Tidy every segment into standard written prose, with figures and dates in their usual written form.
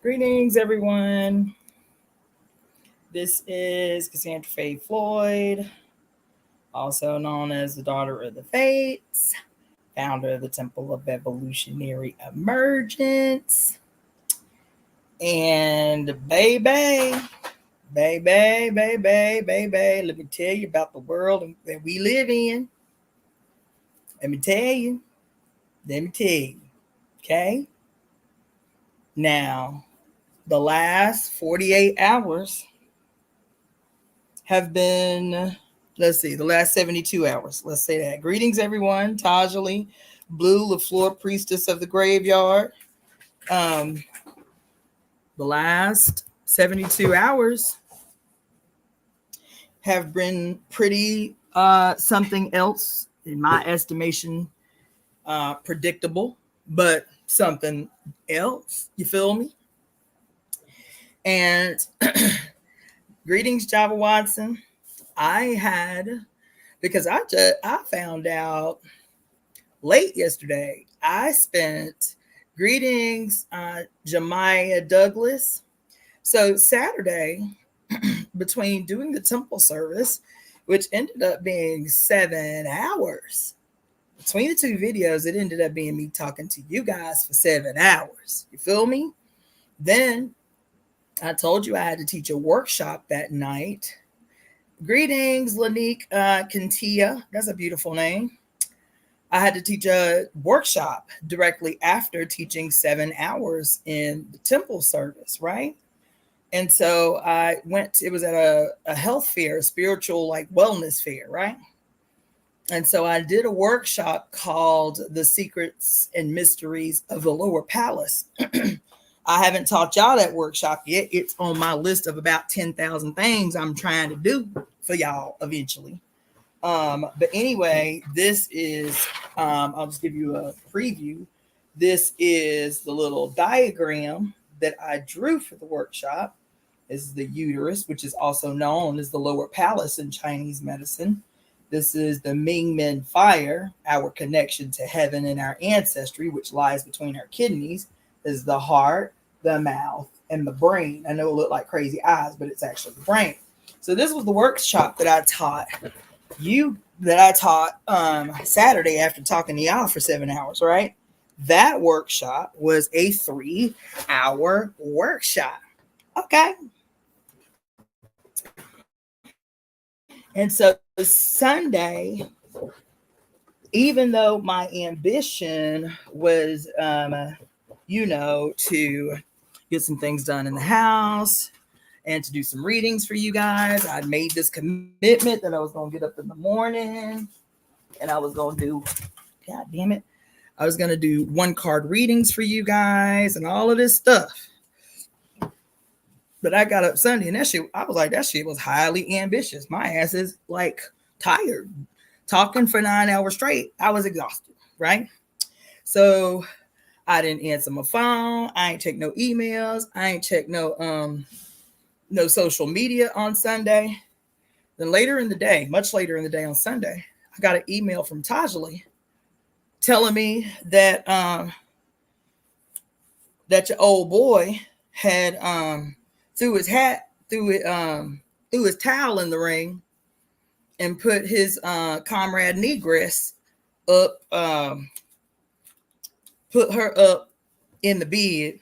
Greetings, everyone. This is Cassandra Floyd, also known as the Daughter of the Fates, founder of the Temple of Evolutionary Emergence. And baby, let me tell you about the world that we live in. Let me tell you. Okay? Now, the last 48 hours have been, the last 72 hours. Let's say that. Greetings, everyone. Tajali, Blue, LaFleur, Priestess of the Graveyard. The last 72 hours have been pretty something else, in my estimation, predictable, but something else. You feel me? And greetings, Java Watson. Because I found out late yesterday. I spent greetings, Jemiah Douglas. So Saturday, between doing the temple service, which ended up being 7 hours, between the two videos, it ended up being me talking to you guys for 7 hours. You feel me? Then I told you I had to teach a workshop that night. Greetings, Lanique Kentia. That's a beautiful name. I had to teach a workshop directly after teaching 7 hours in the temple service, right? And so I went, it was at a health fair, a spiritual wellness fair, right? And so I did a workshop called The Secrets and Mysteries of the Lower Palace. I haven't taught y'all that workshop yet. It's on my list of about 10,000 things I'm trying to do for y'all eventually. But anyway, this is, I'll just give you a preview. This is the little diagram that I drew for the workshop. This is the uterus, which is also known as the lower palace in Chinese medicine. This is the Ming Men fire, our connection to heaven and our ancestry, which lies between our kidneys. This is the heart, the mouth, and the brain. I know it looked like crazy eyes, but it's actually the brain. So this was the workshop that I taught Saturday after talking to y'all for 7 hours, right? That workshop was a 3-hour workshop. Okay. And so Sunday, even though my ambition was, to get some things done in the house and to do some readings for you guys, I made this commitment that I was going to get up in the morning and I was going to do, God damn it, I was going to do 1-card readings for you guys and all of this stuff. But I got up Sunday and that shit was highly ambitious. My ass is tired. Talking for 9 hours straight, I was exhausted, right? So I didn't answer my phone. I ain't check no emails. I ain't check no social media on Sunday. Then later in the day, much later in the day on Sunday, I got an email from Tajali telling me that that your old boy had threw his towel in the ring and put his comrade Negress up, put her up in the bid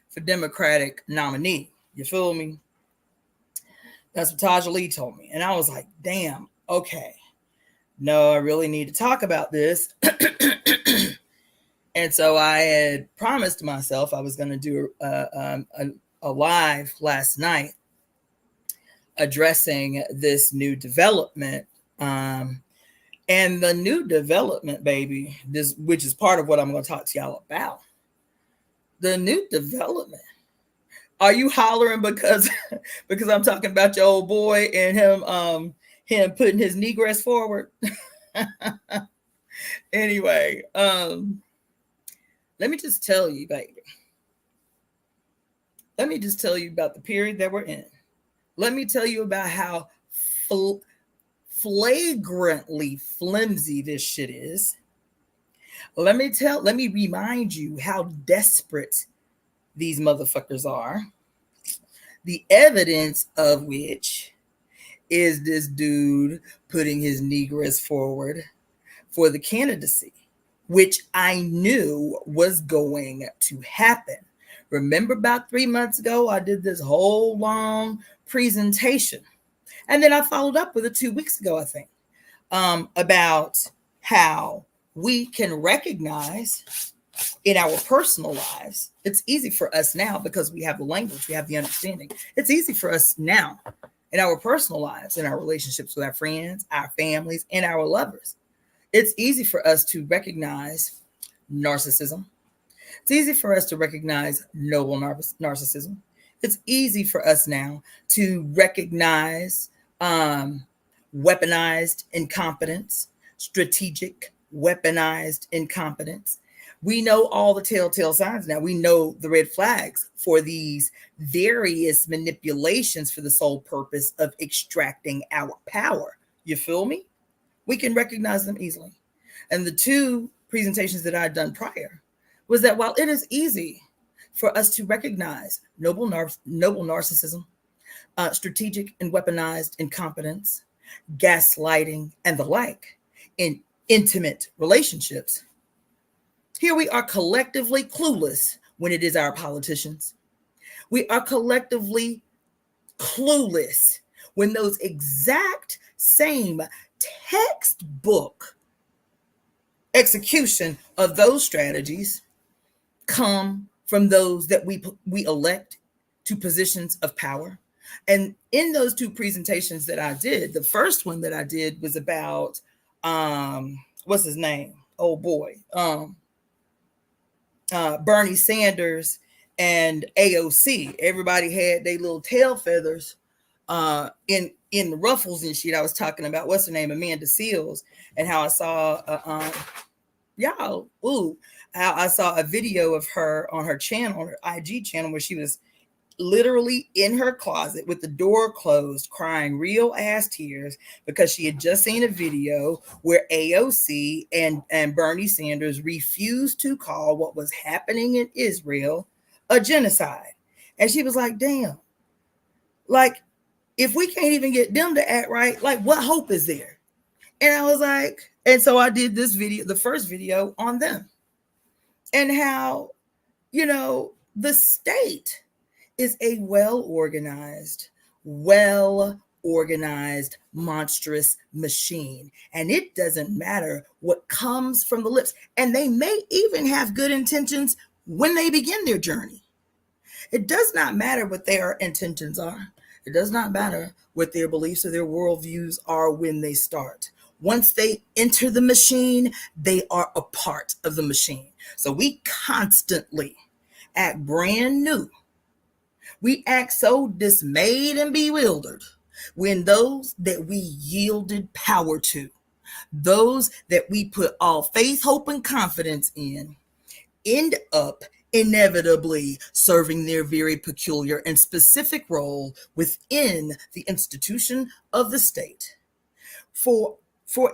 for Democratic nominee. You feel me? That's what Tajali told me. And I was like, damn, okay. No, I really need to talk about this. And so I had promised myself I was going to do a live last night addressing this new development. And the new development, baby, which is part of what I'm going to talk to y'all about. The new development. Are you hollering because I'm talking about your old boy and him putting his negress forward? Anyway, let me just tell you, baby. Let me just tell you about the period that we're in. Let me tell you about how flagrantly flimsy this shit is. Let me remind you how desperate these motherfuckers are. The evidence of which is this dude putting his negress forward for the candidacy, which I knew was going to happen. Remember about 3 months ago, I did this whole long presentation. And then I followed up with it 2 weeks ago, I think, about how we can recognize in our personal lives. It's easy for us now because we have the language, we have the understanding. It's easy for us now in our personal lives, in our relationships with our friends, our families, and our lovers. It's easy for us to recognize narcissism. It's easy for us to recognize noble narcissism. It's easy for us now to recognize weaponized incompetence, strategic weaponized incompetence. We know all the telltale signs now. We know the red flags for these various manipulations for the sole purpose of extracting our power. You feel me? We can recognize them easily. And the 2 presentations that I'd done prior was that while it is easy for us to recognize noble narcissism, strategic and weaponized incompetence, gaslighting, and the like in intimate relationships, here we are collectively clueless when it is our politicians. We are collectively clueless when those exact same textbook execution of those strategies come from those that we elect to positions of power. And in those 2 presentations that I did, the first one that I did was about what's his name? Oh boy. Bernie Sanders and AOC. Everybody had their little tail feathers in the ruffles and shit. I was talking about what's her name, Amanda Seals, and how I saw how I saw a video of her on her channel, on her IG channel, where she was literally in her closet with the door closed, crying real ass tears because she had just seen a video where AOC and Bernie Sanders refused to call what was happening in Israel a genocide. And she was like, damn, like, if we can't even get them to act right, like, what hope is there? And I was like, and so I did this video, the first video on them, and how, the state is a well-organized, monstrous machine. And it doesn't matter what comes from the lips. And they may even have good intentions when they begin their journey. It does not matter what their intentions are. It does not matter what their beliefs or their worldviews are when they start. Once they enter the machine, they are a part of the machine. So we constantly act brand new. We act so dismayed and bewildered when those that we yielded power to, those that we put all faith, hope, and confidence in, end up inevitably serving their very peculiar and specific role within the institution of the state. For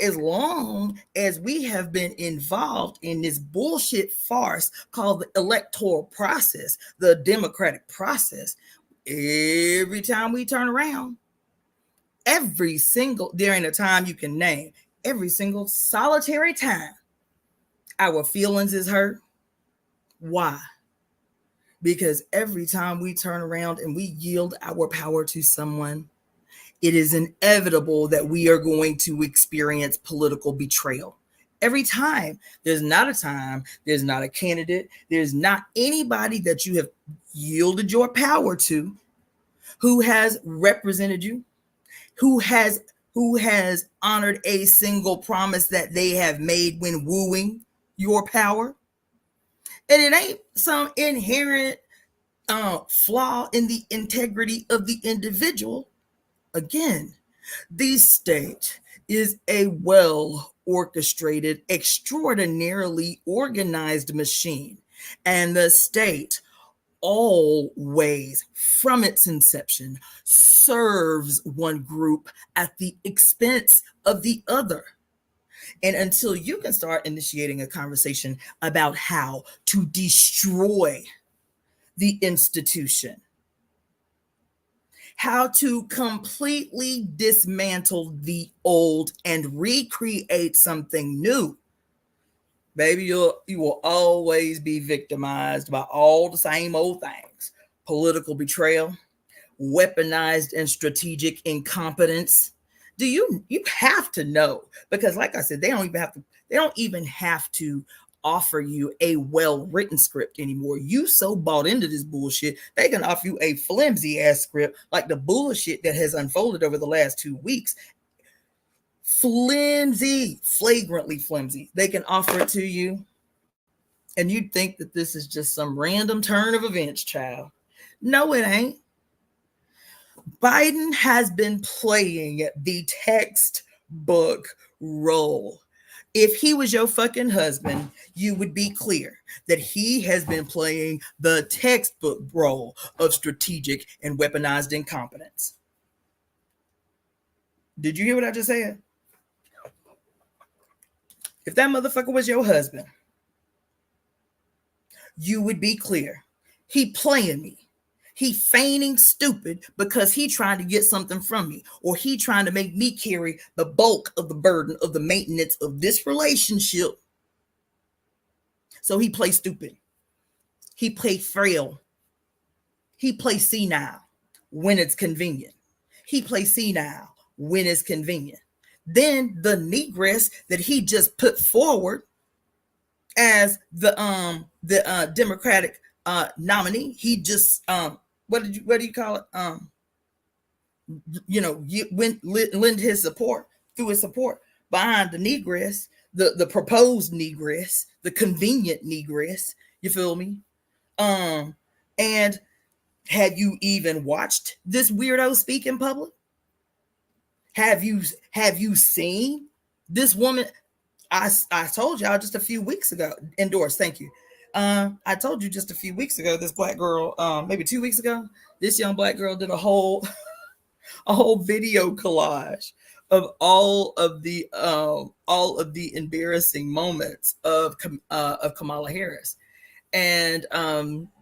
as long as we have been involved in this bullshit farce called the electoral process, the democratic process, every time we turn around, during a time you can name, every single solitary time, our feelings is hurt. Why? Because every time we turn around and we yield our power to someone, it is inevitable that we are going to experience political betrayal. Every time. There's not a time, there's not a candidate, there's not anybody that you have yielded your power to who has represented you, who has honored a single promise that they have made when wooing your power. And it ain't some inherent flaw in the integrity of the individual. Again, the state is a well-orchestrated, extraordinarily organized machine. And the state always, from its inception, serves one group at the expense of the other. And until you can start initiating a conversation about how to destroy the institution, how to completely dismantle the old and recreate something new. Baby, you will always be victimized by all the same old things: political betrayal, weaponized and strategic incompetence. You have to know, because like I said, they don't even have to offer you a well-written script anymore. You so bought into this bullshit, they can offer you a flimsy ass script like the bullshit that has unfolded over the last 2 weeks. Flimsy, flagrantly flimsy. They can offer it to you, and you'd think that this is just some random turn of events, child. No, it ain't. Biden has been playing the textbook role. If he was your fucking husband, you would be clear that he has been playing the textbook role of strategic and weaponized incompetence. Did you hear what I just said? If that motherfucker was your husband, you would be clear. He playing me. He feigning stupid because he trying to get something from me, or he trying to make me carry the bulk of the burden of the maintenance of this relationship. So he plays stupid. He plays frail. He plays senile when it's convenient. He plays senile when it's convenient. Then the negress that he just put forward as the Democratic nominee, he just what do you call it? Lend his support, through his support behind the negress, the proposed negress, the convenient negress. You feel me? And have you even watched this weirdo speak in public? Have you seen this woman? I told y'all just a few weeks ago. Endorsed, thank you. I told you just a few weeks ago, this black girl, maybe 2 weeks ago, this young black girl did a whole video collage of all of the embarrassing moments of Kamala Harris, and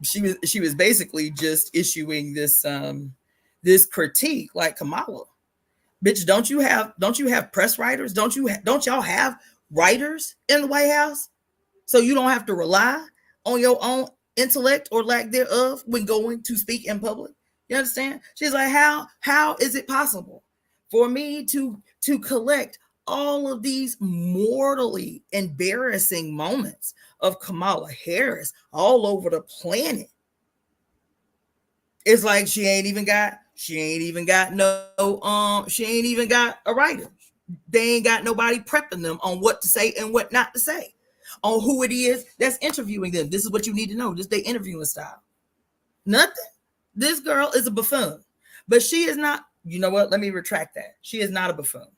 she was basically just issuing this critique, like, Kamala, bitch, don't you have press writers? Don't y'all have writers in the White House, so you don't have to rely on your own intellect or lack thereof when going to speak in public? You understand? She's like, how is it possible for me to collect all of these mortally embarrassing moments of Kamala Harris all over the planet? It's like she ain't even got a writer. They ain't got nobody prepping them on what to say and what not to say, on who it is that's interviewing them. This is what you need to know. This is their interviewing style. Nothing. This girl is a buffoon, but she is not. You know what? Let me retract that. She is not a buffoon.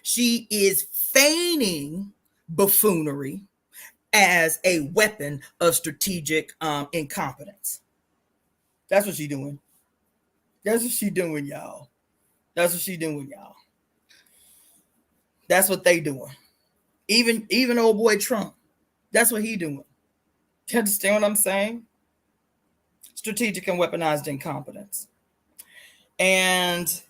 She is feigning buffoonery as a weapon of strategic incompetence. That's what she's doing. That's what she's doing, y'all. That's what she's doing, y'all. That's what they doing. Even old boy Trump, that's what he doing. You understand what I'm saying? Strategic and weaponized incompetence. And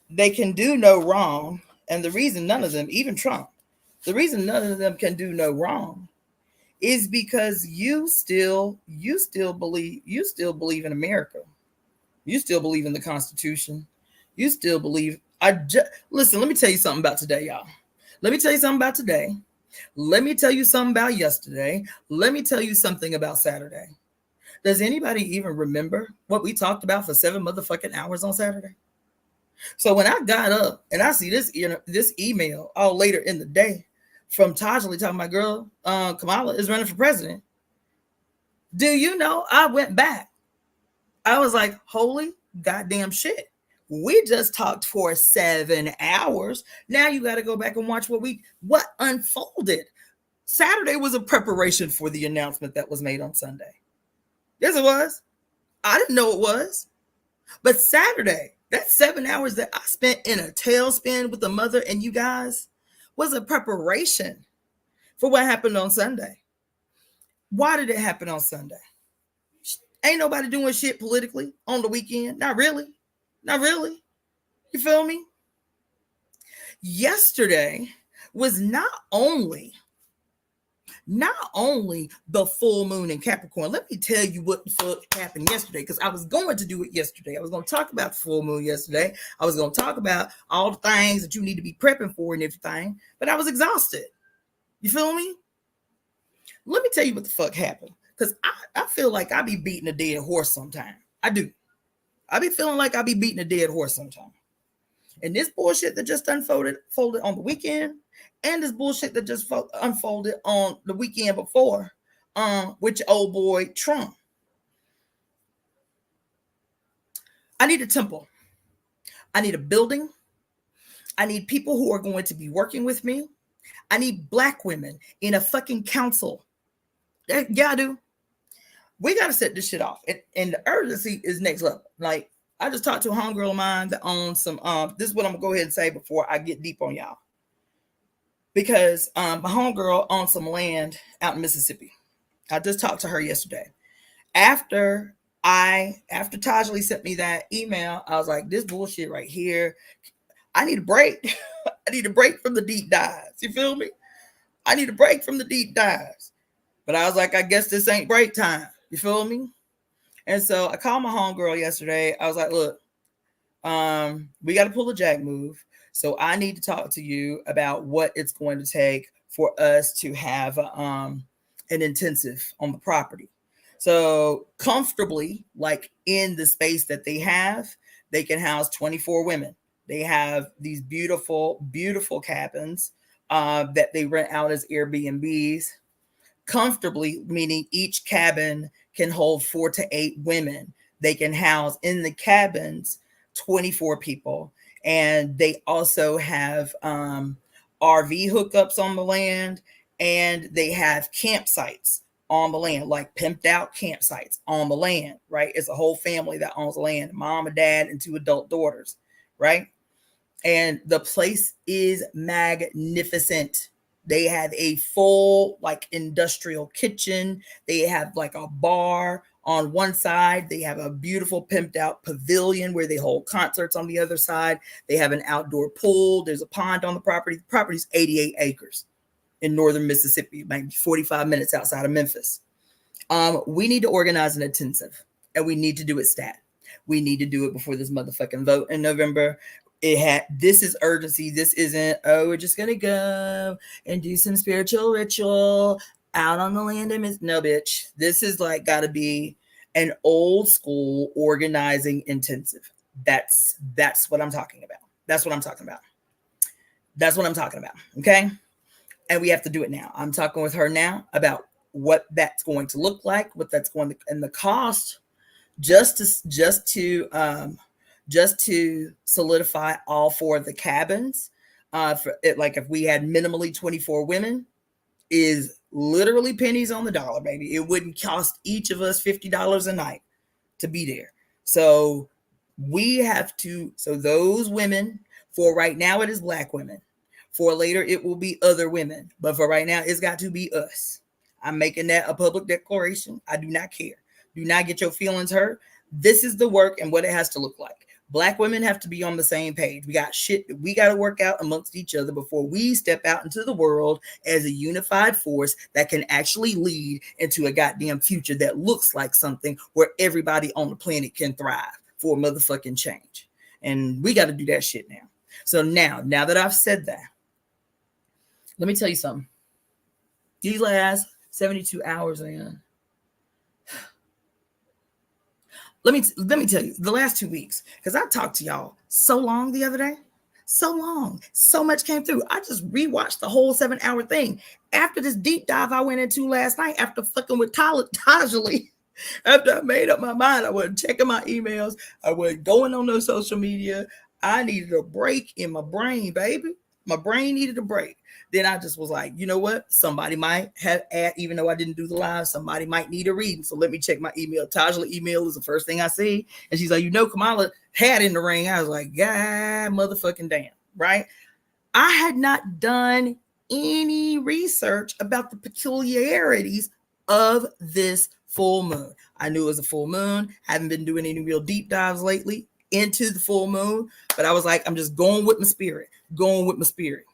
they can do no wrong. And the reason none of them, even Trump, the reason none of them can do no wrong is because you still believe in America. You still believe in the Constitution. You still believe. Listen, let me tell you something about today, y'all. Let me tell you something about today. Let me tell you something about yesterday. Let me tell you something about Saturday. Does anybody even remember what we talked about for 7 motherfucking hours on Saturday? So when I got up and I see this email all later in the day from Tajali talking about, girl, Kamala is running for president. Do you know, I went back. I was like, holy goddamn shit. We just talked for 7 hours. Now you got to go back and watch what unfolded. Saturday was a preparation for the announcement that was made on Sunday. Yes, it was. I didn't know it was. But Saturday, that 7 hours that I spent in a tailspin with the mother and you guys was a preparation for what happened on Sunday. Why did it happen on Sunday? Ain't nobody doing shit politically on the weekend. Not really. Not really. You feel me? Yesterday was not only the full moon in Capricorn. Let me tell you what the fuck happened yesterday, because I was going to do it yesterday. I was going to talk about the full moon yesterday. I was going to talk about all the things that you need to be prepping for and everything, but I was exhausted. You feel me? Let me tell you what the fuck happened, because I feel like I be beating a dead horse sometime. I do. I be feeling like I be beating a dead horse sometime. And this bullshit that just unfolded on the weekend, and this bullshit that just unfolded on the weekend before, with your old boy Trump. I need a temple. I need a building. I need people who are going to be working with me. I need Black women in a fucking council. Yeah, I do. We got to set this shit off. And the urgency is next level. Like, I just talked to a homegirl of mine that owns some, this is what I'm going to go ahead and say before I get deep on y'all. Because my homegirl owns some land out in Mississippi. I just talked to her yesterday. After Tajali sent me that email, I was like, this bullshit right here, I need a break. I need a break from the deep dives. You feel me? I need a break from the deep dives. But I was like, I guess this ain't break time. You feel me? And so I called my homegirl yesterday. I was like, look, we got to pull a jack move. So I need to talk to you about what it's going to take for us to have an intensive on the property. So comfortably, like in the space that they have, they can house 24 women. They have these beautiful, beautiful cabins that they rent out as Airbnbs. Comfortably, meaning each cabin can hold 4 to 8 women. They can house in the cabins 24 people. And they also have RV hookups on the land, and they have campsites on the land, like pimped out campsites on the land, right? It's a whole family that owns the land, mom and dad and 2 adult daughters, right? And the place is magnificent. They have a full like industrial kitchen. They have like a bar on one side. They have a beautiful pimped out pavilion where they hold concerts on the other side. They have an outdoor pool. There's a pond on the property. The property's 88 acres in northern Mississippi, maybe 45 minutes outside of Memphis. We need to organize an intensive, and we need to do it stat. We need to do it before this motherfucking vote in November. This is urgency. This isn't, oh, we're just gonna go and do some spiritual ritual out on the land. No, bitch. This is like gotta be an old school organizing intensive. That's what I'm talking about. That's what I'm talking about. That's what I'm talking about. Okay. And we have to do it now. I'm talking with her now about what that's going to look like, what that's going to, and the cost just to solidify all 4 of the cabins. For it, like if we had minimally 24 women, is literally pennies on the dollar, baby. It wouldn't cost each of us $50 a night to be there. So we have to, so those women, for right now it is Black women. For later it will be other women. But for right now, it's got to be us. I'm making that a public declaration. I do not care. Do not get your feelings hurt. This is the work and what it has to look like. Black women have to be on the same page. We got shit that we got to work out amongst each other before we step out into the world as a unified force that can actually lead into a goddamn future that looks like something where everybody on the planet can thrive for a motherfucking change. And we got to do that shit now. So now that I've said that, let me tell you something. These last 72 hours, man. Let me tell you, the last 2 weeks, because I talked to y'all so long the other day, so long, so much came through. I just rewatched the whole 7-hour thing after this deep dive I went into last night after fucking with Tajali. After I made up my mind, I wasn't checking my emails. I wasn't going on no social media. I needed a break in my brain, baby. My brain needed a break. Then I just was like, you know what? Somebody might have, even though I didn't do the live, somebody might need a reading. So let me check my email. Tajali email is the first thing I see. And she's like, Kamala had in the ring. I was like, God motherfucking damn, right? I had not done any research about the peculiarities of this full moon. I knew it was a full moon. Haven't been doing any real deep dives lately into the full moon, but I was like, I'm just going with my spirit, going with my spirit.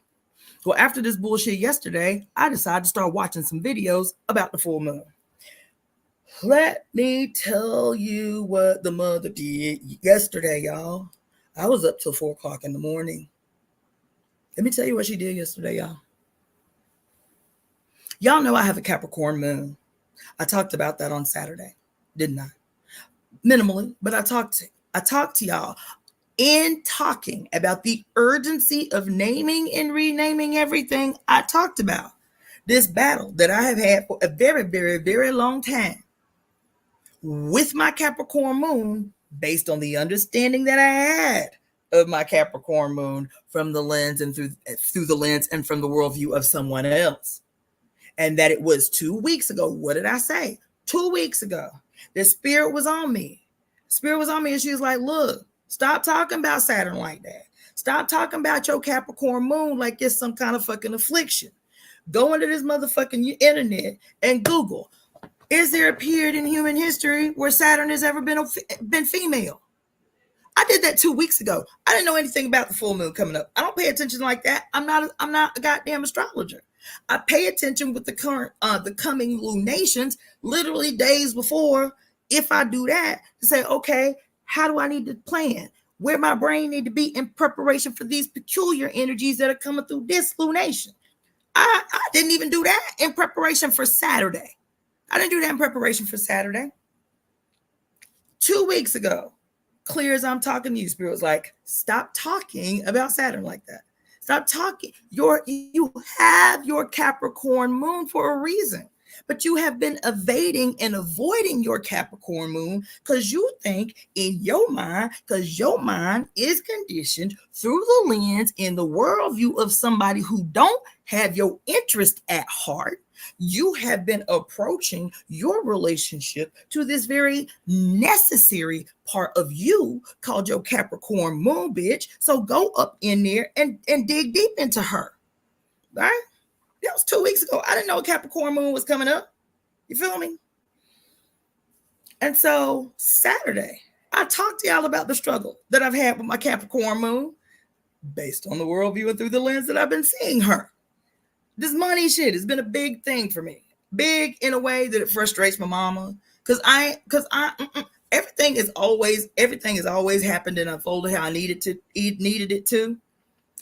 Well, after this bullshit yesterday, I decided to start watching some videos about the full moon. Let me tell you what the mother did yesterday, y'all. I was up till 4 o'clock in the morning. Let me tell you what she did yesterday, y'all. Y'all know I have a Capricorn moon. I talked about that on Saturday, didn't I? Minimally, but I talked to y'all in talking about the urgency of naming and renaming everything. I talked about this battle that I have had for a very, very, very long time with my Capricorn moon, based on the understanding that I had of my Capricorn moon from the lens and through the lens and from the worldview of someone else. And that it was 2 weeks ago. What did I say? 2 weeks ago, the spirit was on me. Spirit was on me, and she was like, look, stop talking about Saturn like that. Stop talking about your Capricorn moon like it's some kind of fucking affliction. Go into this motherfucking internet and Google, is there a period in human history where Saturn has ever been female? I did that 2 weeks ago. I didn't know anything about the full moon coming up. I don't pay attention like that. I'm not a goddamn astrologer. I pay attention with the coming lunations literally days before. If I do that, to say, okay, how do I need to plan? Where my brain need to be in preparation for these peculiar energies that are coming through this lunation. I didn't even do that in preparation for Saturday. I didn't do that in preparation for Saturday. 2 weeks ago, clear as I'm talking to you, Spirit was like, stop talking about Saturn like that. Stop talking. You have your Capricorn moon for a reason, but you have been evading and avoiding your Capricorn moon because you think in your mind, because your mind is conditioned through the lens in the worldview of somebody who don't have your interest at heart. You have been approaching your relationship to this very necessary part of you called your Capricorn moon, bitch. So go up in there and dig deep into her. Right? That was 2 weeks ago. I didn't know a Capricorn moon was coming up. You feel me? And so Saturday, I talked to y'all about the struggle that I've had with my Capricorn moon based on the worldview and through the lens that I've been seeing her. This money shit has been a big thing for me. Big in a way that it frustrates my mama. Cause everything has always happened and unfolded how I needed it to.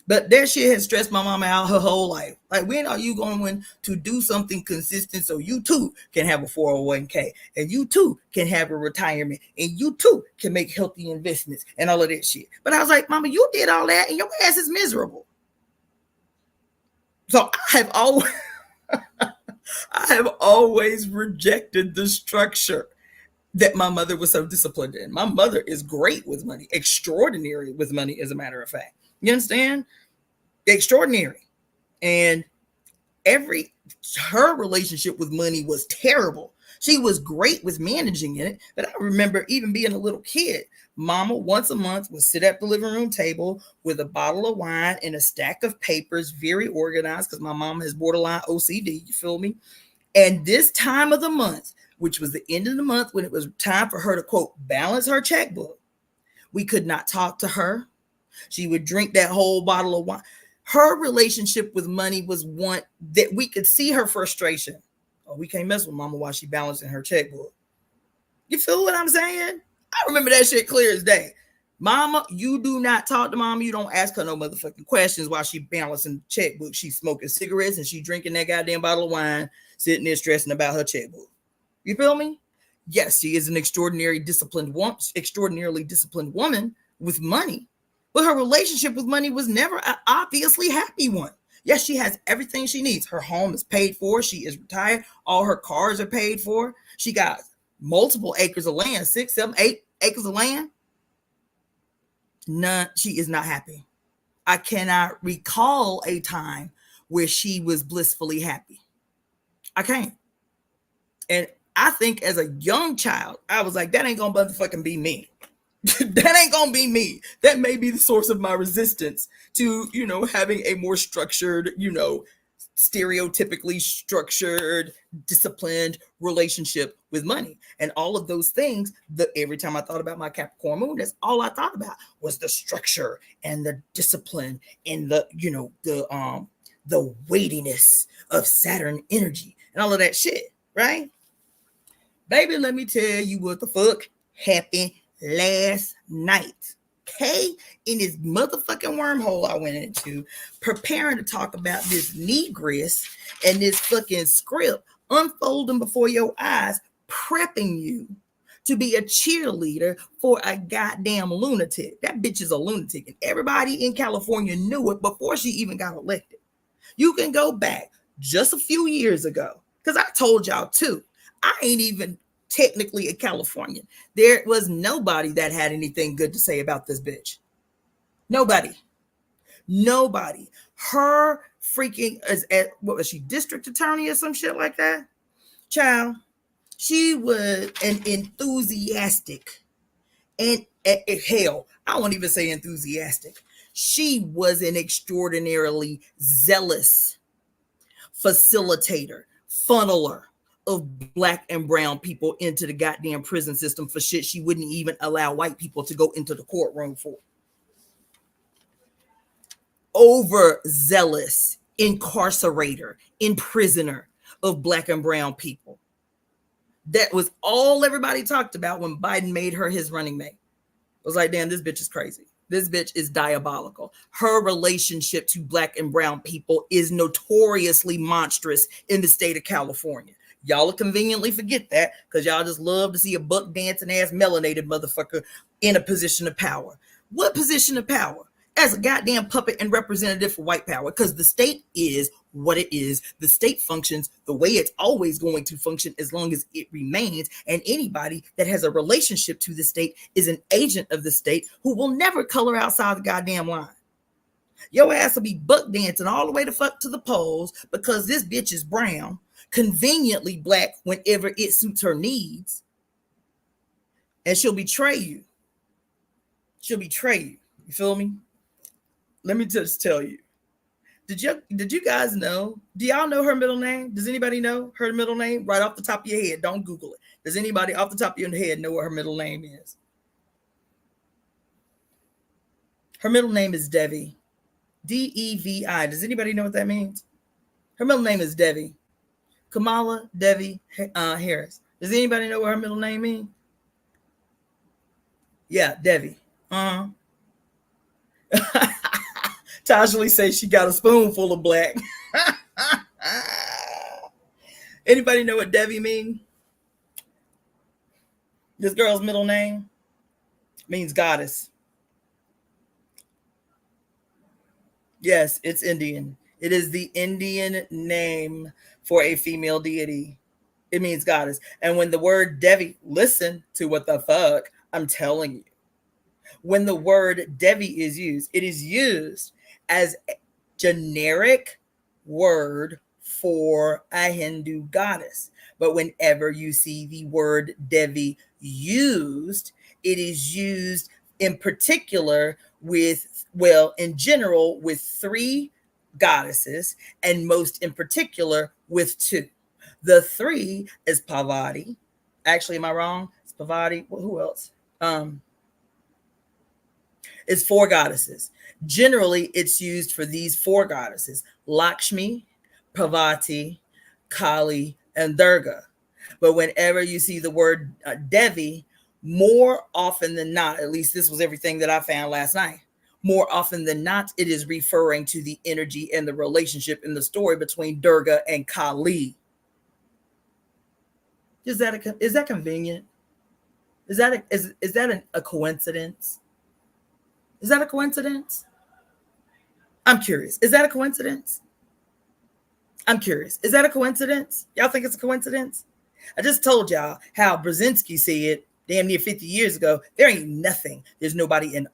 But that shit has stressed my mama out her whole life. Like, when are you going to do something consistent so you too can have a 401k and you too can have a retirement and you too can make healthy investments and all of that shit? But I was like, mama, you did all that and your ass is miserable. So I have always rejected the structure that my mother was so disciplined in. My mother is great with money, extraordinary with money, as a matter of fact. You understand? Extraordinary. And her relationship with money was terrible. She was great with managing it, but I remember even being a little kid, mama once a month would sit at the living room table with a bottle of wine and a stack of papers, very organized, because my mama has borderline OCD, you feel me? And this time of the month, which was the end of the month when it was time for her to, quote, balance her checkbook, we could not talk to her. She would drink that whole bottle of wine. Her relationship with money was one that we could see her frustration. Oh, we can't mess with mama while she balancing her checkbook. You feel what I'm saying? I remember that shit clear as day. Mama, you do not talk to mama. You don't ask her no motherfucking questions while she balancing the checkbook. She's smoking cigarettes and she drinking that goddamn bottle of wine, sitting there stressing about her checkbook. You feel me? Yes, she is an extraordinarily disciplined woman with money. But her relationship with money was never an obviously happy one. Yes, she has everything she needs. Her home is paid for. She is retired. All her cars are paid for. She got multiple acres of land, 6, 7, 8 acres of land. None. She is not happy. I cannot recall a time where she was blissfully happy. I can't. And I think as a young child, I was like, that ain't gonna motherfucking be me. That ain't gonna be me. That may be the source of my resistance to, having a more structured, stereotypically structured, disciplined relationship with money. And all of those things, every time I thought about my Capricorn moon, that's all I thought about was the structure and the discipline and the weightiness of Saturn energy and all of that shit, right? Baby, let me tell you what the fuck happened last night. Okay, in this motherfucking wormhole I went into, preparing to talk about this negress and this fucking script unfolding before your eyes, prepping you to be a cheerleader for a goddamn lunatic. That bitch is a lunatic, and everybody in California knew it before she even got elected. You can go back just a few years ago, because I told y'all too, I ain't even technically a Californian. There was nobody that had anything good to say about this bitch. Nobody. Her freaking, what was she, district attorney or some shit like that? Child, she was an enthusiastic, and hell, I won't even say enthusiastic. She was an extraordinarily zealous facilitator, funneler of Black and brown people into the goddamn prison system for shit she wouldn't even allow white people to go into the courtroom for. Overzealous incarcerator, imprisoner of Black and brown people. That was all everybody talked about when Biden made her his running mate. It was like, damn, this bitch is crazy. This bitch is diabolical. Her relationship to Black and brown people is notoriously monstrous in the state of California. Y'all will conveniently forget that because y'all just love to see a buck dancing ass melanated motherfucker in a position of power. What position of power? As a goddamn puppet and representative for white power, because the state is what it is. The state functions the way it's always going to function as long as it remains. And anybody that has a relationship to the state is an agent of the state who will never color outside the goddamn line. Your ass will be buck dancing all the way the fuck to the polls because this bitch is brown, conveniently Black whenever it suits her needs, and she'll betray you. You feel me? Let me just tell you. Did you guys know? Do y'all know her middle name? Does anybody know her middle name right off the top of your head? Don't Google it. Does anybody off the top of your head know what her middle name is? Her middle name is Devi. Devi. Does anybody know what that means? Her middle name is Devi. Kamala Devi Harris. Does anybody know what her middle name means? Yeah, Devi. Tajali says she got a spoonful of black. Anybody know what Devi means? This girl's middle name means goddess. Yes, it's Indian. It is the Indian name for a female deity. It means goddess. And when the word Devi, listen to what the fuck I'm telling you. When the word Devi is used, it is used as a generic word for a Hindu goddess. But whenever you see the word Devi used, it is used in particular in general with three goddesses, and most in particular with two. The three is Parvati. Actually, am I wrong? It's Parvati. Well, who else? It's four goddesses. Generally, it's used for these four goddesses: Lakshmi, Parvati, Kali, and Durga. But whenever you see the word Devi, more often than not, at least this was everything that I found last night, more often than not, it is referring to the energy and the relationship in the story between Durga and Kali. Is that convenient? Is that a coincidence? Is that a coincidence? I'm curious. Is that a coincidence? I'm curious. Is that a coincidence? Y'all think it's a coincidence? I just told y'all how Brzezinski said damn near 50 years ago, there ain't nothing. There's nobody in,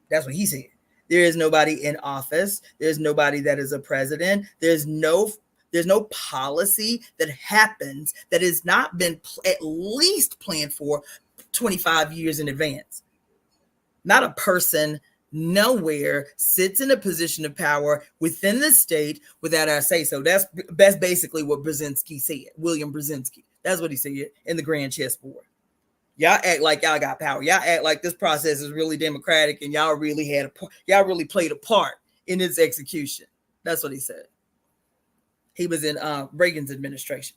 that's what he said. There is nobody in office. There's nobody that is a president. There's no policy that happens that has not been at least planned for 25 years in advance. Not a person, nowhere, sits in a position of power within the state without our say so. That's basically what Brzezinski said, William Brzezinski. That's what he said in the Grand Chessboard. Y'all act like y'all got power. Y'all act like this process is really democratic and y'all really played a part in its execution. That's what he said. He was in Reagan's administration.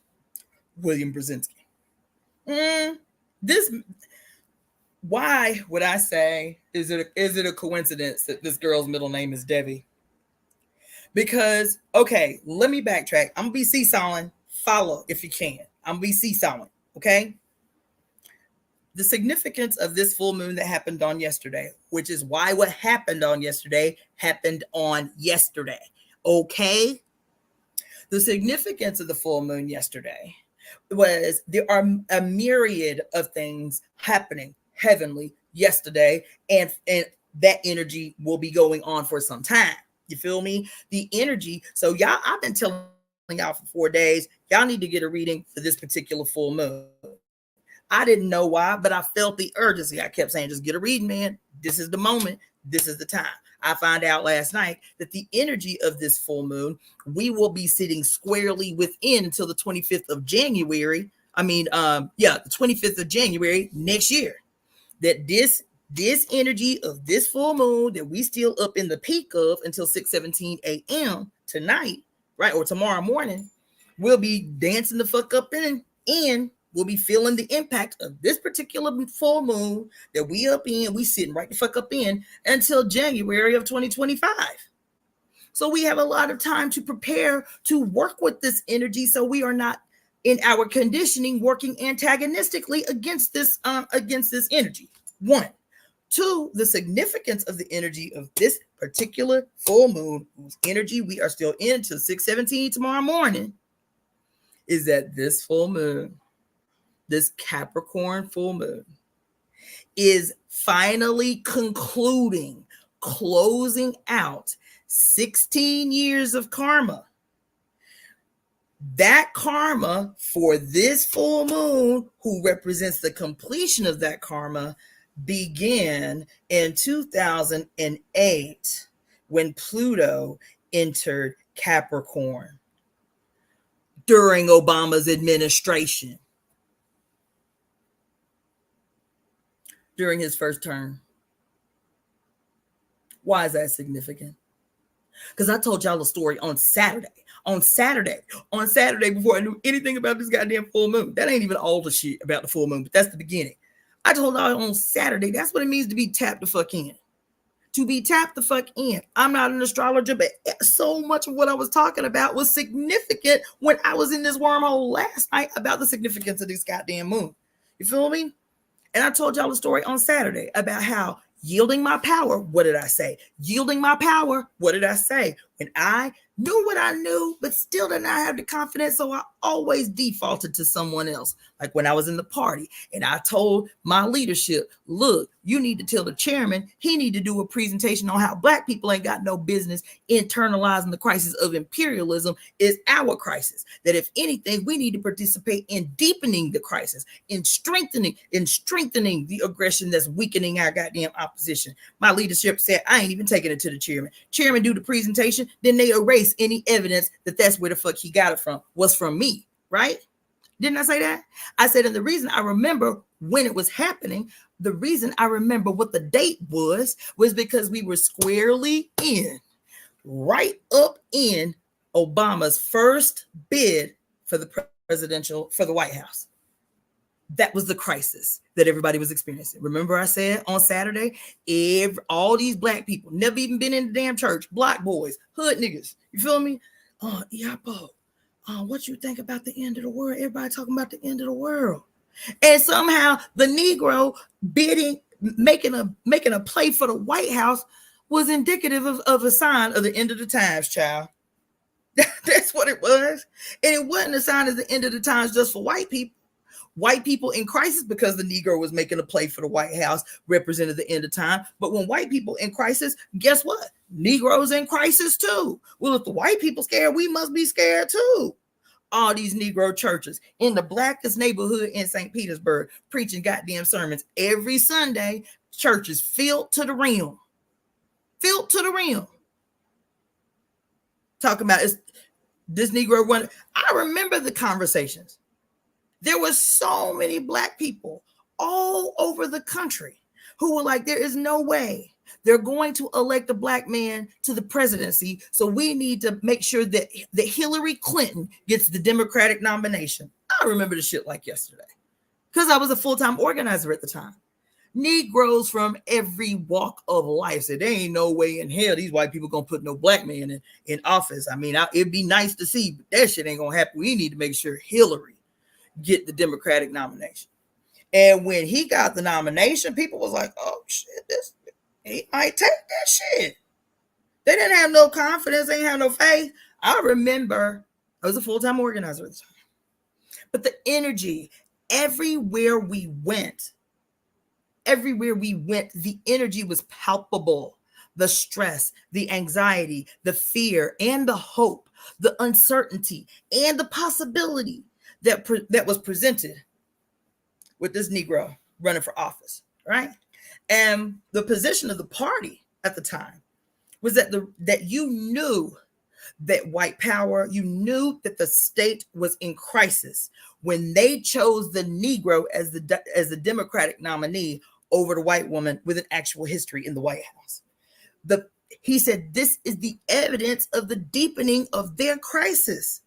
William Brzezinski. Why would I say, is it a coincidence that this girl's middle name is Debbie? Because, okay, let me backtrack. I'm going to be seesawing. Follow if you can. I'm going to be seesawing, okay? The significance of this full moon that happened on yesterday, which is why what happened on yesterday, okay? The significance of the full moon yesterday was there are a myriad of things happening heavenly yesterday, and that energy will be going on for some time. You feel me? The energy. So y'all, I've been telling y'all for 4 days, y'all need to get a reading for this particular full moon. I didn't know why, but I felt the urgency. I kept saying, just get a reading, man. This is the moment. This is the time. I found out last night that the energy of this full moon, we will be sitting squarely within until the 25th of January. The 25th of January next year. That this energy of this full moon that we still up in the peak of until 6:17 a.m. tonight, right, or tomorrow morning, we'll be dancing the fuck up in. We'll be feeling the impact of this particular full moon that we sitting right the fuck up in until January of 2025. So we have a lot of time to prepare to work with this energy, so we are not in our conditioning working antagonistically against this energy. 1. 2, the significance of the energy of this particular full moon, whose energy we are still in till 6:17 tomorrow morning, is that this full moon, this Capricorn full moon, is finally closing out 16 years of karma. That karma for this full moon, who represents the completion of that karma, began in 2008 when Pluto entered Capricorn during Obama's administration. During his first term. Why is that significant? Because I told y'all a story on Saturday, before I knew anything about this goddamn full moon. That ain't even all the shit about the full moon, but that's the beginning. I told y'all on Saturday, that's what it means to be tapped the fuck in. To be tapped the fuck in. I'm not an astrologer, but so much of what I was talking about was significant when I was in this wormhole last night about the significance of this goddamn moon. You feel me? And I told y'all a story on Saturday about how yielding my power, what did I say? Yielding my power, what did I say? When I knew what I knew, but still did not have the confidence, so I always defaulted to someone else. Like when I was in the party and I told my leadership, look, you need to tell the chairman he need to do a presentation on how Black people ain't got no business internalizing the crisis of imperialism is our crisis. That if anything, we need to participate in deepening the crisis, in strengthening the aggression that's weakening our goddamn opposition. My leadership said, I ain't even taking it to the chairman. Chairman do the presentation, then they erase any evidence that that's where the fuck he got it from, was from me, right? Didn't I say that? I said, and the reason I remember when it was happening, the reason I remember what the date was because we were squarely in, right up in Obama's first bid for the White House. That was the crisis that everybody was experiencing. Remember I said on Saturday, all these Black people, never even been in the damn church, Black boys, hood niggas, you feel me? Yapo, what you think about the end of the world? Everybody talking about the end of the world. And somehow the Negro making a play for the White House was indicative of a sign of the end of the times, child. That's what it was. And it wasn't a sign of the end of the times just for white people. White people in crisis because the Negro was making a play for the White House represented the end of time. But when white people in crisis, guess what? Negroes in crisis too. Well, if the white people scared, we must be scared too. All these Negro churches in the blackest neighborhood in St. Petersburg preaching goddamn sermons every Sunday. Churches filled to the rim. filled to the rim. Talking about this Negro one. I remember the conversations. There were so many Black people all over the country who were like, there is no way they're going to elect a Black man to the presidency. So we need to make sure that Hillary Clinton gets the Democratic nomination. I remember the shit like yesterday because I was a full-time organizer at the time. Negroes from every walk of life said, there ain't no way in hell these white people gonna put no Black man in office. I mean, it'd be nice to see, but that shit ain't gonna happen. We need to make sure Hillary get the Democratic nomination. And when he got the nomination, people was like, oh shit, he might take that shit. They didn't have no confidence, they didn't have no faith. I remember I was a full-time organizer at the time. But the energy, everywhere we went, the energy was palpable. The stress, the anxiety, the fear, and the hope, the uncertainty, and the possibility that was presented with this Negro running for office, right? And the position of the party at the time was that you knew that white power, you knew that the state was in crisis when they chose the Negro as the Democratic nominee over the white woman with an actual history in the White House. He said this is the evidence of the deepening of their crisis.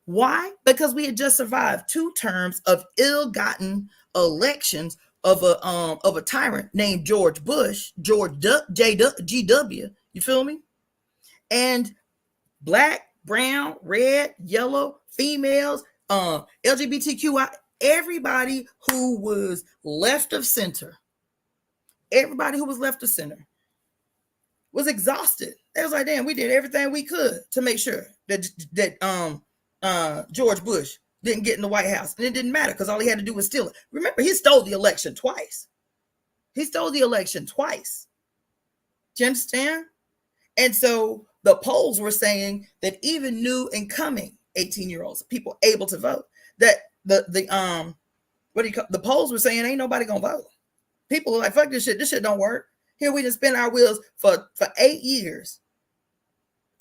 Why? Because we had just survived 2 terms of ill-gotten elections of a tyrant named George Bush, GW. You feel me? And Black, brown, red, yellow, females, LGBTQI, everybody who was left of center, was exhausted. They was like, damn, we did everything we could to make sure that George Bush didn't get in the White House. And it didn't matter because all he had to do was steal it. Remember, he stole the election twice. Do you understand? And so the polls were saying that even new and coming 18-year-olds, people able to vote, that the polls were saying ain't nobody gonna vote. People are like, fuck this shit don't work. Here we just spin our wheels for 8 years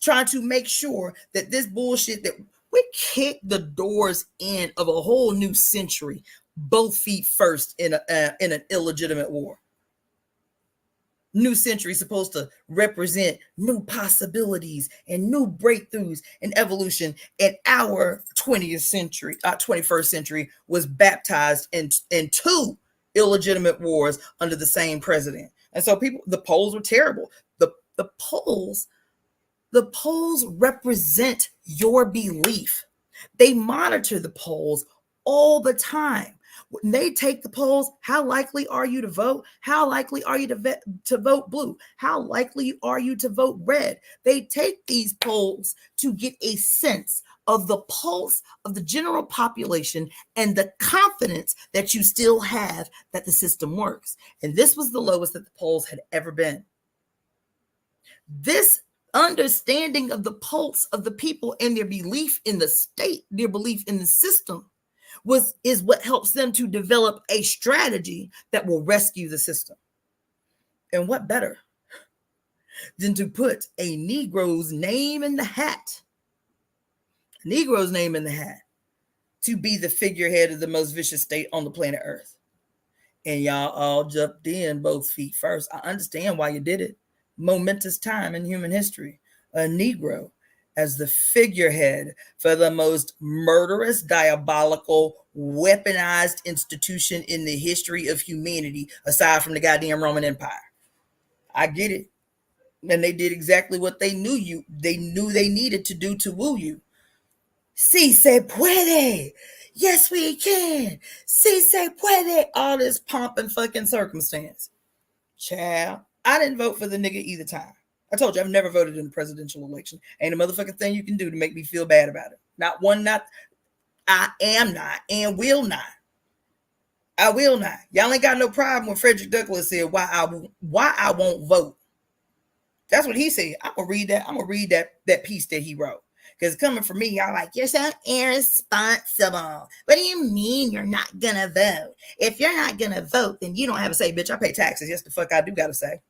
trying to make sure that this bullshit that we kicked the doors in of a whole new century, both feet first in an illegitimate war. New century supposed to represent new possibilities and new breakthroughs and evolution. And our 21st century was baptized in 2 illegitimate wars under the same president. And so the polls were terrible. The polls represent your belief. They monitor the polls all the time. When they take the polls, how likely are you to vote? How likely are you to vote blue? How likely are you to vote red? They take these polls to get a sense of the pulse of the general population and the confidence that you still have that the system works. And this was the lowest that the polls had ever been. This understanding of the pulse of the people and their belief in the state, their belief in the system, is what helps them to develop a strategy that will rescue the system. And what better than to put a Negro's name in the hat, to be the figurehead of the most vicious state on the planet Earth. And y'all all jumped in both feet first. I understand why you did it. Momentous time in human history. A Negro as the figurehead for the most murderous, diabolical, weaponized institution in the history of humanity, aside from the goddamn Roman Empire. I get it. And they did exactly what they knew they needed to do to woo you. Si se puede. Yes, we can. Si se puede. All this pomp and fucking circumstance. Child, I didn't vote for the nigga either time. I told you I've never voted in a presidential election. Ain't a motherfucking thing you can do to make me feel bad about it. Not one, I am not and will not. I will not. Y'all ain't got no problem when Frederick Douglass said why I won't vote. That's what he said. I'm gonna read that piece that he wrote. Because coming from me, y'all like, you're so irresponsible. What do you mean you're not gonna vote? If you're not gonna vote, then you don't have a say, bitch. I pay taxes. Yes, the fuck I do gotta say.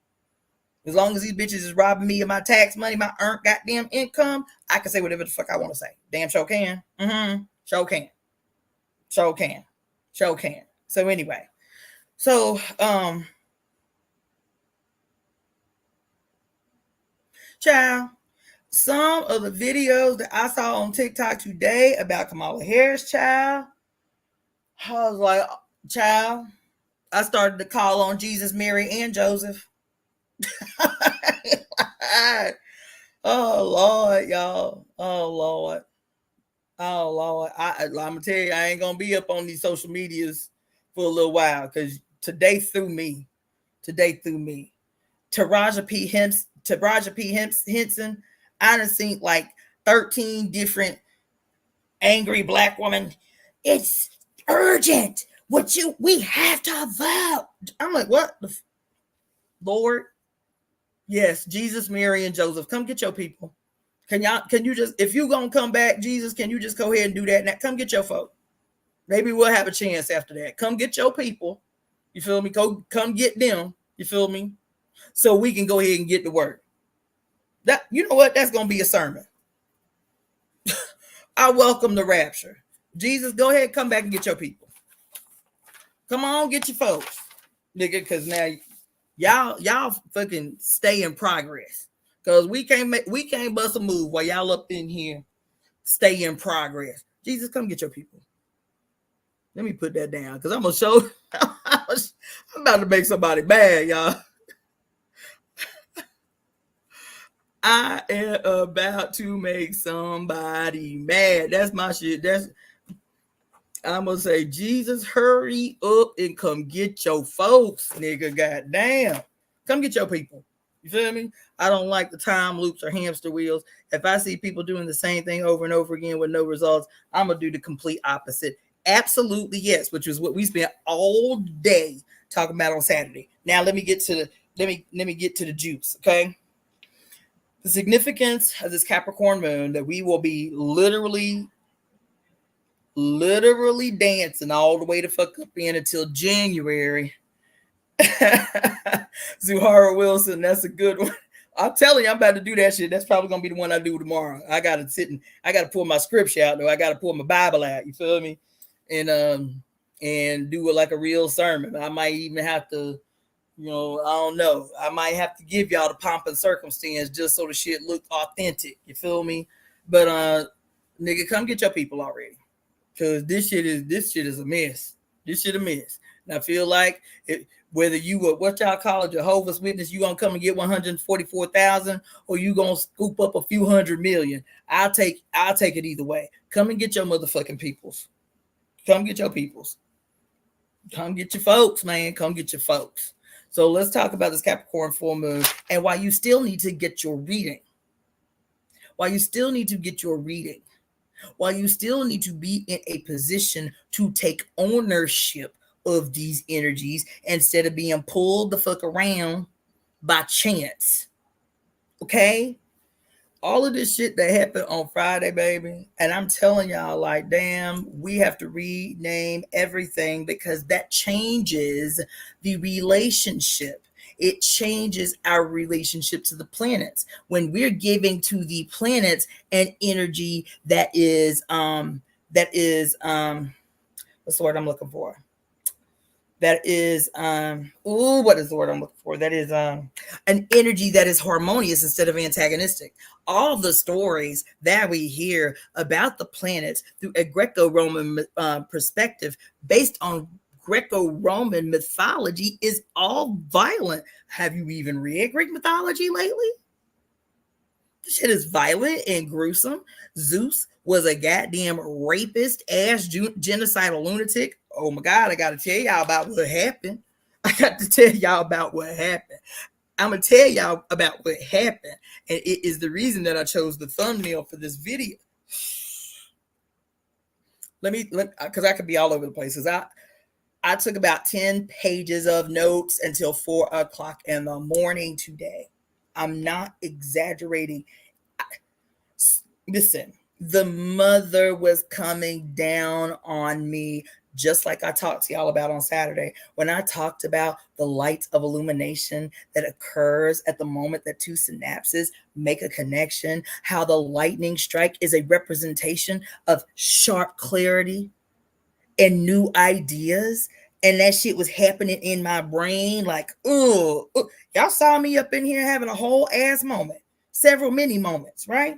As long as these bitches is robbing me of my tax money, my earned goddamn income, I can say whatever the fuck I want to say. Damn, sure can. Sure can. Sure can. Sure can. So anyway, so child, some of the videos that I saw on TikTok today about Kamala Harris, child, I was like, child, I started to call on Jesus, Mary, and Joseph. Oh Lord, y'all. Oh Lord. Oh Lord. I'm gonna tell you, I ain't gonna be up on these social medias for a little while because today threw me. Today threw me. Henson. I done seen like 13 different angry black women. It's urgent. We have to vote. I'm like, what the Lord? Yes, Jesus, Mary, and Joseph. Come get your people. Can you just, if you gonna come back, Jesus, can you just go ahead and do that? Now come get your folk. Maybe we'll have a chance after that. Come get your people. You feel me? Come get them. You feel me? So we can go ahead and get to work. That, you know what? That's gonna be a sermon. I welcome the rapture. Jesus, go ahead, come back and get your people. Come on, get your folks, nigga. Because now y'all fucking stay in progress. Because we can't bust a move while y'all up in here stay in progress. Jesus, come get your people. Let me put that down because I'm gonna show. I'm about to make somebody mad, y'all. I am about to make somebody mad. That's my shit. I'm gonna say, Jesus, hurry up and come get your folks, nigga. Goddamn, come get your people. You feel me? I don't like the time loops or hamster wheels. If I see people doing the same thing over and over again with no results, I'm gonna do the complete opposite. Absolutely yes, which is what we spent all day talking about on Saturday. Now let me get to the juice, okay? The significance of this Capricorn moon that we will be literally dancing all the way to fuck up in until January. Zuhara Wilson, that's a good one. I'm telling you, I'm about to do that shit. That's probably gonna be the one I do tomorrow. I gotta pull my scripture out though. I gotta pull my Bible out. You feel me? And do it like a real sermon. I might even have to, I don't know. I might have to give y'all the pomp and circumstance just so the shit look authentic. You feel me? But nigga, come get your people already. Cause this shit is a mess. This shit a mess. And I feel like whether you were what y'all call a Jehovah's Witness, you gonna come and get 144,000, or you gonna scoop up a few hundred million. I'll take it either way. Come and get your motherfucking peoples. Come get your peoples. Come get your folks, man. Come get your folks. So let's talk about this Capricorn full moon and why you still need to get your reading. Why you still need to get your reading. While you still need to be in a position to take ownership of these energies instead of being pulled the fuck around by chance. Okay? All of this shit that happened on Friday, baby, and I'm telling y'all, like, damn, we have to rename everything because that changes the relationship. It changes our relationship to the planets when we're giving to the planets an energy that is what's the word I'm looking for? That is what is the word I'm looking for? That is an energy that is harmonious instead of antagonistic. All the stories that we hear about the planets through a Greco-Roman perspective based on Greco-Roman mythology is all violent. Have you even read Greek mythology lately? This shit is violent and gruesome. Zeus was a goddamn rapist, ass genocidal lunatic. Oh my God, I got to tell y'all about what happened. I'm going to tell y'all about what happened. And it is the reason that I chose the thumbnail for this video. Because I could be all over the place. Because I took about 10 pages of notes until 4 o'clock in the morning today. I'm not exaggerating. Listen, the mother was coming down on me just like I talked to y'all about on Saturday, when I talked about the light of illumination that occurs at the moment that two synapses make a connection, how the lightning strike is a representation of sharp clarity and new ideas. And that shit was happening in my brain. Like, oh, y'all saw me up in here having a whole ass moment, several mini moments, right?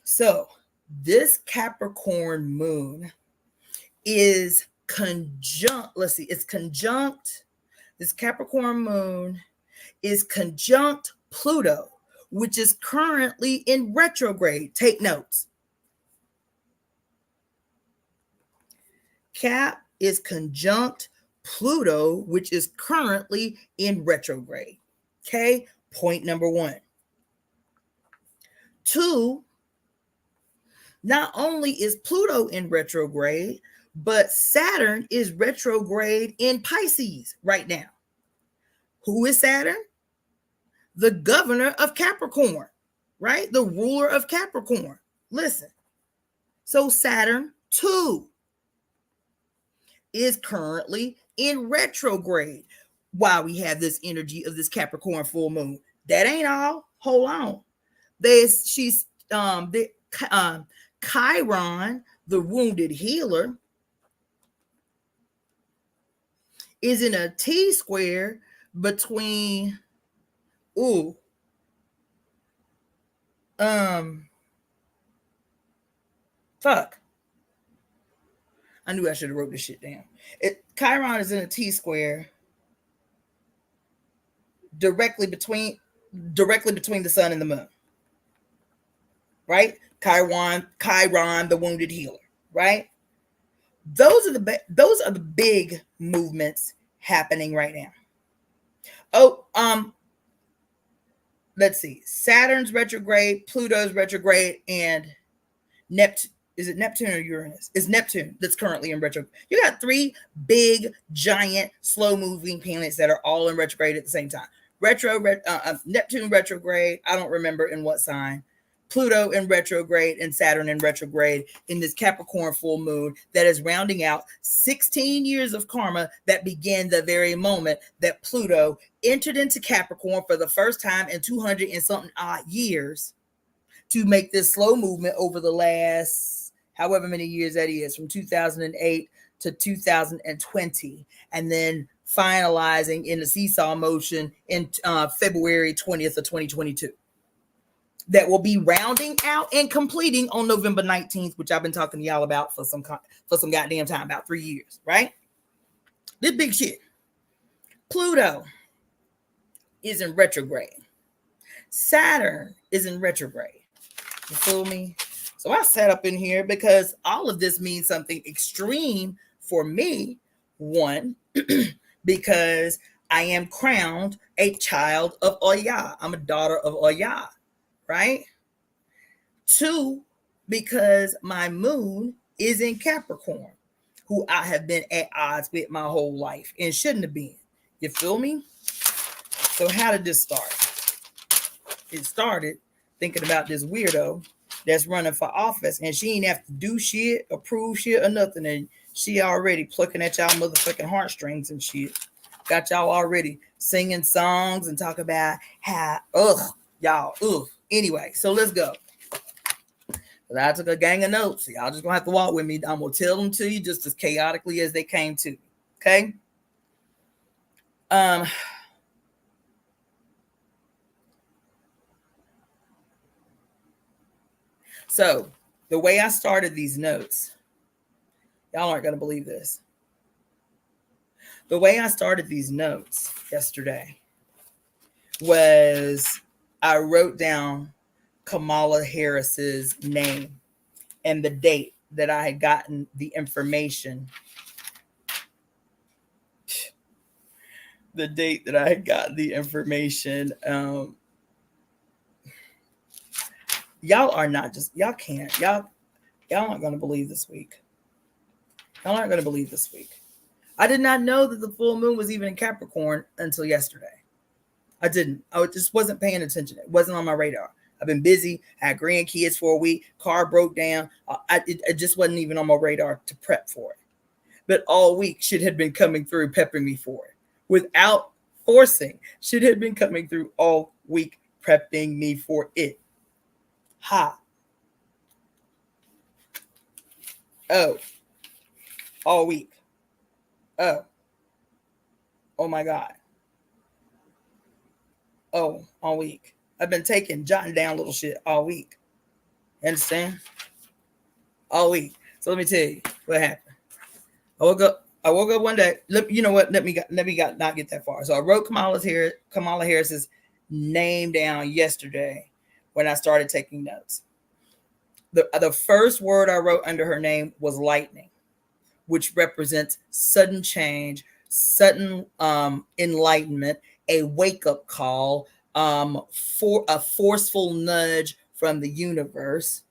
So this Capricorn moon is conjunct. Let's see, it's conjunct. This Capricorn moon is conjunct Pluto, which is currently in retrograde. Take notes. Cap is conjunct Pluto, which is currently in retrograde. Okay, point number one. Two, not only is Pluto in retrograde, but Saturn is retrograde in Pisces right now. Who is Saturn? The governor of Capricorn, right? The ruler of Capricorn. Listen. So Saturn too is currently in retrograde while we have this energy of this Capricorn full moon. That ain't all. Hold on. Chiron, the wounded healer, is in a T square between fuck. I knew I should have wrote this shit down. Chiron is in a T square directly between the sun and the moon. Right? Chiron, the wounded healer, right? Those are the big movements happening right now. Let's see. Saturn's retrograde, Pluto's retrograde, and Neptune. Is it Neptune or Uranus? It's Neptune that's currently in retrograde. You got three big, giant, slow-moving planets that are all in retrograde at the same time. Neptune retrograde, I don't remember in what sign. Pluto in retrograde and Saturn in retrograde in this Capricorn full moon that is rounding out 16 years of karma that began the very moment that Pluto entered into Capricorn for the first time in 200 and something odd years to make this slow movement over the last however many years that is, from 2008 to 2020, and then finalizing in the seesaw motion in February 20th of 2022. That will be rounding out and completing on November 19th, which I've been talking to y'all about for some goddamn time, about 3 years, right? This big shit. Pluto is in retrograde. Saturn is in retrograde. You feel me? So I sat up in here because all of this means something extreme for me. One, because I am crowned a child of Oya. I'm a daughter of Oya. Right? Two, because my moon is in Capricorn, who I have been at odds with my whole life and shouldn't have been. You feel me? So how did this start? It started thinking about this weirdo that's running for office, and she ain't have to do shit, approve shit, or nothing, and she already plucking at y'all motherfucking heartstrings and shit. Got y'all already singing songs and talk about how, y'all. Anyway, so let's go. I took a gang of notes. Y'all just gonna have to walk with me. I'm gonna tell them to you just as chaotically as they came to me. Okay. So the way I started these notes, y'all aren't gonna believe this. The way I started these notes yesterday was I wrote down Kamala Harris's name and the date that I had gotten the information. The date that I had gotten the information. Y'all are not just, y'all can't. Y'all aren't going to believe this week. Y'all aren't going to believe this week. I did not know that the full moon was even in Capricorn until yesterday. I didn't. I just wasn't paying attention. It wasn't on my radar. I've been busy. I had grandkids for a week. Car broke down. It just wasn't even on my radar to prep for it. but all week should have been coming through prepping me for it. Without forcing, should have been coming through all week prepping me for it. Ha. Oh. All week. Oh. Oh my God. Oh, all week. I've been jotting down little shit all week. You understand? All week. So let me tell you what happened. I woke up one day. You know what? Let me not get that far. So I wrote Kamala Harris's name down yesterday when I started taking notes. The first word I wrote under her name was lightning, which represents sudden change, sudden enlightenment, a wake-up call, for a forceful nudge from the universe.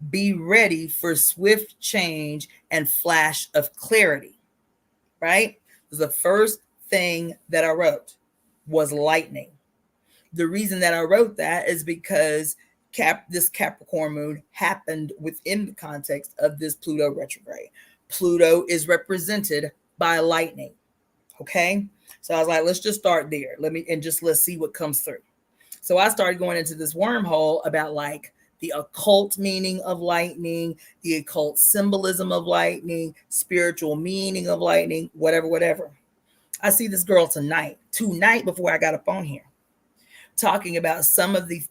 Be ready for swift change and flash of clarity, right? The first thing that I wrote was lightning. The reason that I wrote that is because this Capricorn moon happened within the context of this Pluto retrograde. Pluto is represented by lightning. Okay. So I was like, let's just start there. Let's see what comes through. So I started going into this wormhole about like the occult meaning of lightning, the occult symbolism of lightning, spiritual meaning of lightning, whatever. I see this girl tonight before I got up on here, talking about some of the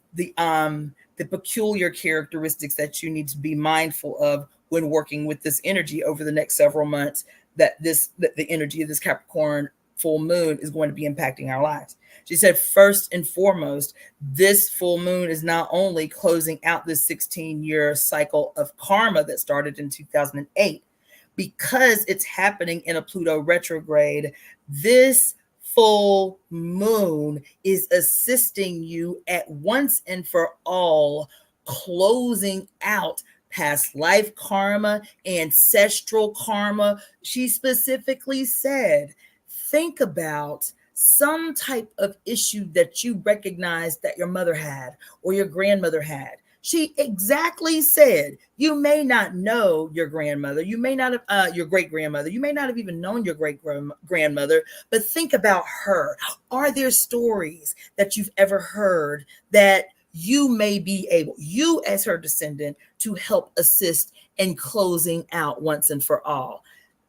peculiar characteristics that you need to be mindful of when working with this energy over the next several months, that the energy of this Capricorn full moon is going to be impacting our lives. She said, first and foremost, this full moon is not only closing out this 16-year cycle of karma that started in 2008, because it's happening in a Pluto retrograde. This full moon is assisting you at once and for all, closing out past life karma, ancestral karma. She specifically said, think about some type of issue that you recognize that your mother had or your grandmother had. She exactly said, you may not know your grandmother, you may not have your great grandmother, you may not have even known your great grandmother, but think about her. Are there stories that you've ever heard that you may be able, you as her descendant, to help assist in closing out once and for all?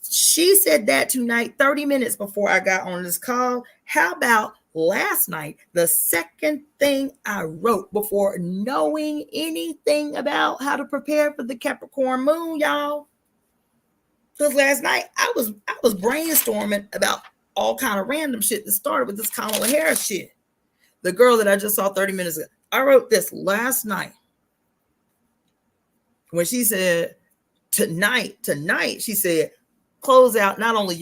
She said that tonight, 30 minutes before I got on this call. How about last night, the second thing I wrote before knowing anything about how to prepare for the Capricorn moon, y'all? Because last night I was brainstorming about all kind of random shit that started with this Kamala Harris shit. The girl that I just saw 30 minutes ago. I wrote this last night when she said, tonight, she said, close out not only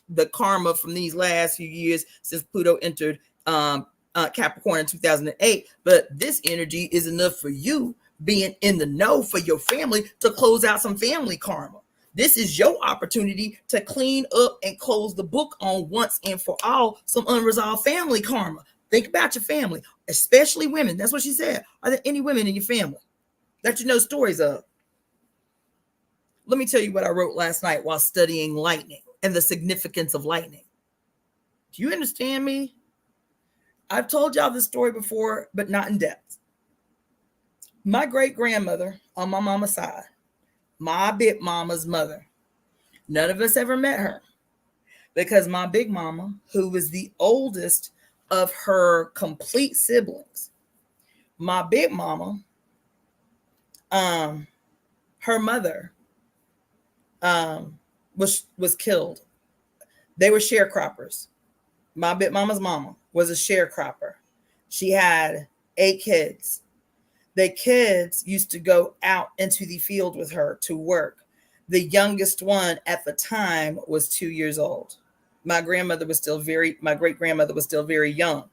the karma from these last few years since Pluto entered Capricorn in 2008, but this energy is enough for you being in the know for your family to close out some family karma. This is your opportunity to clean up and close the book on once and for all some unresolved family karma. Think about your family, especially women. That's what she said. Are there any women in your family that you know stories of? Let me tell you what I wrote last night while studying lightning and the significance of lightning. Do you understand me? I've told y'all this story before, but not in depth. My great grandmother on my mama's side, my big mama's mother, none of us ever met her because my big mama, who was the oldest of her complete siblings, my big mama, her mother, was killed. They were sharecroppers. My big mama's mama was a sharecropper. She had 8 kids. The kids used to go out into the field with her to work. The youngest one at the time was 2 years old. My great grandmother was still very young.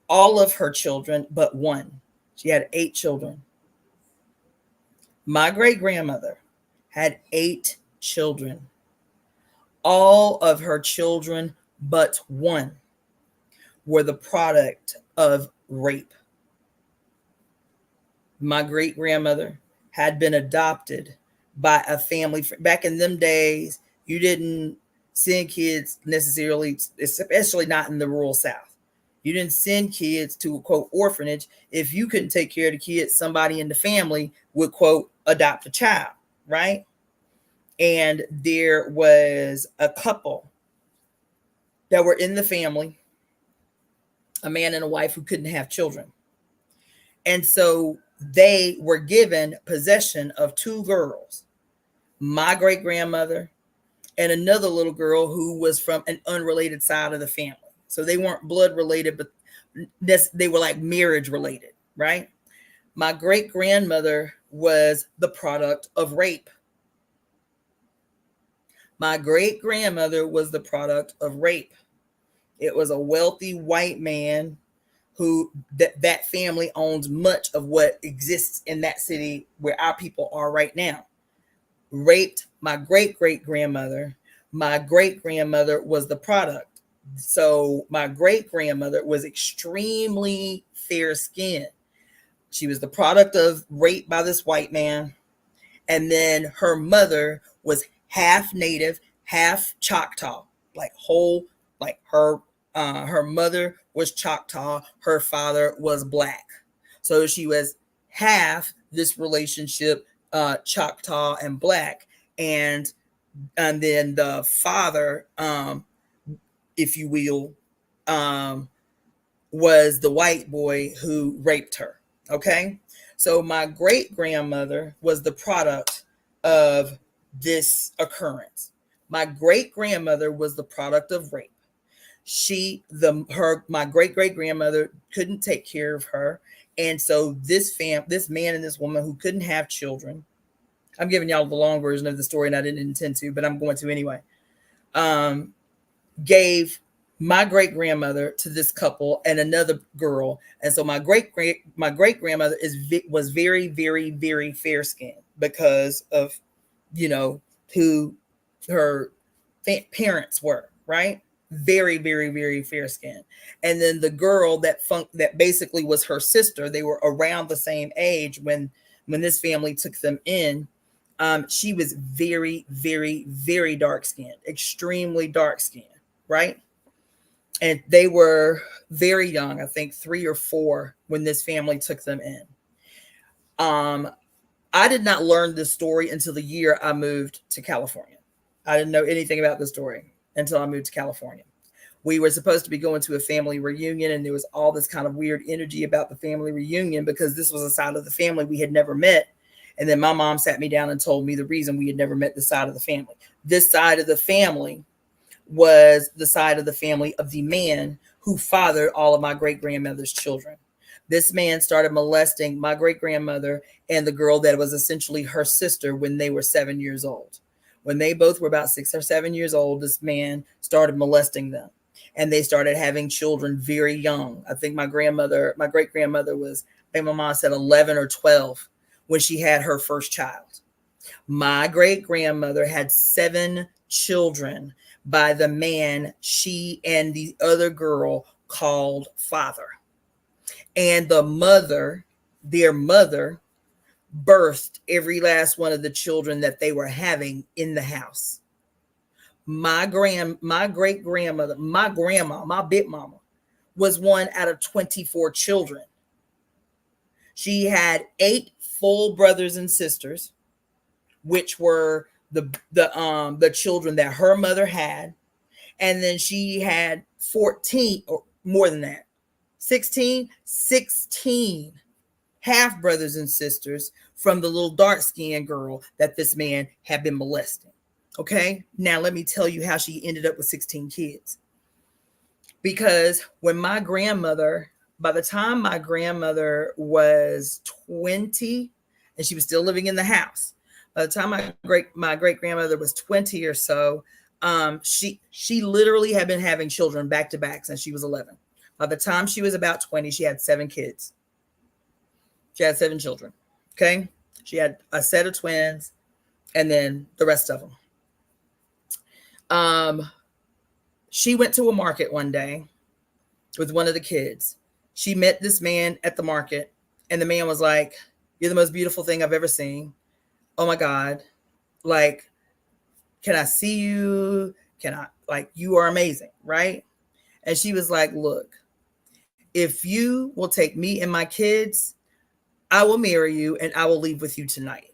All of her children but one. She had 8 children. My great grandmother had 8 children. All of her children but one were the product of rape. My great grandmother had been adopted by a family. Back in them days, You didn't send kids necessarily, especially not in the rural South. You didn't send kids to a quote orphanage. If you couldn't take care of the kids, somebody in the family would quote adopt a child, right? And there was a couple that were in the family, a man and a wife who couldn't have children. And so they were given possession of two girls, my great grandmother and another little girl who was from an unrelated side of the family. So they weren't blood related, but they were like marriage related, right? My great grandmother was the product of rape. My great grandmother was the product of rape. It was a wealthy white man who that family owns much of what exists in that city where our people are right now. Raped my great great grandmother. My great grandmother was the product. So my great grandmother was extremely fair skinned. She was the product of rape by this white man. And then her mother was half native, half Choctaw, like whole, like her mother was Choctaw, her father was black. So she was half this relationship, Choctaw and black, and then the father, if you will, was the white boy who raped her. Okay, so my great grandmother was the product of this occurrence. My great grandmother was the product of rape. My great great grandmother couldn't take care of her, and so this man and this woman who couldn't have children. I'm giving y'all the long version of the story, and I didn't intend to, but I'm going to anyway. Gave my great grandmother to this couple and another girl, and so my great grandmother was very very very fair skinned because of who her parents were, right? Very very very fair skinned. And then the girl that basically was her sister, they were around the same age when this family took them in. She was very very very dark skinned, extremely dark skinned, right? And they were very young, I think 3 or 4 when this family took them in. I did not learn this story until the year I moved to California. I didn't know anything about the story until I moved to California. We were supposed to be going to a family reunion, and there was all this kind of weird energy about the family reunion because this was a side of the family we had never met. And then my mom sat me down and told me the reason we had never met this side of the family. This side of the family was the side of the family of the man who fathered all of my great grandmother's children. This man started molesting my great grandmother and the girl that was essentially her sister when they were 7 years old. When they both were about 6 or 7 years old, this man started molesting them, and they started having children very young. I think my great grandmother was, I think my mom said 11 or 12 when she had her first child. My great grandmother had 7 children by the man she and the other girl called father. And their mother birthed every last one of the children that they were having in the house. My great grandmother, my grandma, my big mama, was one out of 24 children. She had 8 full brothers and sisters, which were the children that her mother had. And then she had 14 or more than that, 16 half brothers and sisters from the little dark skinned girl that this man had been molesting. Okay, now let me tell you how she ended up with 16 kids. Because by the time my grandmother was 20, and she was still living in the house, by the time my great grandmother was 20 or so, she literally had been having children back to back since she was 11. By the time she was about 20, she had 7 kids. She had 7 children. Okay, she had a set of twins, and then the rest of them. She went to a market one day with one of the kids. She met this man at the market, and the man was like, "You're the most beautiful thing I've ever seen. Oh my God. Like, Can I see you? Can I, like, you are amazing, right? And she was like, look, if you will take me and my kids, I will marry you and I will leave with you tonight.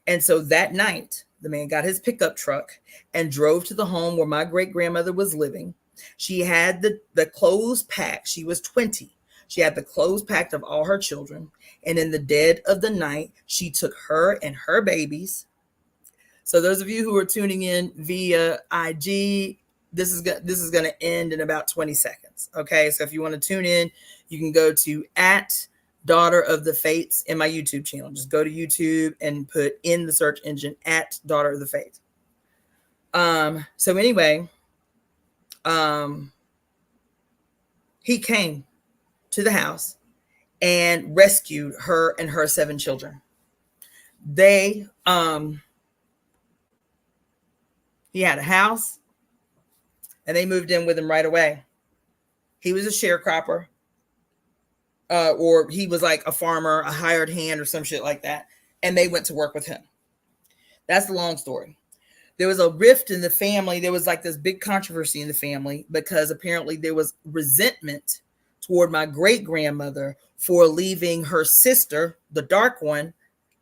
And so that night, the man got his pickup truck and drove to the home where my great grandmother was living. She had the clothes packed. She was 20. She had the clothes packed of all her children. And in the dead of the night, she took her and her babies. So those of you who are tuning in via IG, this is going to end in about 20 seconds. Okay. So if you want to tune in, you can go to at DaughterOfTheFates in my YouTube channel. Just go to YouTube and put in the search engine at DaughterOfTheFates. So anyway, he came to the house and rescued her and her 7 children. They, he had a house and they moved in with him right away. He was a sharecropper, or he was like a farmer, a hired hand or some shit like that. And they went to work with him. That's the long story. There was a rift in the family. There was like this big controversy in the family because apparently there was resentment toward my great grandmother for leaving her sister, the dark one,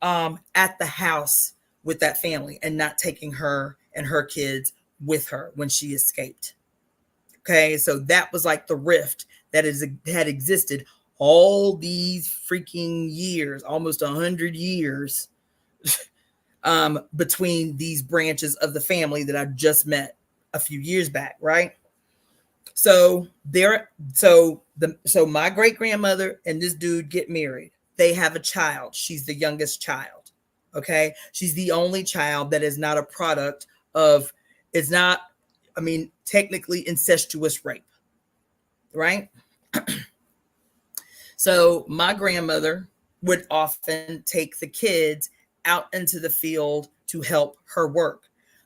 at the house with that family and not taking her and her kids with her when she escaped. Okay, so that was like the rift that had existed all these freaking years, almost 100 years, between these branches of the family that I just met a few years back, right? So my great grandmother and this dude get married. They have a child. She's the youngest child. Okay, she's the only child that is not a product of. It's not, I mean, technically incestuous rape, right? So my grandmother would often take the kids out into the field to help her work.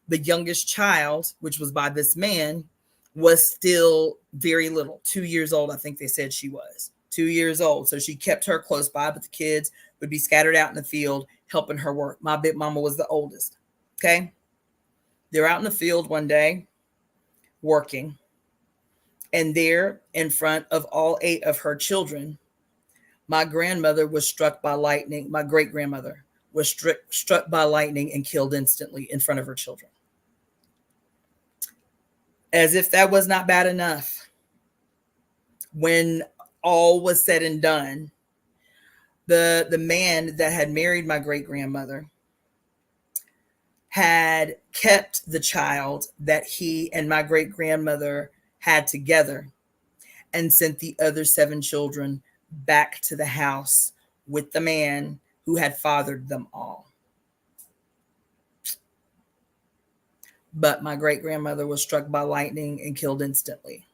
The youngest child, which was by this man, was still very little, 2 years old. I think they said she was 2 years old. So she kept her close by, but the kids would be scattered out in the field helping her work. My big mama was the oldest. Okay. They're out in the field one day working, and there in front of all 8 of her children, my grandmother was struck by lightning. My great grandmother was struck by lightning and killed instantly in front of her children. As if that was not bad enough, when all was said and done, the man that had married my great grandmother had kept the child that he and my great grandmother had together and sent the other 7 children back to the house with the man who had fathered them all. But my great grandmother was struck by lightning and killed instantly.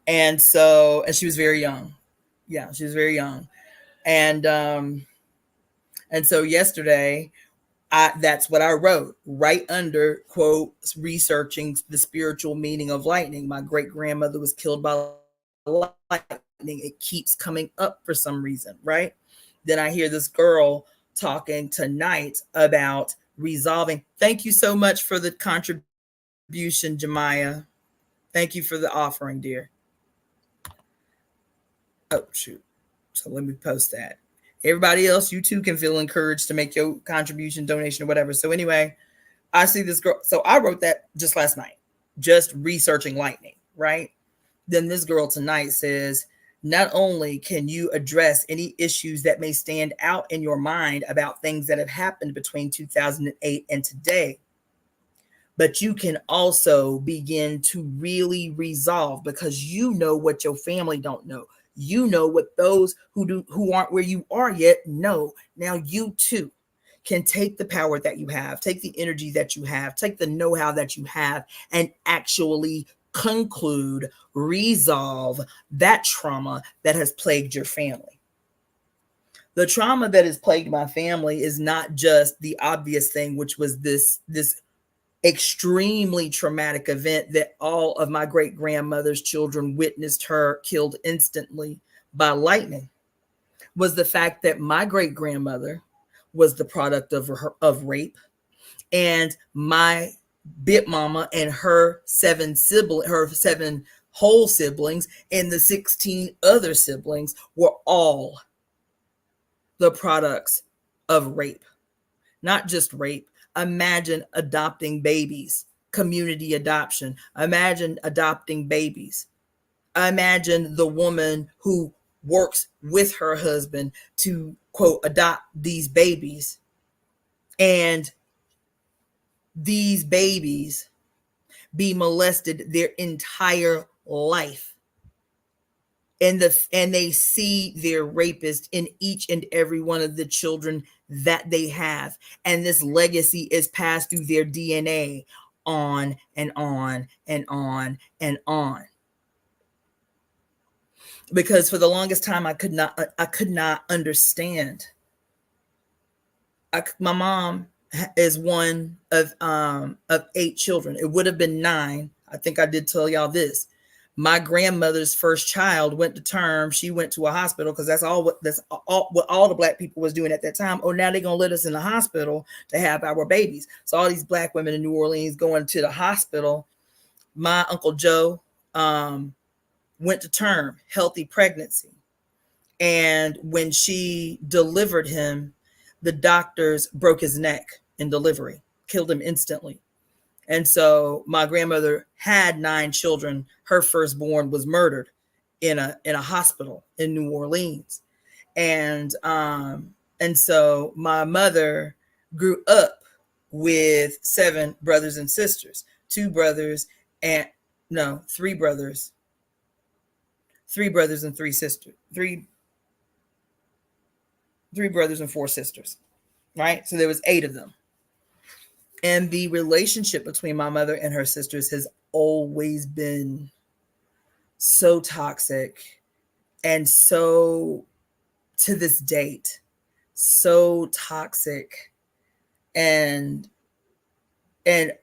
And she was very young. Yeah, she was very young. And so yesterday, that's what I wrote right under, quote, researching the spiritual meaning of lightning. My great grandmother was killed by lightning. It keeps coming up for some reason, right? Then I hear this girl talking tonight about resolving. Thank you so much for the contribution, Jemiah. Thank you for the offering, dear. Oh, shoot. So let me post that. Everybody else, you too can feel encouraged to make your contribution, donation, or whatever. So anyway, I see this girl. So I wrote that just last night, just researching lightning, right? Then this girl tonight says, not only can you address any issues that may stand out in your mind about things that have happened between 2008 and today, but you can also begin to really resolve, because you know what your family don't know. You know what those who aren't where you are yet know. Now you too can take the power that you have, take the energy that you have, take the know-how that you have, and actually conclude, resolve that trauma that has plagued your family. The trauma that has plagued my family is not just the obvious thing, which was this extremely traumatic event that all of my great grandmother's children witnessed her killed instantly by lightning. Was the fact that my great grandmother was the product of rape, And my bit mama and her seven whole siblings and the 16 other siblings were all the products of rape. Not just rape. Imagine adopting babies, community adoption. Imagine adopting babies. Imagine the woman who works with her husband to, quote, adopt these babies. And these babies be molested their entire life. And they see their rapist in each and every one of the children that they have. And this legacy is passed through their DNA on and on and on and on. Because for the longest time I could not understand. My mom is one of 8 children. It would have been 9. I think I did tell y'all this. My grandmother's first child went to term. She went to a hospital because that's all what the black people was doing at that time. Oh, now they're gonna let us in the hospital to have our babies. So all these black women in New Orleans going to the hospital. My Uncle Joe went to term, healthy pregnancy. And when she delivered him, the doctors broke his neck in delivery, killed him instantly. And so my grandmother had 9 children. Her firstborn was murdered in a hospital in New Orleans. And so my mother grew up with 7 brothers and sisters, 3 brothers and 3 sisters, 3 brothers and 4 sisters, right? So there was 8 of them. And the relationship between my mother and her sisters has always been so toxic, and so, to this date, so toxic and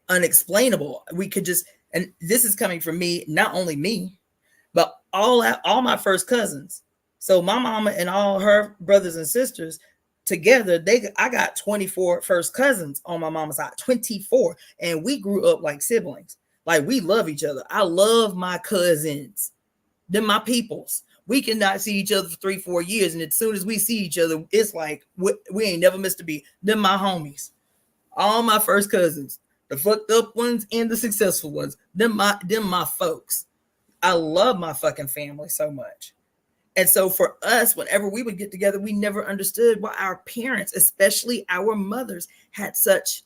unexplainable. We could just, and this is coming from me, not only me, but all my first cousins. So my mama and all her brothers and sisters together, I got 24 first cousins on my mama's side, 24. And we grew up like siblings. Like, we love each other. I love my cousins. They're my peoples. We cannot see each other for 3-4 years. And as soon as we see each other, it's like we ain't never missed a beat. They're my homies. All my first cousins, the fucked up ones and the successful ones. Them my folks. I love my fucking family so much. And so for us, whenever we would get together, we never understood why our parents, especially our mothers, had such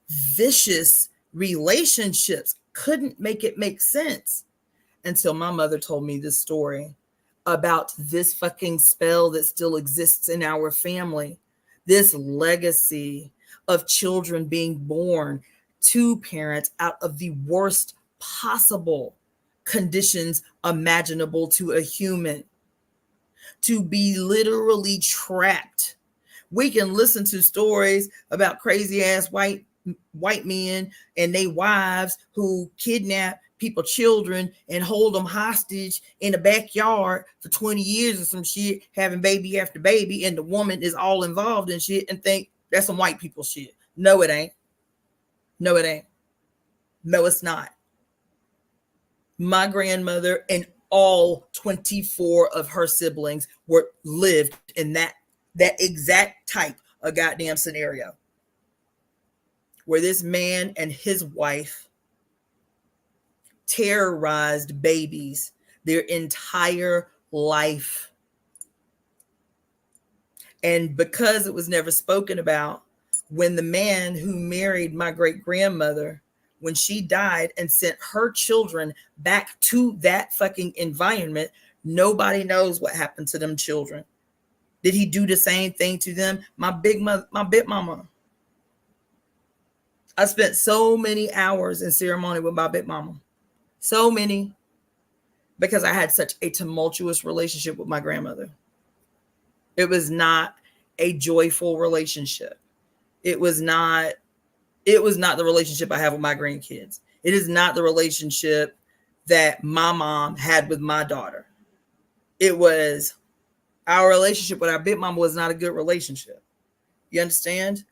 vicious relationships. Couldn't make it make sense until my mother told me this story about this fucking spell that still exists in our family. This legacy of children being born to parents out of the worst possible conditions imaginable to a human, to be literally trapped. We can listen to stories about crazy ass white men and their wives who kidnap people, children, and hold them hostage in the backyard for 20 years or some shit, having baby after baby, and the woman is all involved in shit, and think that's some white people shit. No, it ain't. No, it ain't. No, it's not. My grandmother and all 24 of her siblings lived in that exact type of goddamn scenario, where this man and his wife terrorized babies their entire life. And because it was never spoken about, when the man who married my great grandmother, when she died and sent her children back to that fucking environment, nobody knows what happened to them children. Did he do the same thing to them? My bit mama. I spent so many hours in ceremony with my bit mama. So many. Because I had such a tumultuous relationship with my grandmother. It was not a joyful relationship. It was not the relationship I have with my grandkids. It is not the relationship that my mom had with my daughter. It was, our relationship with our big mama was not a good relationship. You understand?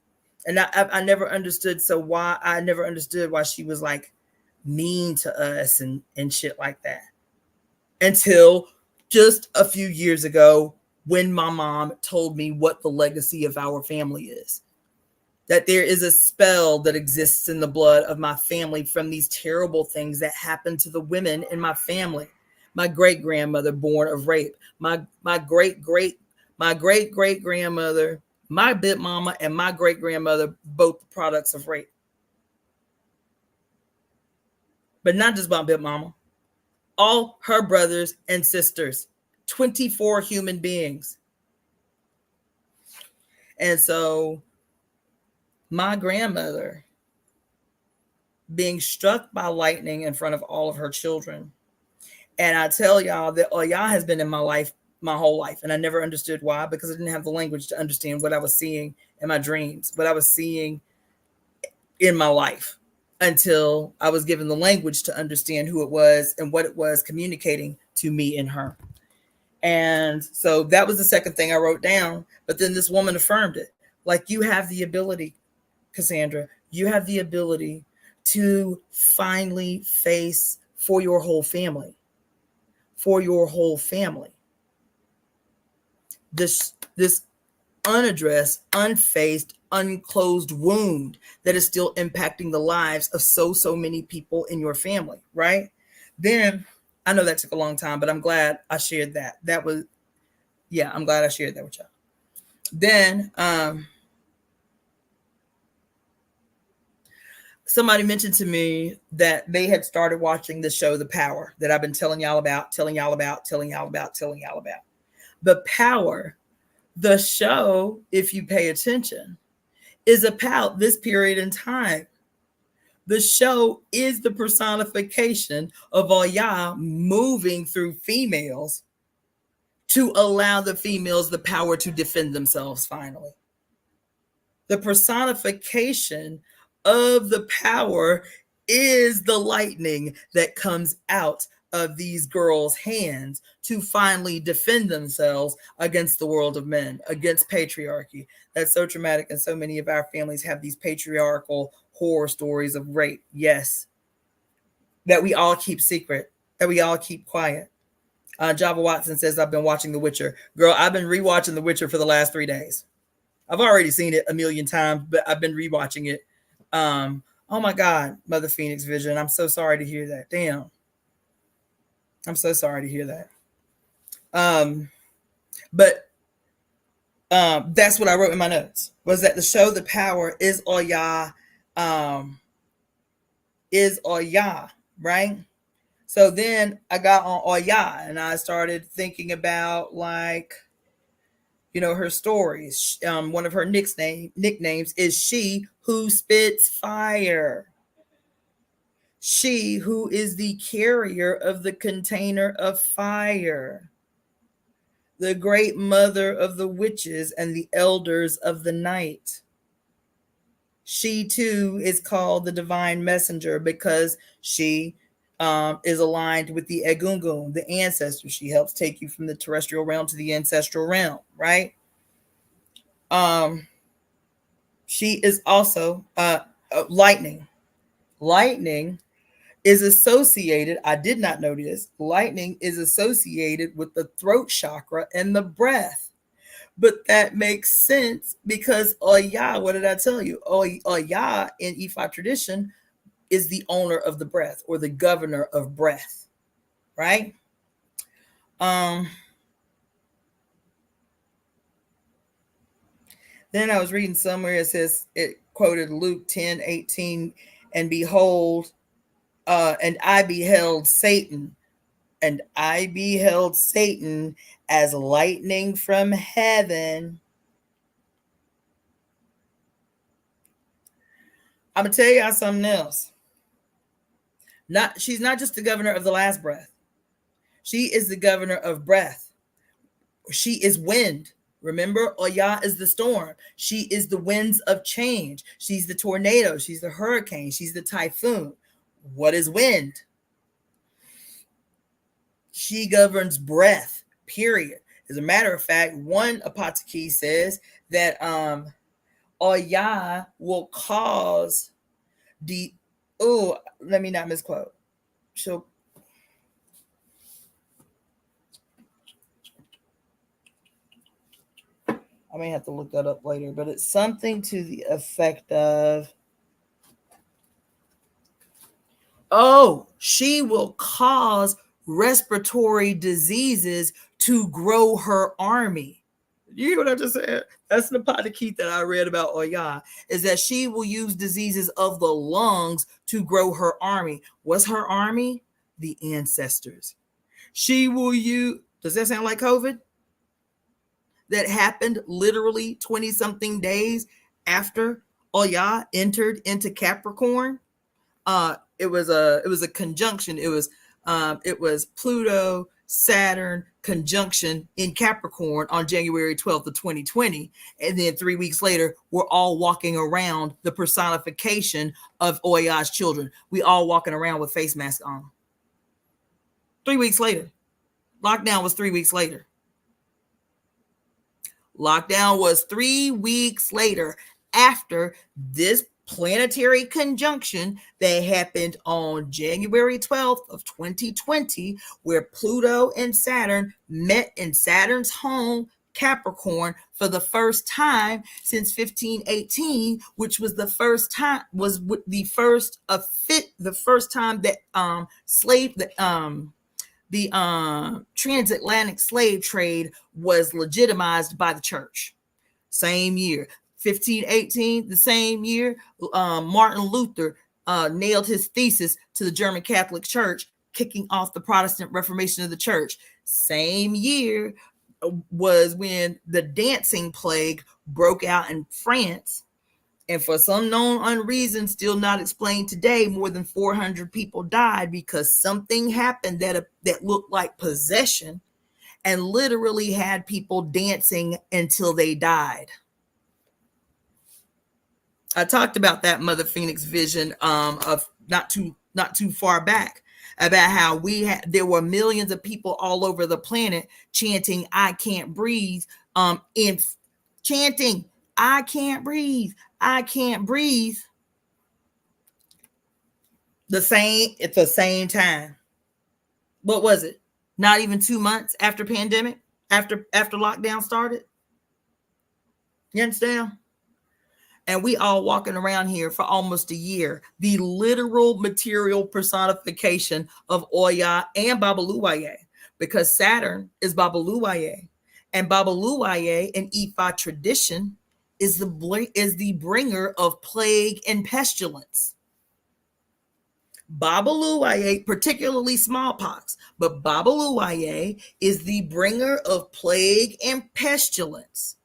And I never understood. So why I never understood why she was like mean to us and shit like that until just a few years ago when my mom told me what the legacy of our family is. That there is a spell that exists in the blood of my family from these terrible things that happened to the women in my family. My great grandmother born of rape. My great great grandmother, my bit mama, and my great grandmother, both products of rape. But not just my bit mama, all her brothers and sisters, 24 human beings. And so my grandmother being struck by lightning in front of all of her children. And I tell y'all that y'all has been in my life my whole life. And I never understood why, because I didn't have the language to understand what I was seeing in my dreams, what I was seeing in my life, until I was given the language to understand who it was and what it was communicating to me and her. And so that was the second thing I wrote down. But then this woman affirmed it. Like, you have the ability, Cassandra, you have the ability to finally face for your whole family, this unaddressed, unfaced, unclosed wound that is still impacting the lives of so many people in your family, right? Then I know that took a long time, but I'm glad I shared that. I'm glad I shared that with y'all. Then somebody mentioned to me that they had started watching the show The Power that I've been telling y'all about. The Power, the show, if you pay attention, is about this period in time. The show is the personification of Oya moving through females to allow the females the power to defend themselves finally. The personification of the power is the lightning that comes out of these girls' hands to finally defend themselves against the world of men, against patriarchy. That's so traumatic, and so many of our families have these patriarchal horror stories of rape, yes, that we all keep secret, that we all keep quiet. Java Watson says, I've been watching The Witcher. Girl, I've been rewatching The Witcher for the last 3 days. I've already seen it a million times, but I've been rewatching it. Oh my God, Mother Phoenix Vision. I'm so sorry to hear that. Damn. I'm so sorry to hear that. But that's what I wrote in my notes, was that the show The Power is Oya, right? So then I got on Oya and I started thinking about, like, you know, her stories. One of her nicknames is She Who Spits Fire. She who is the carrier of the container of fire. The great mother of the witches and the elders of the night. She too is called the divine messenger because she is aligned with the Egungun, the ancestors. She helps take you from the terrestrial realm to the ancestral realm, right? She is also lightning. Lightning is associated, I did not know this, lightning is associated with the throat chakra and the breath. But that makes sense because Oya, what did I tell you? Oya in Ifa tradition is the owner of the breath, or the governor of breath, right? Then I was reading somewhere, it says, it quoted Luke 10:18, and behold, and I beheld Satan as lightning from heaven. I'm gonna tell y'all something else. She's not just the governor of the last breath. She is the governor of breath. She is wind. Remember, Oya is the storm. She is the winds of change. She's the tornado. She's the hurricane. She's the typhoon. What is wind? She governs breath, period. As a matter of fact, one Apataki says that Oya will cause let me not misquote. She'll I may have to look that up later, but it's something to the effect of, she will cause respiratory diseases to grow her army. You hear what I just said? That's the Padakit that I read about Oya, is that she will use diseases of the lungs to grow her army. What's her army? The ancestors. She will use, does that sound like COVID? That happened literally 20 something days after Oya entered into Capricorn. It was a conjunction. It was Pluto, Saturn conjunction in Capricorn on January 12th of 2020. And then 3 weeks later, we're all walking around the personification of Oya's children. We all walking around with face masks on. 3 weeks later. Lockdown was 3 weeks later. Lockdown was 3 weeks later after this planetary conjunction that happened on January 12th of 2020, where Pluto and Saturn met in Saturn's home, Capricorn, for the first time since 1518, which was the first time that the transatlantic slave trade was legitimized by the church. Same year. 1518, the same year, Martin Luther nailed his thesis to the German Catholic Church, kicking off the Protestant Reformation of the church. Same year was when the dancing plague broke out in France. And for some known reason, still not explained today, more than 400 people died because something happened that looked like possession and literally had people dancing until they died. I talked about that Mother Phoenix vision of not too far back, about how there were millions of people all over the planet chanting "I can't breathe," chanting "I can't breathe, I can't breathe." At the same time. What was it? Not even 2 months after pandemic, after lockdown started. You understand? And we all walking around here for almost a year, the literal material personification of Oya and Babaluwaye, because Saturn is Babaluwaye, and Babaluwaye in Ifa tradition is the bringer of plague and pestilence. Babaluwaye, particularly smallpox, but Babaluwaye is the bringer of plague and pestilence.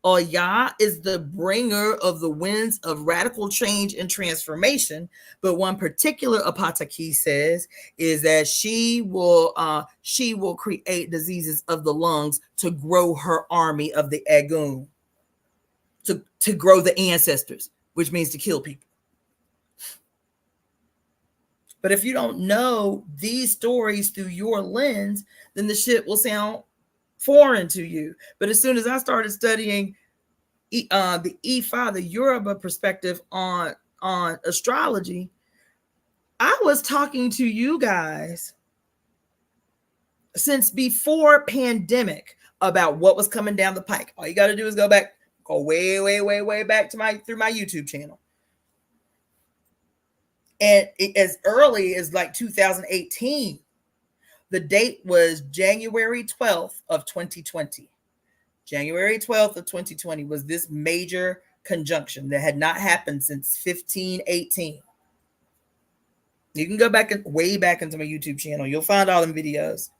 Oya is the bringer of the winds of radical change and transformation. But one particular Apataki says is that she will create diseases of the lungs to grow her army of the Agun, to grow the ancestors, which means to kill people. But if you don't know these stories through your lens, then the shit will sound foreign to you. But as soon as I started studying the Ifa, the Yoruba perspective on astrology, I was talking to you guys since before pandemic about what was coming down the pike. All you got to do is go way, way, way, way back to through my YouTube channel. And as early as like 2018, the date was January 12th of 2020. January 12th of 2020 was this major conjunction that had not happened since 1518. You can go way back into my YouTube channel. You'll find all them videos.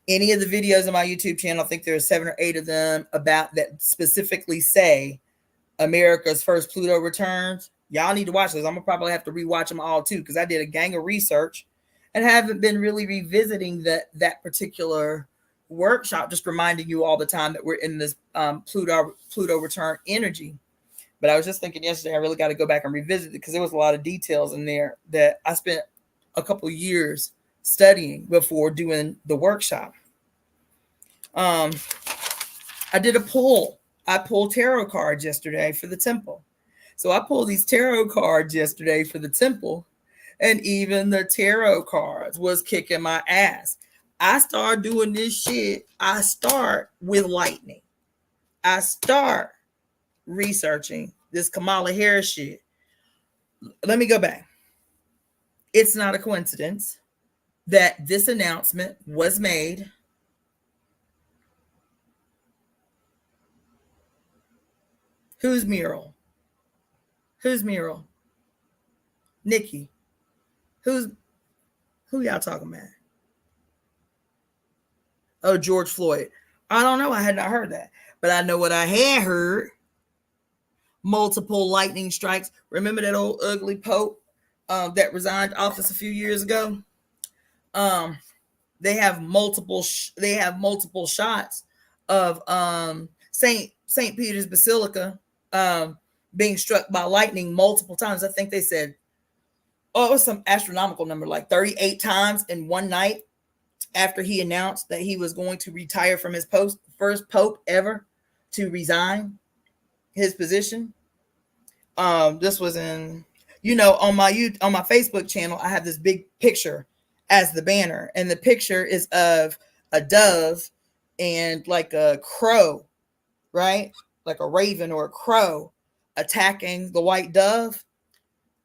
Any of the videos on my YouTube channel, I think there are 7 or 8 of them about that specifically say America's first Pluto returns. Y'all need to watch those. I'm gonna probably have to rewatch them all too, because I did a gang of research and haven't been really revisiting that particular workshop, just reminding you all the time that we're in this Pluto return energy. But I was just thinking yesterday, I really got to go back and revisit it, because there was a lot of details in there that I spent a couple years studying before doing the workshop. I did a poll. I pulled tarot cards yesterday for the temple. So I pulled these tarot cards yesterday for the temple, and even the tarot cards was kicking my ass. I start doing this shit. I start with lightning. I start researching this Kamala Harris shit. Let me go back. It's not a coincidence that this announcement was made Who's mural? Who's mural? Nikki. Who y'all talking about? Oh, George Floyd. I don't know. I had not heard that. But I know what I had heard. Multiple lightning strikes. Remember that old ugly Pope that resigned office a few years ago? They have multiple shots of St. Peter's Basilica being struck by lightning multiple times. I think they said, it was some astronomical number, like 38 times in one night after he announced that he was going to retire from his post, first Pope ever to resign his position. This was in, on my Facebook channel, I have this big picture as the banner, and the picture is of a dove and like a crow, right? Like a raven or a crow attacking the white dove.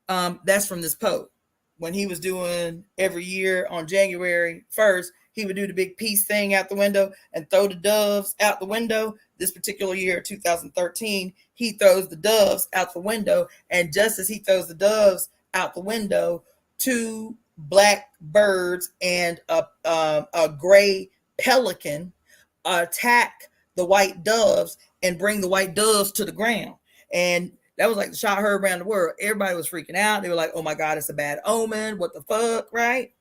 That's from this Pope. When he was doing every year on January 1st, he would do the big peace thing out the window and throw the doves out the window. This particular year, 2013, he throws the doves out the window. And just as he throws the doves out the window, two black birds and a gray pelican attack the white doves and bring the white doves to the ground. And that was like the shot heard around the world. Everybody was freaking out. They were like, oh my God, it's a bad omen. What the fuck, right?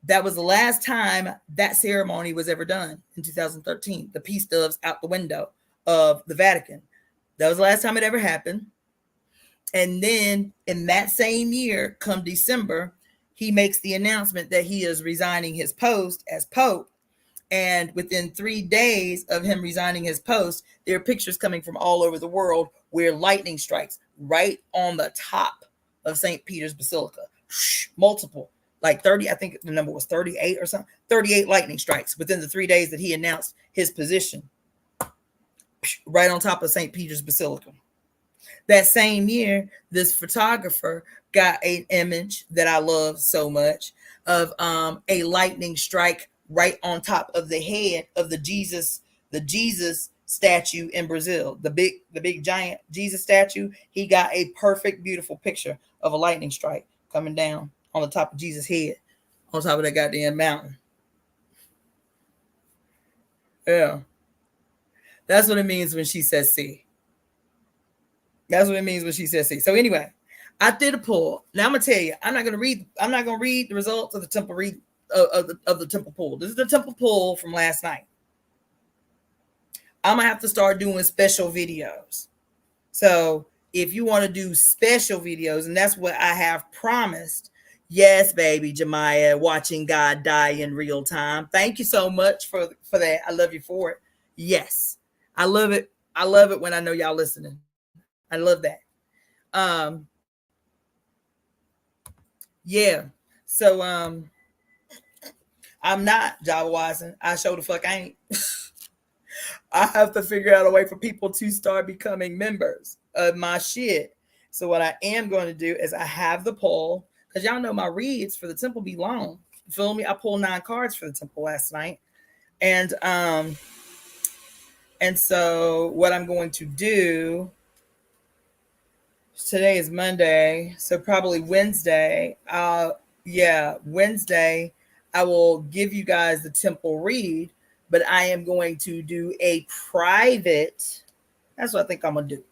That was the last time that ceremony was ever done in 2013. The peace doves out the window of the Vatican. That was the last time it ever happened. And then in that same year, come December, he makes the announcement that he is resigning his post as Pope. And within 3 days of him resigning his post, there are pictures coming from all over the world where lightning strikes right on the top of St. Peter's Basilica. Multiple, like 30, I think the number was 38 or something. 38 lightning strikes within the 3 days that he announced his position. Right on top of St. Peter's Basilica. That same year, this photographer got an image that I love so much of a lightning strike right on top of the head of the Jesus statue in Brazil, the big giant Jesus statue. He got a perfect, beautiful picture of a lightning strike coming down on the top of Jesus' head, on top of that goddamn mountain. Yeah. That's what it means when she says see. That's what it means when she says see. So anyway, I did a pull. Now I'm gonna tell you, I'm not gonna read the results of the temple read of the temple pull. This is the temple pull from last night. I'm gonna have to start doing special videos. So if you want to do special videos, and that's what I have promised. Yes, baby, Jemiah, watching God die in real time. Thank you so much for that. I love you for it. Yes, I love it. I love it when I know y'all listening. I love that. Yeah. So I'm not Java Watson. I show the fuck ain't. I have to figure out a way for people to start becoming members of my shit. So what I am going to do is I have the poll, because y'all know my reads for the temple be long. You feel me? I pulled 9 cards for the temple last night. And so what I'm going to do, today is Monday, so probably Wednesday. Wednesday, I will give you guys the temple read, but I am going to do a private. That's what I think I'm going to do.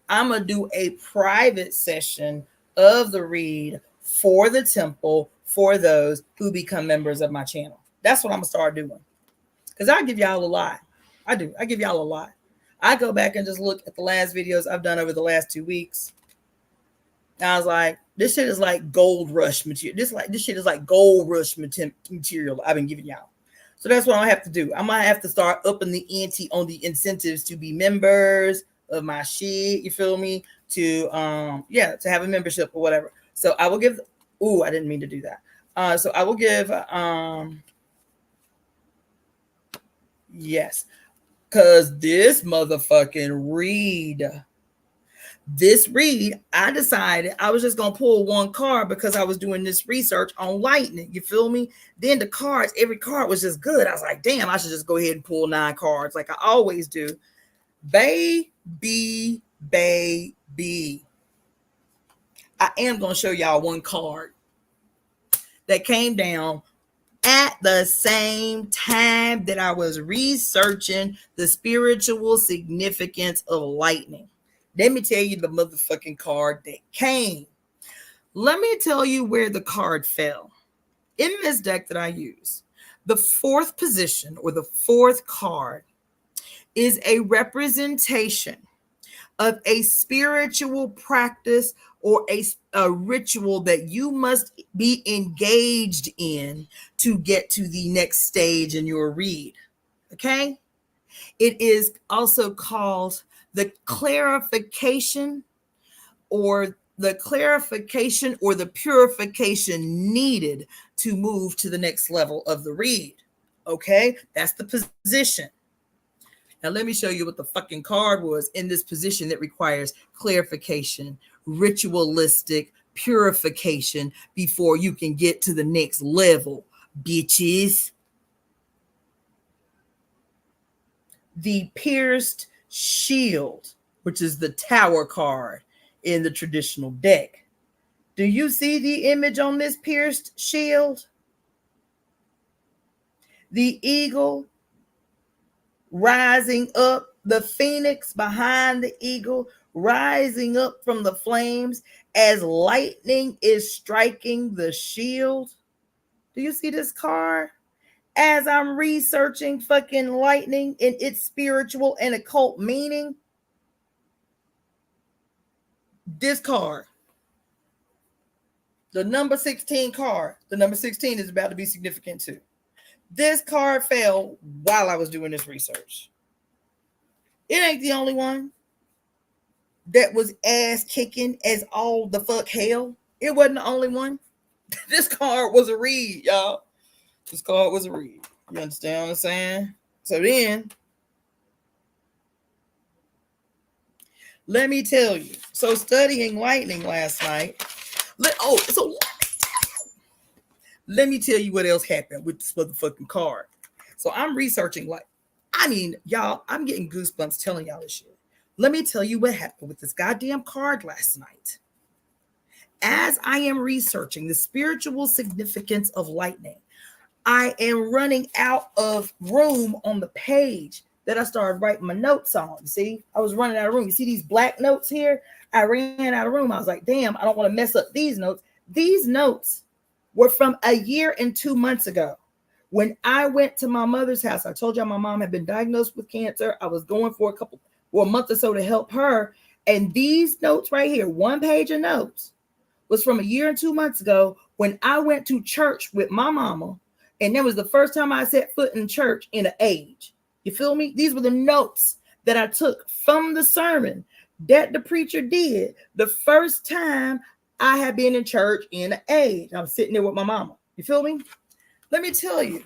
I'm going to do a private session of the read for the temple for those who become members of my channel. That's what I'm going to start doing. Because I give y'all a lot. I do. I give y'all a lot. I go back and just look at the last videos I've done over the last 2 weeks. And I was like, this shit is like gold rush material. This shit is like gold rush material I've been giving y'all. So that's what I have to do. I might have to start upping the ante on the incentives to be members of my shit. You feel me? To to have a membership or whatever. So I will give. I didn't mean to do that. So I will give. Yes, because this motherfucking read. This read, I decided I was just gonna pull one card because I was doing this research on lightning. You feel me? Then the cards, every card was just good. I was like, damn, I should just go ahead and pull 9 cards like I always do. Baby. I am gonna show y'all one card that came down at the same time that I was researching the spiritual significance of lightning. Let me tell you the motherfucking card that came. Let me tell you where the card fell. In this deck that I use, the 4th position or the 4th card is a representation of a spiritual practice or a ritual that you must be engaged in to get to the next stage in your read. Okay? It is also called the clarification or the purification needed to move to the next level of the read. Okay, that's the position. Now let me show you what the fucking card was in this position that requires clarification, ritualistic purification before you can get to the next level, bitches. The pierced shield, which is the Tower card in the traditional deck. Do you see the image on this pierced shield? The eagle rising up, the phoenix behind the eagle rising up from the flames as lightning is striking the shield. Do you see this card? As I'm researching fucking lightning in its spiritual and occult meaning, this card, the number 16 card, the number 16 is about to be significant too. This card fell while I was doing this research. It ain't the only one that was ass kicking as all the fuck hell. It wasn't the only one. This card was a read, y'all. This card was a read. You understand what I'm saying? So then, let me tell you. So studying lightning last night. Let me tell you what else happened with this motherfucking card. So I'm researching y'all, I'm getting goosebumps telling y'all this shit. Let me tell you what happened with this goddamn card last night. As I am researching the spiritual significance of lightning, I am running out of room on the page that I started writing my notes on. See, I was running out of room. You see these black notes here? I ran out of room. I was like, damn, I don't want to mess up these notes. These notes were from a year and 2 months ago. When I went to my mother's house, I told y'all my mom had been diagnosed with cancer. I was going for a month or so to help her. And these notes right here, 1 page of notes, was from a year and 2 months ago when I went to church with my mama. And that was the first time I set foot in church in an age. You feel me? These were the notes that I took from the sermon that the preacher did the first time I had been in church in an age. I'm sitting there with my mama. You feel me? Let me tell you,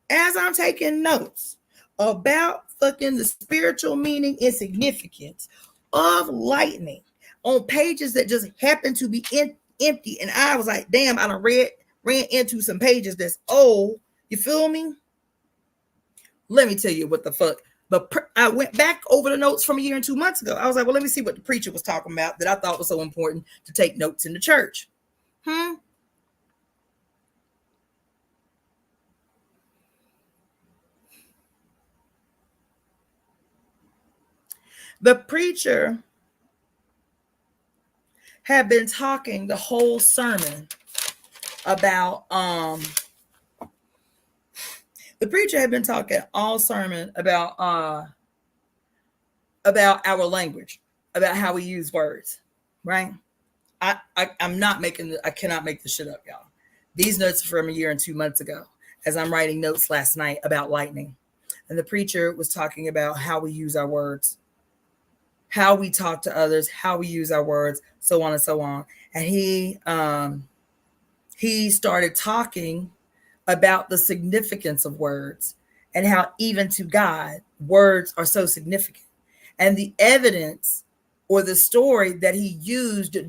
as I'm taking notes about fucking the spiritual meaning and significance of lightning on pages that just happen to be empty, and I was like, damn, I done ran into some pages that's old. You feel me? Let me tell you what the fuck. But I went back over the notes from a year and 2 months ago. I was like, well, let me see what the preacher was talking about that I thought was so important to take notes in the church. The preacher had been talking the whole sermon about the preacher had been talking all sermon about our language, about how we use words, right? I cannot make this shit up, y'all. These notes are from a year and 2 months ago. as I'm writing notes last night about lightning. And the preacher was talking about how we use our words, how we talk to others, how we use our words, so on and so on. And he started talking about the significance of words and how even to God, words are so significant. And the evidence or the story that he used to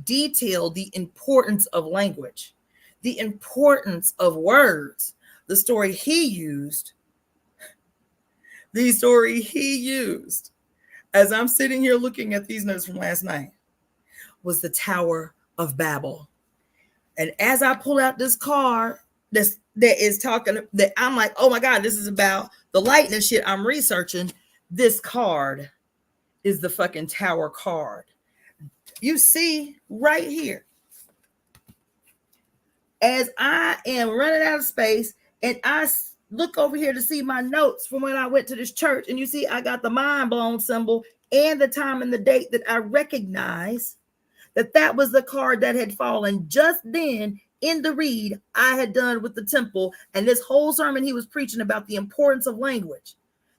detail the importance of language, the importance of words, the story he used as I'm sitting here looking at these notes from last night was the Tower of Babel. And as I pull out this card that is talking, that I'm like, oh my God, this is about the lightning shit I'm researching. This card is the fucking Tower card. You see right here, as I am running out of space and I look over here to see my notes from when I went to this church, and you see I got the mind blown symbol and the time and the date that I recognize that was the card that had fallen just then in the read I had done with the temple. And this whole sermon he was preaching about the importance of language,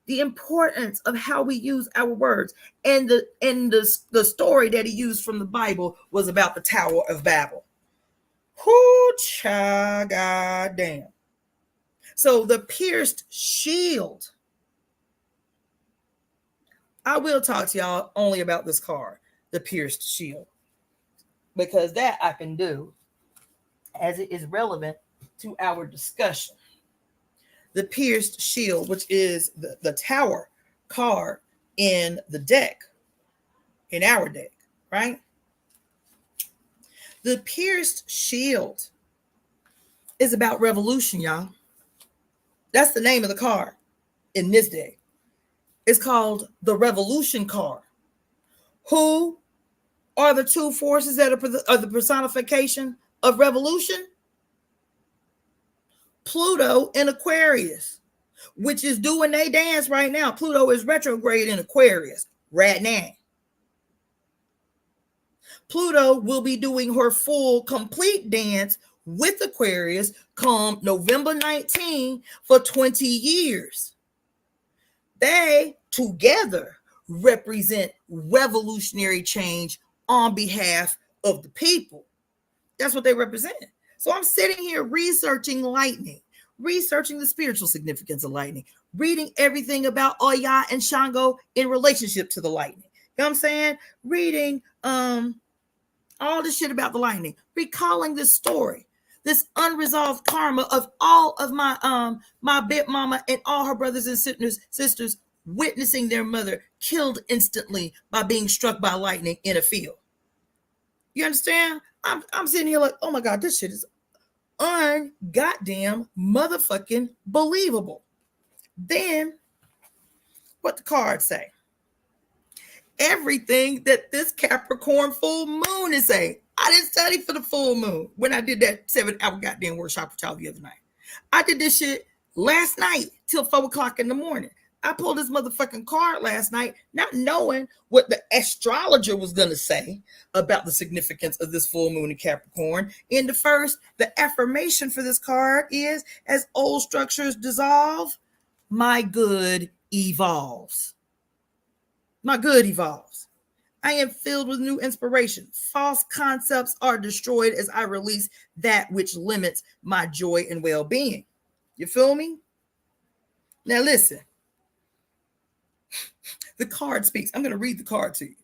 the importance of how we use our words. And the story that he used from the Bible was about the Tower of Babel. Whoo, cha, goddamn. So the pierced shield. I will talk to y'all only about this card, the pierced shield, because that I can do as it is relevant to our discussion. The pierced shield, which is the Tower card in the deck, in our deck, right? The pierced shield is about revolution, y'all. That's the name of the card in this deck. It's called the Revolution card. Who are the two forces that are the personification of revolution? Pluto in Aquarius, which is doing their dance right now. Pluto is retrograde in Aquarius right now. Pluto will be doing her full complete dance with Aquarius come November 19 for 20 years. They together represent revolutionary change on behalf of the people. That's what they represent. So I'm sitting here researching lightning, researching the spiritual significance of lightning, reading everything about Oya and Shango in relationship to the lightning. You know what I'm saying? Reading all this shit about the lightning, recalling this story, this unresolved karma of all of my my big mama and all her brothers and sisters witnessing their mother killed instantly by being struck by lightning in a field. You understand? I'm sitting here like, oh my God, this shit is ungoddamn motherfucking believable. Then what the cards say? Everything that this Capricorn full moon is saying. I didn't study for the full moon when I did that 7-hour goddamn workshop with y'all the other night. I did this shit last night till 4 o'clock in the morning. I pulled this motherfucking card last night, not knowing what the astrologer was going to say about the significance of this full moon in Capricorn. In the affirmation for this card is, as old structures dissolve, my good evolves. My good evolves. I am filled with new inspiration. False concepts are destroyed as I release that which limits my joy and well-being. You feel me? Now listen. The card speaks. I'm going to read the card to you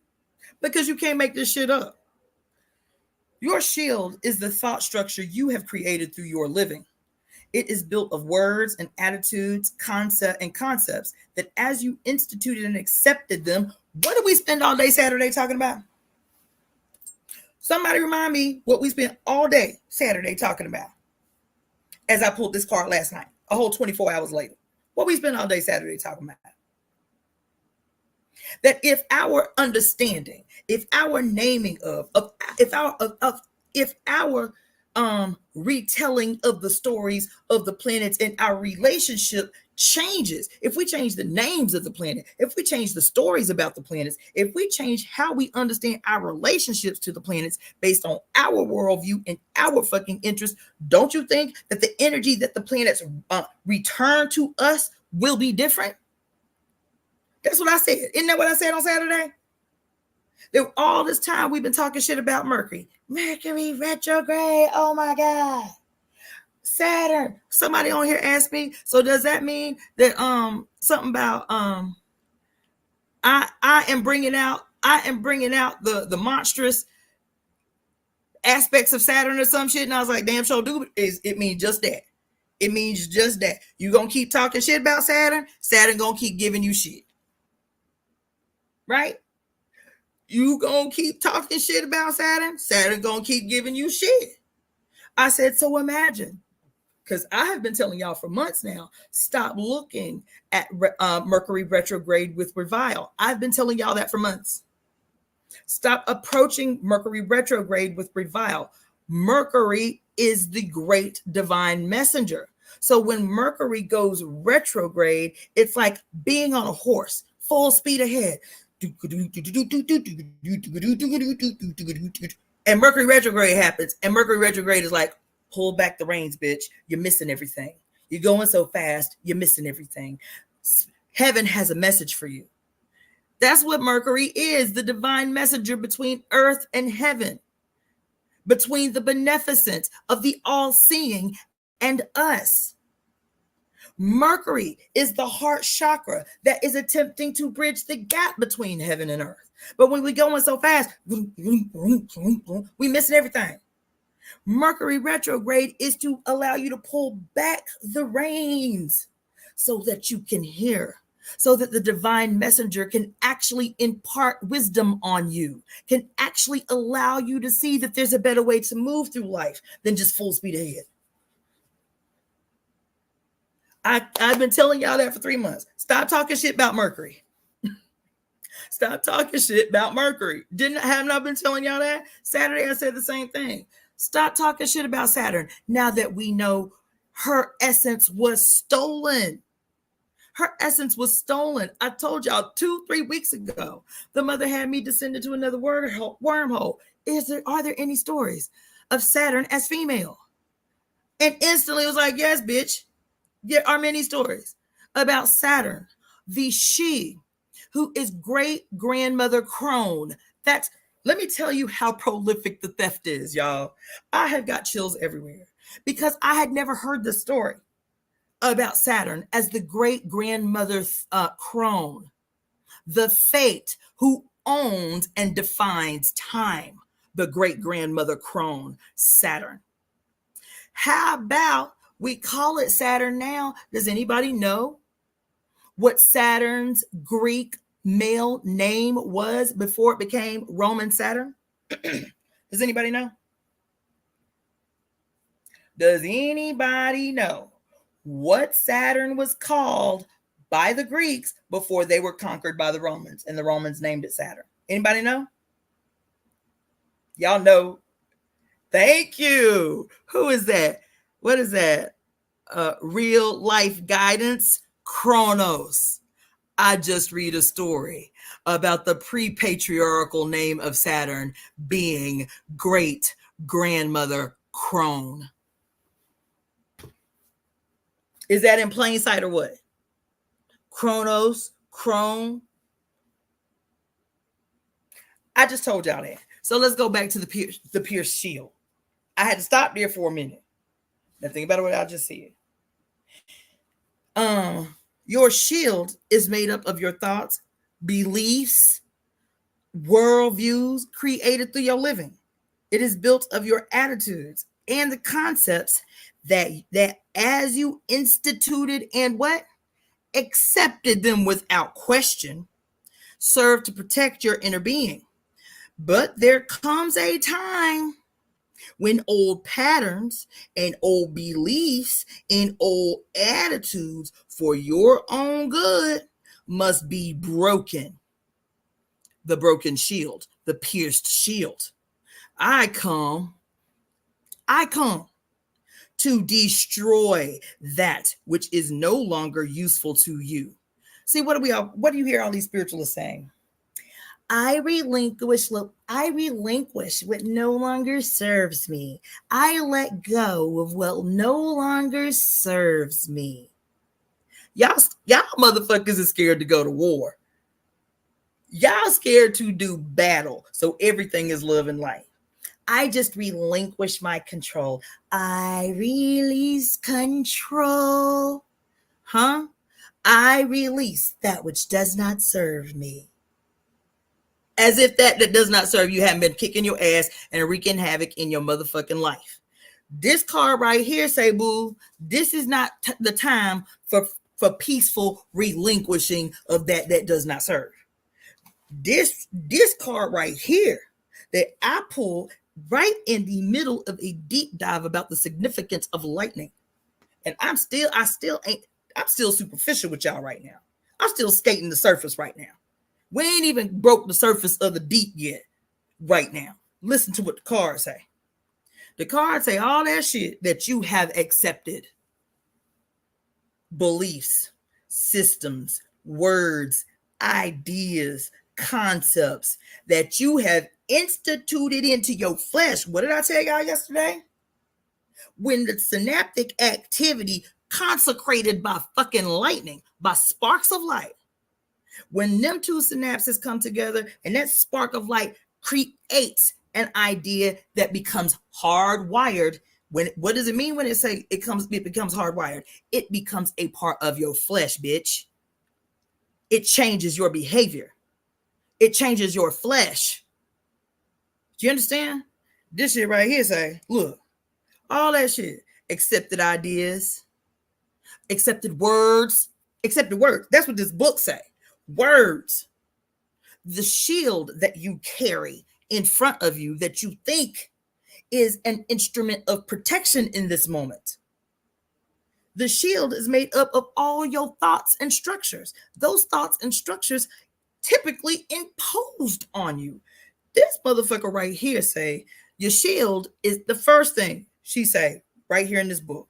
because you can't make this shit up. Your shield is the thought structure you have created through your living. It is built of words and attitudes, concepts that as you instituted and accepted them, what did we spend all day Saturday talking about? Somebody remind me what we spent all day Saturday talking about as I pulled this card last night, a whole 24 hours later. What we spent all day Saturday talking about? That if our understanding, if our naming if our retelling of the stories of the planets in our relationship changes. If we change the names of the planet, if we change the stories about the planets, if we change how we understand our relationships to the planets based on our worldview and our fucking interests, don't you think that the energy that the planets return to us will be different? That's what I said. Isn't that what I said on Saturday? There, all this time we've been talking shit about Mercury. Mercury retrograde. Oh my God. Saturn. Somebody on here asked me, so does that mean that something about I am bringing out the monstrous aspects of Saturn or some shit? And I was like, damn sure do. It means just that. It means just that. You gonna keep talking shit about Saturn, Saturn gonna keep giving you shit. Right? You gonna keep talking shit about Saturn, Saturn gonna keep giving you shit. I said, so imagine, because I have been telling y'all for months now, stop looking at Mercury retrograde with revile. I've been telling y'all that for months. Stop approaching Mercury retrograde with revile. Mercury is the great divine messenger. So when Mercury goes retrograde, it's like being on a horse, full speed ahead. And Mercury retrograde happens, and Mercury retrograde is like, pull back the reins, bitch. You're missing everything. You're going so fast, you're missing everything. Heaven has a message for you. That's what Mercury is, the divine messenger between earth and heaven, between the beneficence of the all-seeing and us. Mercury is the heart chakra that is attempting to bridge the gap between heaven and earth. But when we're going so fast, we missing everything. Mercury retrograde is to allow you to pull back the reins so that you can hear, so that the divine messenger can actually impart wisdom on you, can actually allow you to see that there's a better way to move through life than just full speed ahead. I've been telling y'all that for 3 months. Stop talking shit about Mercury. Stop talking shit about Mercury. Haven't I been telling y'all that? Saturday I said the same thing. Stop talking shit about Saturn now that we know her essence was stolen. Her essence was stolen. I told y'all 2-3 weeks ago, the mother had me descend into another wormhole. Are there any stories of Saturn as female? And instantly it was like, yes, bitch. There are many stories about Saturn, the she who is great grandmother crone. Let me tell you how prolific the theft is, y'all. I have got chills everywhere because I had never heard the story about Saturn as the great grandmother crone, the fate who owns and defines time, the great grandmother crone, Saturn. How about we call it Saturn now? Does anybody know what Saturn's Greek male name was before it became Roman Saturn? Does anybody know? Does anybody know what Saturn was called by the Greeks before they were conquered by the Romans and the Romans named it Saturn? Anybody know? Y'all know. Thank you. Who is that? What is that? Real life guidance? Chronos. I just read a story about the pre-patriarchal name of Saturn being great grandmother crone. Is that in plain sight or what? Chronos, crone. I just told y'all that. So let's go back to the pierced shield. I had to stop there for a minute. Now think about what I just said. Your shield is made up of your thoughts, beliefs, worldviews created through your living. It is built of your attitudes and the concepts that as you instituted and accepted them without question, serve to protect your inner being. But there comes a time when old patterns and old beliefs and old attitudes for your own good must be broken. The broken shield, the pierced shield. I come I come to destroy that which is no longer useful to you. See, what do you hear all these spiritualists saying? I relinquish what no longer serves me. I let go of what no longer serves me. Y'all motherfuckers is scared to go to war. Y'all scared to do battle. So everything is love and light. I just relinquish my control. I release control. I release that which does not serve me. As if that does not serve you haven't been kicking your ass and wreaking havoc in your motherfucking life. This card right here say, boo, this is not the time for peaceful relinquishing of that does not serve. This card right here that I pulled right in the middle of a deep dive about the significance of lightning. And I'm still superficial with y'all right now. I'm still skating the surface right now. We ain't even broke the surface of the deep yet right now. Listen to what the cards say. The cards say all that shit that you have accepted. Beliefs, systems, words, ideas, concepts that you have instituted into your flesh. What did I tell y'all yesterday? When the synaptic activity consecrated by fucking lightning, by sparks of light, when them two synapses come together and that spark of light creates an idea that becomes hardwired. What does it mean when it becomes hardwired? It becomes a part of your flesh, bitch. It changes your behavior. It changes your flesh. Do you understand? This shit right here say, look, all that shit, accepted ideas, accepted words. That's what this book say. Words. The shield that you carry in front of you that you think is an instrument of protection in this moment. The shield is made up of all your thoughts and structures. Those thoughts and structures typically imposed on you. This motherfucker right here say, your shield is the first thing she say right here in this book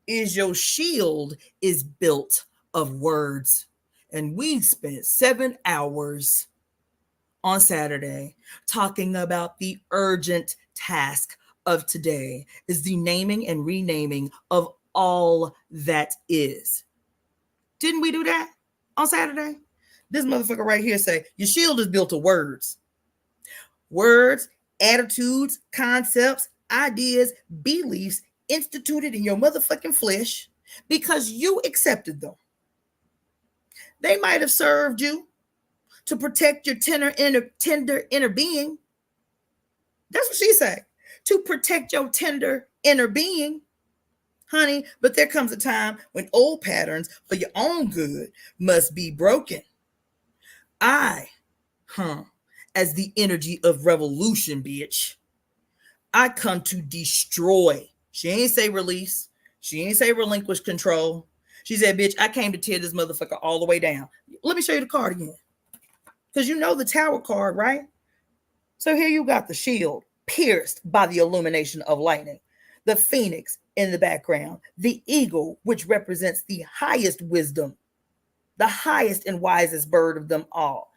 is your shield is built of words. And we spent 7 hours on Saturday talking about the urgent task of today is the naming and renaming of all that is. Didn't we do that on Saturday? This motherfucker right here say, your shield is built of words. Words, attitudes, concepts, ideas, beliefs instituted in your motherfucking flesh because you accepted them. They might have served you to protect your tender inner being. That's what she said. To protect your tender inner being, honey. But there comes a time when old patterns for your own good must be broken. As the energy of revolution, bitch, I come to destroy. She ain't say release. She ain't say relinquish control. She said, bitch, I came to tear this motherfucker all the way down. Let me show you the card again. Because you know the Tower card, right? So here you got the shield pierced by the illumination of lightning. The phoenix in the background. The eagle, which represents the highest wisdom. The highest and wisest bird of them all.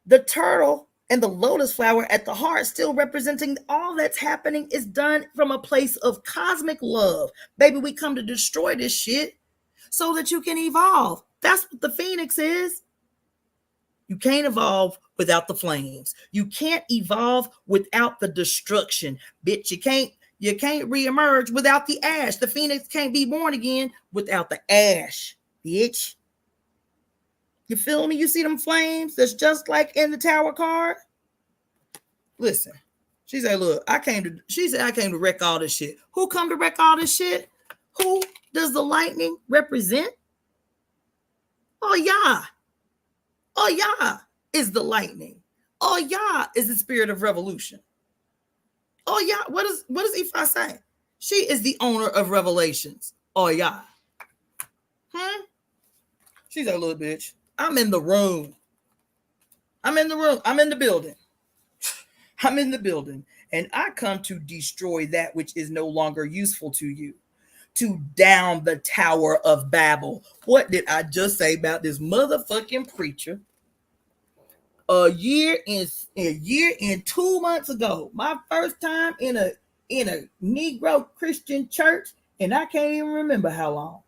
The turtle and the lotus flower at the heart, still representing all that's happening, is done from a place of cosmic love. Baby, we come to destroy this shit so that you can evolve. That's what the phoenix is. You can't evolve without the flames. You can't evolve without the destruction. Bitch, you can't reemerge without the ash. The phoenix can't be born again without the ash, bitch. You feel me? You see them flames? That's just like in the Tower card. Listen, she said, look, I came to wreck all this shit. Who come to wreck all this shit? Who does the lightning represent? Oh, yeah. Oh, yeah is the lightning. Oh, yeah is the spirit of revolution. Oh, yeah. What does Ifa say? She is the owner of revelations. Oh, yeah. She's a little bitch. I'm in the room. I'm in the building. I'm in the building. and I come to destroy that which is no longer useful to you, to down the Tower of Babel. What did I just say about this motherfucking preacher? A year and 2 months ago, my first time in a Negro Christian church, and I can't even remember how long.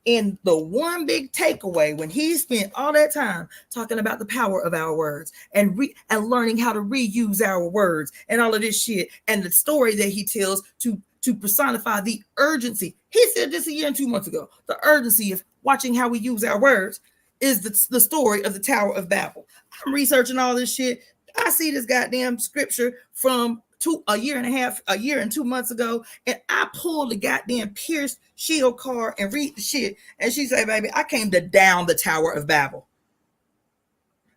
And the one big takeaway when he spent all that time talking about the power of our words and learning how to reuse our words and all of this shit, and the story that he tells to personify the urgency. He said this a year and 2 months ago. The urgency of watching how we use our words is the story of the Tower of Babel. I'm researching all this shit. I see this goddamn scripture from a year and 2 months ago, and I pulled the goddamn pierced shield card and read the shit. And she said, baby, I came to down the Tower of Babel,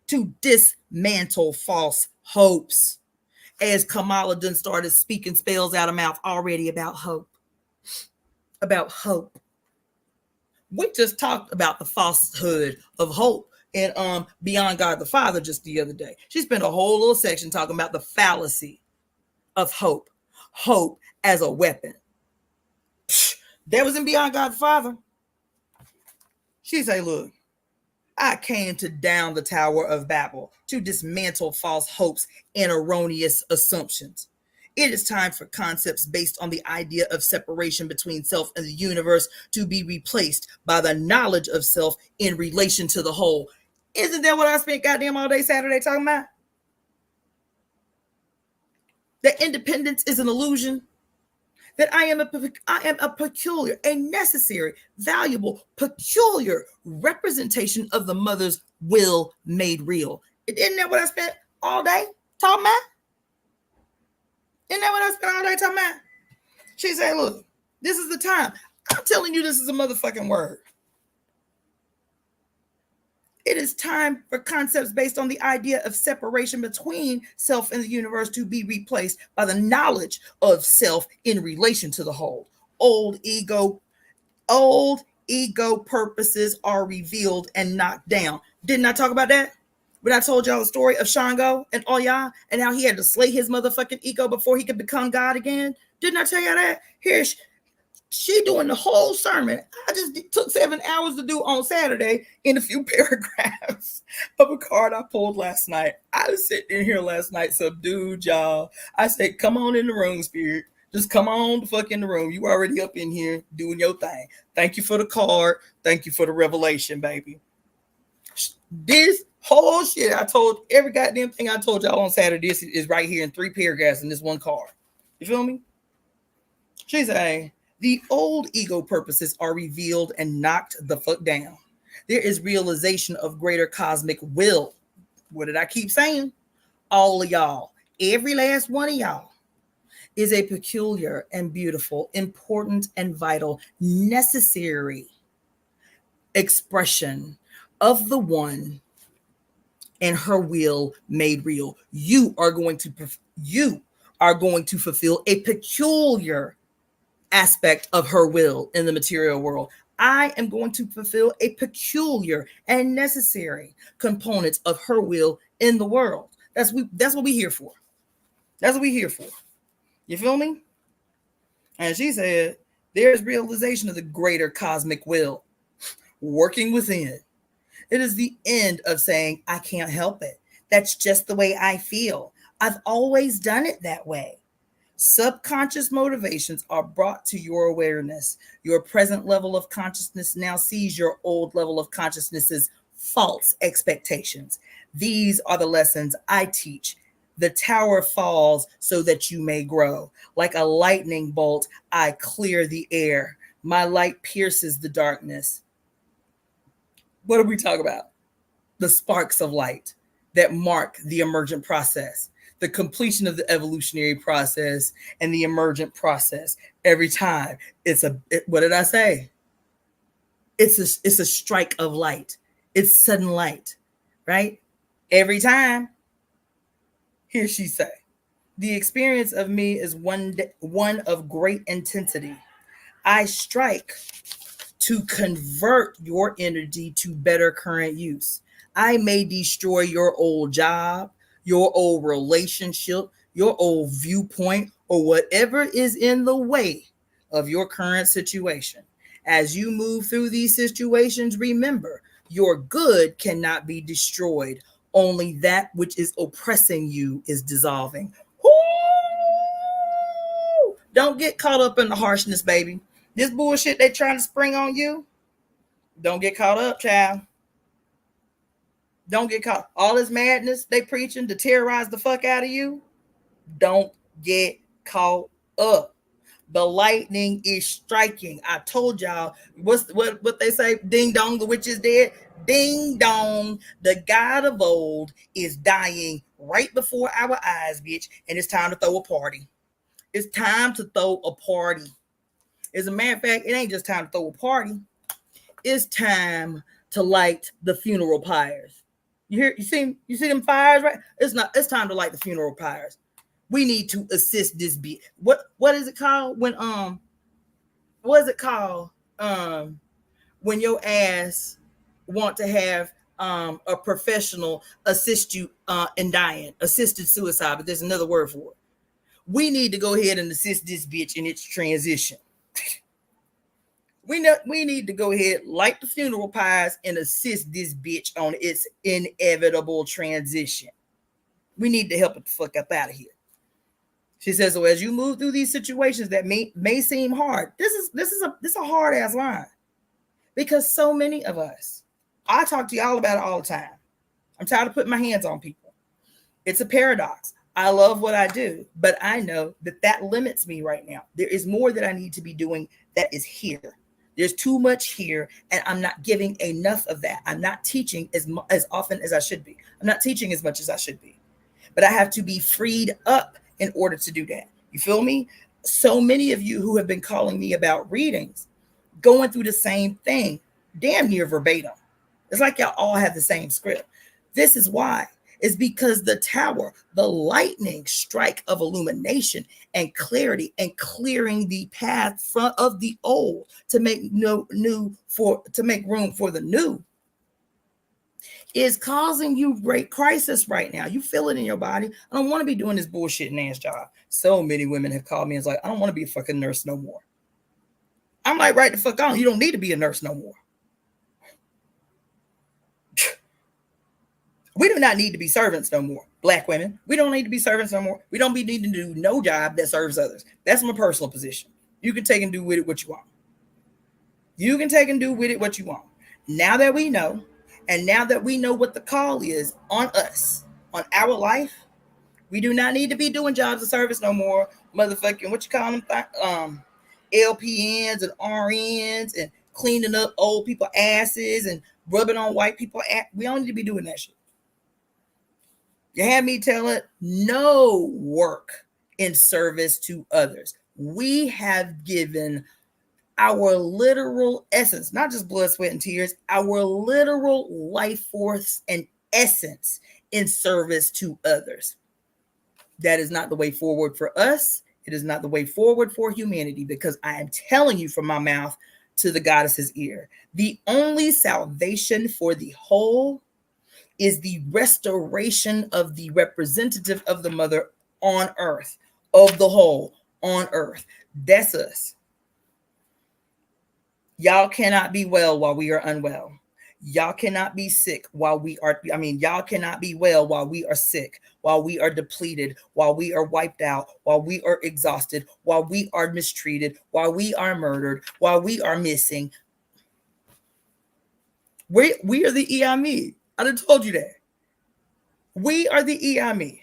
to dismantle false hopes. As Kamala done started speaking spells out of mouth already about hope. About hope. We just talked about the falsehood of hope and Beyond God the Father just the other day. She spent a whole little section talking about the fallacy of hope. Hope as a weapon. That was in Beyond God the Father. She say, look, I came to down the Tower of Babel, to dismantle false hopes and erroneous assumptions. It is time for concepts based on the idea of separation between self and the universe to be replaced by the knowledge of self in relation to the whole. Isn't that what I spent goddamn all day Saturday talking about? That independence is an illusion. That I am a peculiar, a necessary, valuable, peculiar representation of the mother's will made real. Isn't that what I spent all day talking about? Isn't that what I spent all day talking about? She said, look, this is the time. I'm telling you, this is a motherfucking word. It is time for concepts based on the idea of separation between self and the universe to be replaced by the knowledge of self in relation to the whole. Old ego purposes are revealed and knocked down. Didn't I talk about that? When I told y'all the story of Shango and Oya and how he had to slay his motherfucking ego before he could become God again? Didn't I tell y'all that? Here's she doing the whole sermon. I just took 7 hours to do on Saturday in a few paragraphs of a card I pulled last night. I was sitting in here last night, subdued, y'all. I said, come on in the room, spirit. Just come on the fuck in the room. You already up in here doing your thing. Thank you for the card. Thank you for the revelation, baby. This whole shit I told, every goddamn thing I told y'all on Saturday is right here in 3 paragraphs in this one card. You feel me? She's saying, the old ego purposes are revealed and knocked the fuck down. There is realization of greater cosmic will. What did I keep saying? All of y'all, every last one of y'all, is a peculiar and beautiful, important and vital, necessary expression of the one and her will made real. You are going to fulfill a peculiar aspect of her will in the material world. I am going to fulfill a peculiar and necessary components of her will in the world. That's what we're here for. That's what we're here for. You feel me? And she said, there's realization of the greater cosmic will working within. It is the end of saying, I can't help it. That's just the way I feel. I've always done it that way. Subconscious motivations are brought to your awareness. Your present level of consciousness now sees your old level of consciousness's false expectations. These are the lessons I teach. The tower falls so that you may grow. Like a lightning bolt, I clear the air. My light pierces the darkness. What do we talk about? The sparks of light that mark the emergent process. The completion of the evolutionary process and the emergent process. Every time what did I say? It's a strike of light. It's sudden light, right? Every time. Here she say, the experience of me is one of great intensity. I strike to convert your energy to better current use. I may destroy your old job, your old relationship, your old viewpoint, or whatever is in the way of your current situation. As you move through these situations, remember your good cannot be destroyed. Only that which is oppressing you is dissolving. Woo! Don't get caught up in the harshness, baby. This bullshit they trying to spring on you, don't get caught up, child. Don't get caught. All this madness they preaching to terrorize the fuck out of you, don't get caught up. The lightning is striking. I told y'all what they say. Ding dong, the witch is dead. Ding dong, the God of old is dying right before our eyes, bitch. And it's time to throw a party. It's time to throw a party. As a matter of fact, it ain't just time to throw a party. It's time to light the funeral pyres. You see them fires, right? It's time to light the funeral pyres. We need to assist this bitch. What is it called what is it called when your ass want to have a professional assist you in dying, assisted suicide, but there's another word for it. We need to go ahead and assist this bitch in its transition. We need to go ahead, light the funeral pyres, and assist this bitch on its inevitable transition. We need to help it the fuck up out of here. She says, so as you move through these situations that may seem hard, this is a hard ass line, because so many of us, I talk to y'all about it all the time. I'm tired of putting my hands on people. It's a paradox. I love what I do, but I know that limits me right now. There is more that I need to be doing that is here. There's too much here, and I'm not giving enough of that. I'm not teaching as often as I should be. I'm not teaching as much as I should be. But I have to be freed up in order to do that. You feel me? So many of you who have been calling me about readings, going through the same thing, damn near verbatim. It's like y'all all have the same script. This is why. It's because the tower, the lightning strike of illumination and clarity and clearing the path of the old to make room for the new is causing you great crisis right now. You feel it in your body. I don't want to be doing this bullshit ass job. So many women have called me and it's like, I don't want to be a fucking nurse no more. I'm like, right the fuck on. You don't need to be a nurse no more. We do not need to be servants no more. Black women, we don't need to be servants no more. We don't be needing to do no job that serves others. That's my personal position. You can take and do with it what you want. You can take and do with it what you want. Now that we know, and now that we know what the call is on us, on our life, we do not need to be doing jobs of service no more. Motherfucking, what you call them? LPNs and RNs and cleaning up old people asses and rubbing on white people. We don't need to be doing that shit. You had me tell it, no work in service to others. We have given our literal essence, not just blood, sweat, and tears, our literal life force and essence in service to others. That is not the way forward for us. It is not the way forward for humanity, because I am telling you from my mouth to the goddess's ear, the only salvation for the whole is the restoration of the representative of the mother on earth, of the whole on earth. That's us. Y'all cannot be well while we are unwell. Y'all cannot be sick while we are, y'all cannot be well while we are sick, while we are depleted, while we are wiped out, while we are exhausted, while we are mistreated, while we are murdered, while we are missing. We are the EIME. I done told you that. We are the EIME.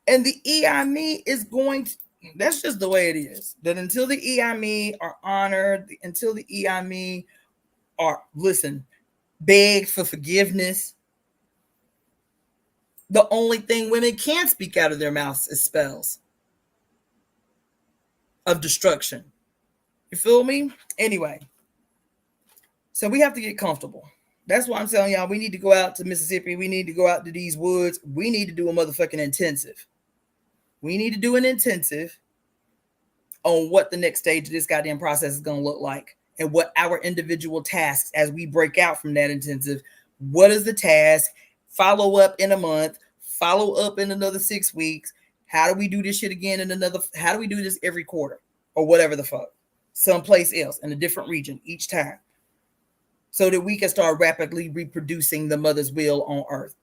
And the EIME is going to, that's just the way it is. That until the EIME are honored, until the EIME are, beg for forgiveness, the only thing women can speak out of their mouths is spells of destruction. You feel me? Anyway, so we have to get comfortable. That's why I'm telling y'all, we need to go out to Mississippi. We need to go out to these woods. We need to do a motherfucking intensive. We need to do an intensive on what the next stage of this goddamn process is going to look like and what our individual tasks as we break out from that intensive. What is the task? Follow up in a month. follow up in another 6 weeks. How do we do this shit again how do we do this every quarter or whatever the fuck? Someplace else in a different region each time. So that we can start rapidly reproducing the mother's will on earth.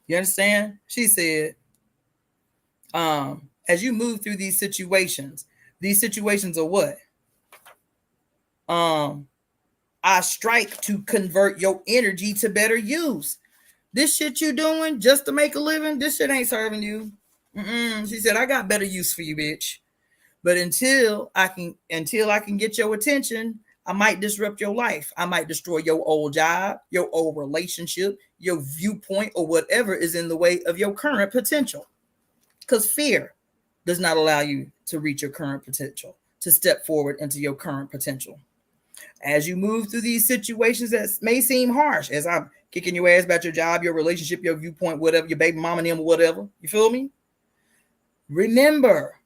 You understand? She said, as you move through these situations are what? I strike to convert your energy to better use. This shit you doing just to make a living, this shit ain't serving you. She said, I got better use for you, bitch. But until I can get your attention, I might disrupt your life. I might destroy your old job, your old relationship, your viewpoint, or whatever is in the way of your current potential. Because fear does not allow you to reach your current potential, to step forward into your current potential. As you move through these situations that may seem harsh, as I'm kicking your ass about your job, your relationship, your viewpoint, whatever, your baby mama and them, whatever, you feel me? Remember,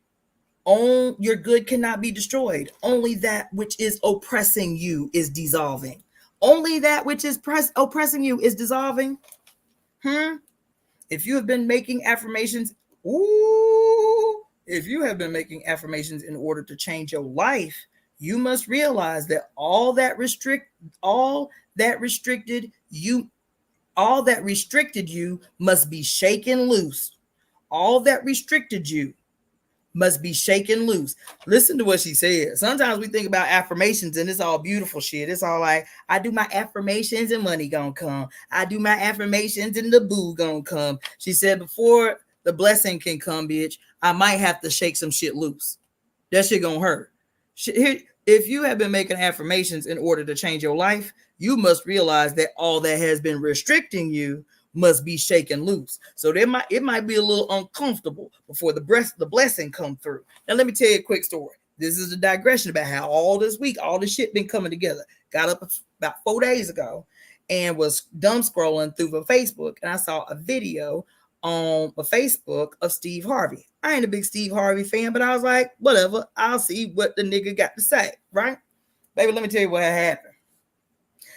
your good cannot be destroyed. Only that which is oppressing you is dissolving. Only that which is oppressing you is dissolving. If you have been making affirmations, if you have been making affirmations in order to change your life, you must realize that all that restricted you must be shaken loose. All that restricted you must be shaken loose. Listen to what she said. Sometimes we think about affirmations and it's all beautiful shit. It's all like, I do my affirmations and money gonna come. I do my affirmations and the boo gonna come. She said, before the blessing can come, bitch, I might have to shake some shit loose. That shit gonna hurt. If you have been making affirmations in order to change your life, you must realize that all that has been restricting you must be shaken loose. So it might be a little uncomfortable before the blessing come through. Now let me tell you a quick story. This is a digression about how all this week, all this shit been coming together. Got up about 4 days ago and was dumb scrolling through Facebook, and I saw a video on a Facebook of Steve Harvey. I ain't a big Steve Harvey fan, but I was like, whatever, I'll see what the nigga got to say, right? Baby, let me tell you what happened.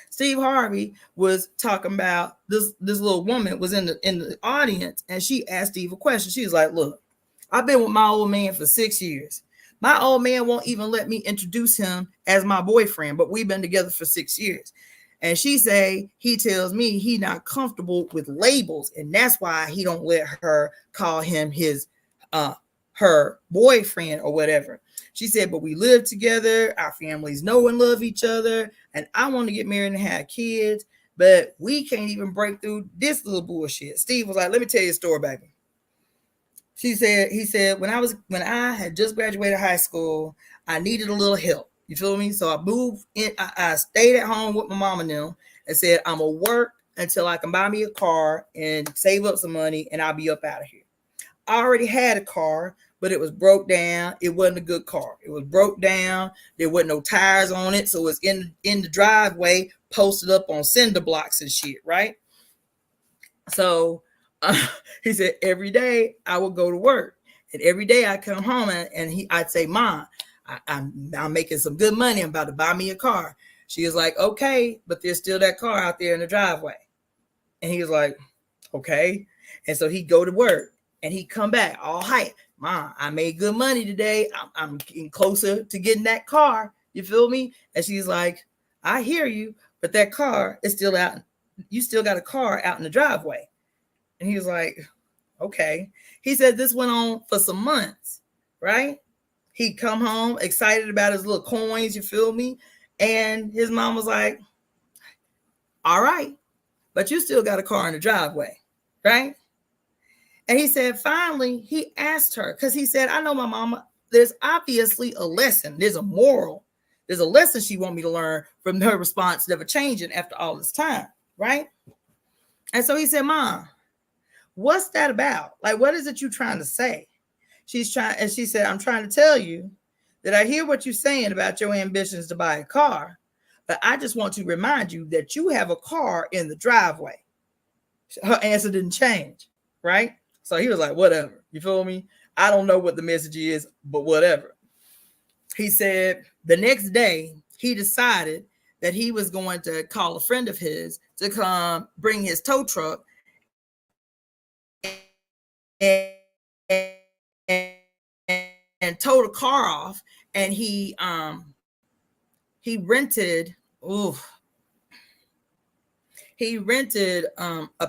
Steve Harvey was talking about this little woman was in the audience, and she asked Steve a question. She was like, look, I've been with my old man for 6 years. My old man won't even let me introduce him as my boyfriend, but we've been together for 6 years. And she say, he tells me he not comfortable with labels, and that's why he don't let her call him her boyfriend or whatever. She said, but we live together, our families know and love each other, and I want to get married and have kids, but we can't even break through this little bullshit. Steve was like, let me tell you a story, baby. He said, when I had just graduated high school, I needed a little help. You feel me? So I moved in. I stayed at home with my mom and them and said, I'm going to work until I can buy me a car and save up some money, and I'll be up out of here. I already had a car, but it was broke down. It wasn't a good car. It was broke down. There wasn't no tires on it. So it was in the driveway, posted up on cinder blocks and shit, right? So he said, every day I would go to work. And every day I come home and I'd say, Mom, I'm making some good money. I'm about to buy me a car. She was like, okay, but there's still that car out there in the driveway. And he was like, okay. And so he'd go to work and he'd come back all hype. Mom, I made good money today. I'm getting closer to getting that car. You feel me? And she's like, I hear you, but that car is still out. You still got a car out in the driveway. And he was like, okay. He said this went on for some months, right? He'd come home excited about his little coins, you feel me? And his mom was like, all right, but you still got a car in the driveway, right? And he said, finally, he asked her, because he said, I know my mama, there's obviously a lesson. There's a moral. There's a lesson she want me to learn from her response never changing after all this time, right? And so he said, Mom, what's that about? Like, what is it you trying to say? She said, I'm trying to tell you that I hear what you're saying about your ambitions to buy a car, but I just want to remind you that you have a car in the driveway. Her answer didn't change, right? So he was like, whatever. You feel me? I don't know what the message is, but whatever. He said the next day he decided that he was going to call a friend of his to come bring his tow truck and towed a car off, and he rented a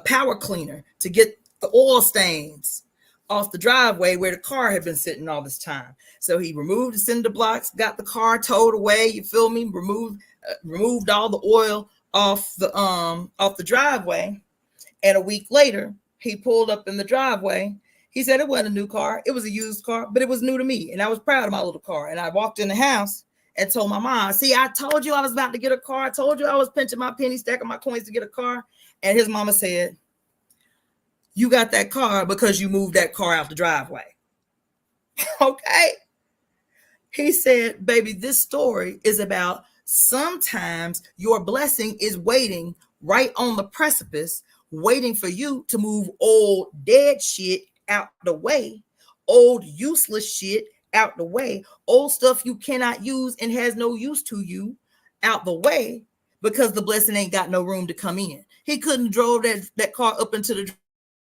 power cleaner to get the oil stains off the driveway where the car had been sitting all this time. So he removed the cinder blocks, got the car towed away, you feel me, removed all the oil off the driveway. And a week later, he pulled up in the driveway. He said it wasn't a new car, it was a used car, but it was new to me, and I was proud of my little car. And I walked in the house and told my mom, see, I told you I was about to get a car. I told you I was pinching my penny, stacking my coins to get a car. And his mama said, you got that car because you moved that car out the driveway. Okay. He said, baby, this story is about sometimes your blessing is waiting right on the precipice, waiting for you to move old dead shit out the way, old useless shit out the way, old stuff you cannot use and has no use to you out the way, because the blessing ain't got no room to come in. He couldn't drove that car up into the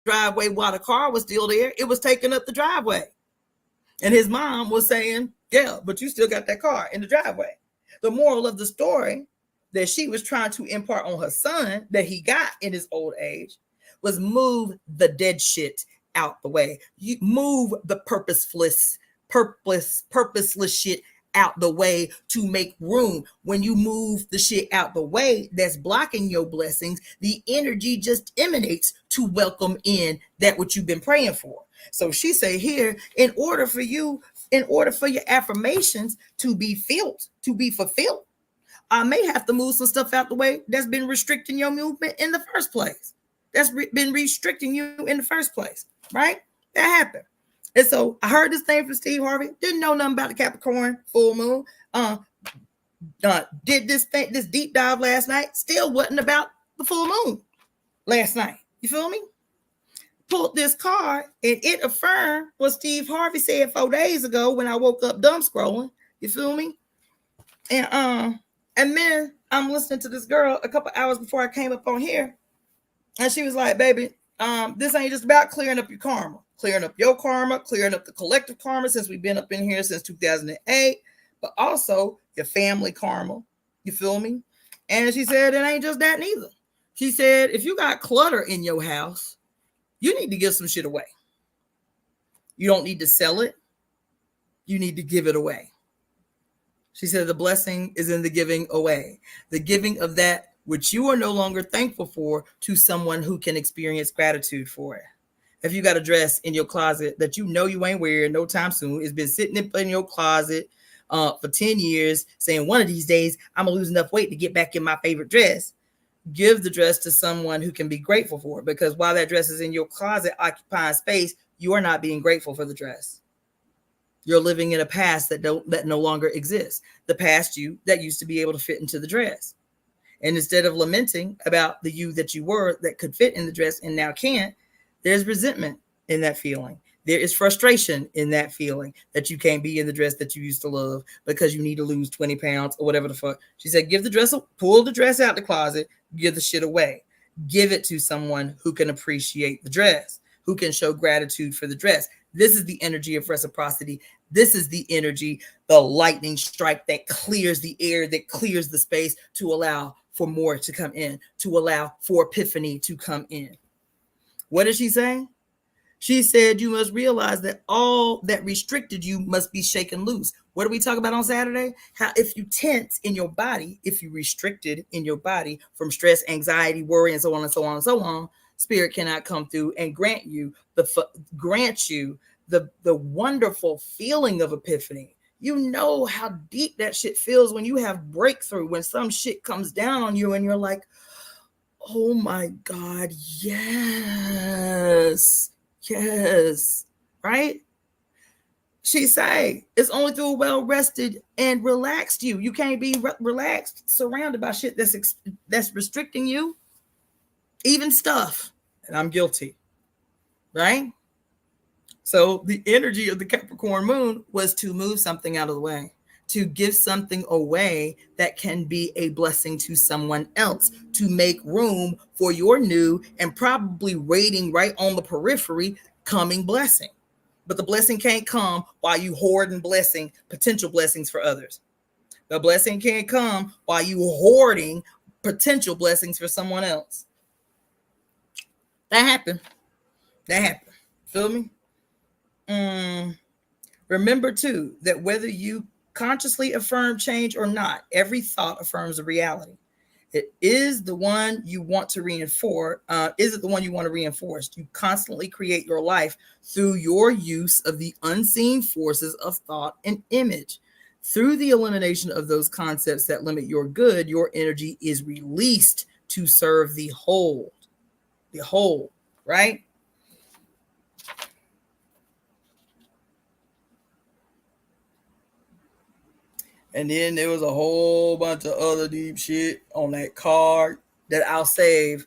driveway while the car was still there. It was taking up the driveway. And his mom was saying, yeah, but you still got that car in the driveway. The moral of the story that she was trying to impart on her son that he got in his old age was move the dead shit out the way. You move the purposeless shit out the way to make room. When you move the shit out the way that's blocking your blessings, the energy just emanates to welcome in that what you've been praying for. So she say here, in order for your affirmations to be fulfilled, I may have to move some stuff out the way that's been restricting your movement in the first place. That's been restricting you in the first place, right? That happened. And so I heard this thing from Steve Harvey. Didn't know nothing about the Capricorn full moon. Did this deep dive last night. Still wasn't about the full moon last night. You feel me? Pulled this card and it affirmed what Steve Harvey said 4 days ago when I woke up dumb scrolling. You feel me? And then I'm listening to this girl a couple hours before I came up on here, and she was like, "Baby, this ain't just about clearing up your karma, clearing up your karma, clearing up the collective karma since we've been up in here since 2008, but also your family karma." You feel me? And she said it ain't just that neither. She said if you got clutter in your house, you need to give some shit away. You don't need to sell it. You need to give it away. She said the blessing is in the giving away, the giving of that which you are no longer thankful for to someone who can experience gratitude for it. If you got a dress in your closet that you know you ain't wearing no time soon, it's been sitting in your closet for 10 years saying one of these days I'm going to lose enough weight to get back in my favorite dress. Give the dress to someone who can be grateful for it, because while that dress is in your closet occupying space, you are not being grateful for the dress. You're living in a past that no longer exists. The past you that used to be able to fit into the dress. And instead of lamenting about the you that you were that could fit in the dress and now can't, there's resentment in that feeling. There is frustration in that feeling that you can't be in the dress that you used to love because you need to lose 20 pounds or whatever the fuck. She said, pull the dress out the closet, give the shit away. Give it to someone who can appreciate the dress, who can show gratitude for the dress. This is the energy of reciprocity. This is the energy, the lightning strike that clears the air, that clears the space to allow for more to come in, to allow for epiphany to come in. What did she say? She said, you must realize that all that restricted you must be shaken loose. What did we talk about on Saturday? How if you tense in your body, if you restricted in your body from stress, anxiety, worry, and so on and so on and so on, Spirit cannot come through and grant you the wonderful feeling of epiphany. You know how deep that shit feels when you have breakthrough, when some shit comes down on you and you're like, oh my God, yes, right? She say it's only through a well-rested and relaxed you. You can't be relaxed, surrounded by shit that's restricting you, even stuff. And I'm guilty, right? So the energy of the Capricorn moon was to move something out of the way, to give something away that can be a blessing to someone else, to make room for your new and probably waiting right on the periphery coming blessing. But the blessing can't come while you hoarding potential blessings for others. The blessing can't come while you hoarding potential blessings for someone else. That happened. Feel me? Remember too that whether you consciously affirm change or not, every thought affirms a reality. It is the one you want to reinforce. Is it the one you want to reinforce? You constantly create your life through your use of the unseen forces of thought and image. Through the elimination of those concepts that limit your good, your energy is released to serve the whole. The whole, right? And then there was a whole bunch of other deep shit on that card that I'll save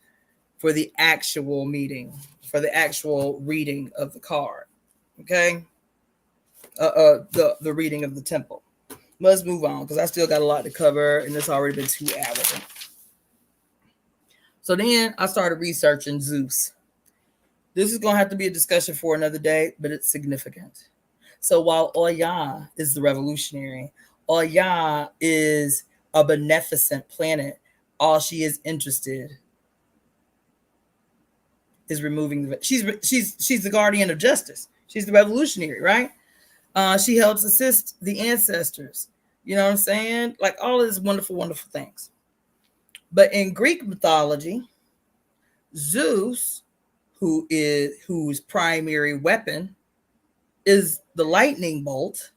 for the actual meeting, for the actual reading of the card. Okay? The reading of the temple. Let's move on because I still got a lot to cover and it's already been 2 hours. So then I started researching Zeus. This is going to have to be a discussion for another day, but it's significant. So while Oya is the revolutionary, Oya is a beneficent planet. All she is interested is removing the. She's the guardian of justice. She's the revolutionary, right? She helps assist the ancestors. You know what I'm saying? Like all of these wonderful, wonderful things. But in Greek mythology, Zeus, whose primary weapon is the lightning bolt.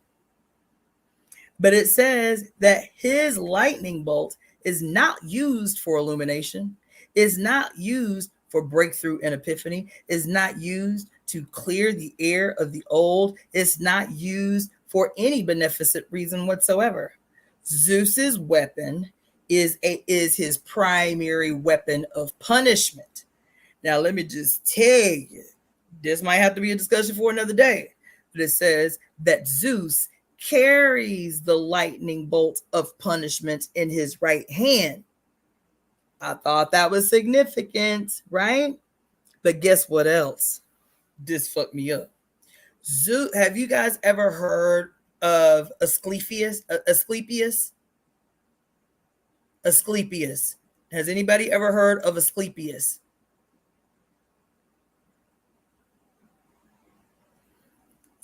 But it says that his lightning bolt is not used for illumination, is not used for breakthrough and epiphany, is not used to clear the air of the old, it's not used for any beneficent reason whatsoever. Zeus's weapon is his primary weapon of punishment. Now, let me just tell you, this might have to be a discussion for another day, but it says that Zeus carries the lightning bolt of punishment in his right hand. I thought that was significant, right? But guess what else? This fucked me up. Zeus, have you guys ever heard of Asclepius? Asclepius. Has anybody ever heard of Asclepius?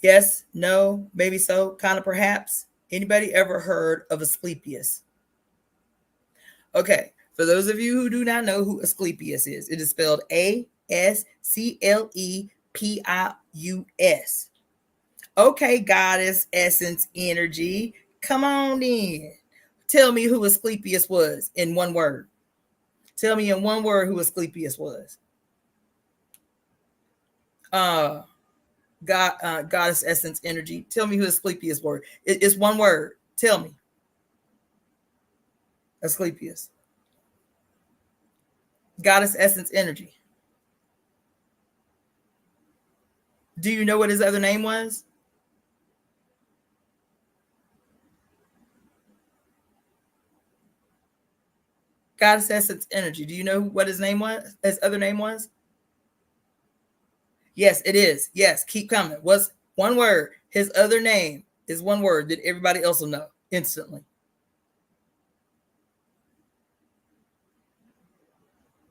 Yes, no, maybe so, kind of perhaps. Anybody ever heard of Asclepius? Okay, for those of you who do not know who Asclepius is, it is spelled Asclepius. Okay, goddess, essence, energy, come on in. Tell me who Asclepius was in one word. Tell me in one word who Asclepius was. Goddess, essence, energy. Tell me who Asclepius was. It's one word. Tell me. Asclepius. Goddess, essence, energy. Do you know what his other name was? Goddess, essence, energy. Do you know what his name was? His other name was? Yes, it is. Yes, keep coming. What's one word? His other name is one word that everybody else will know instantly.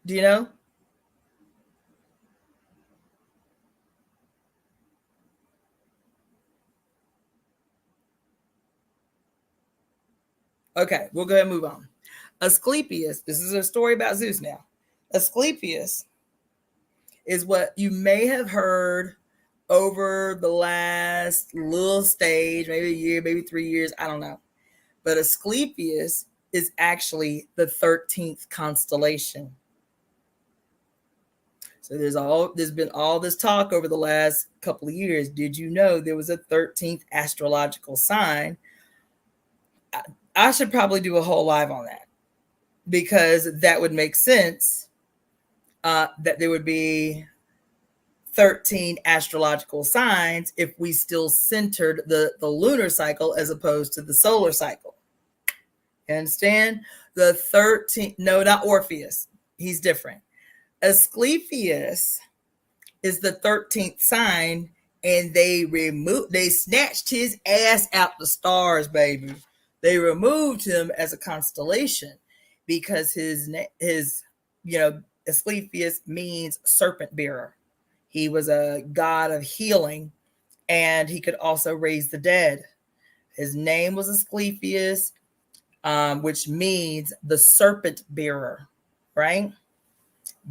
Do you know? Okay, we'll go ahead and move on. Asclepius, this is a story about Zeus now. Asclepius is what you may have heard over the last little stage, maybe a year, maybe 3 years, I don't know. But Asclepius is actually the 13th constellation. So there's been all this talk over the last couple of years. Did you know there was a 13th astrological sign? I should probably do a whole live on that because that would make sense that there would be 13 astrological signs if we still centered the lunar cycle as opposed to the solar cycle. You understand? The 13, no, not Orpheus. He's different. Asclepius is the 13th sign, and they snatched his ass out the stars, baby. They removed him as a constellation because his Asclepius means serpent bearer. He was a god of healing, and he could also raise the dead. His name was Asclepius, which means the serpent bearer, right?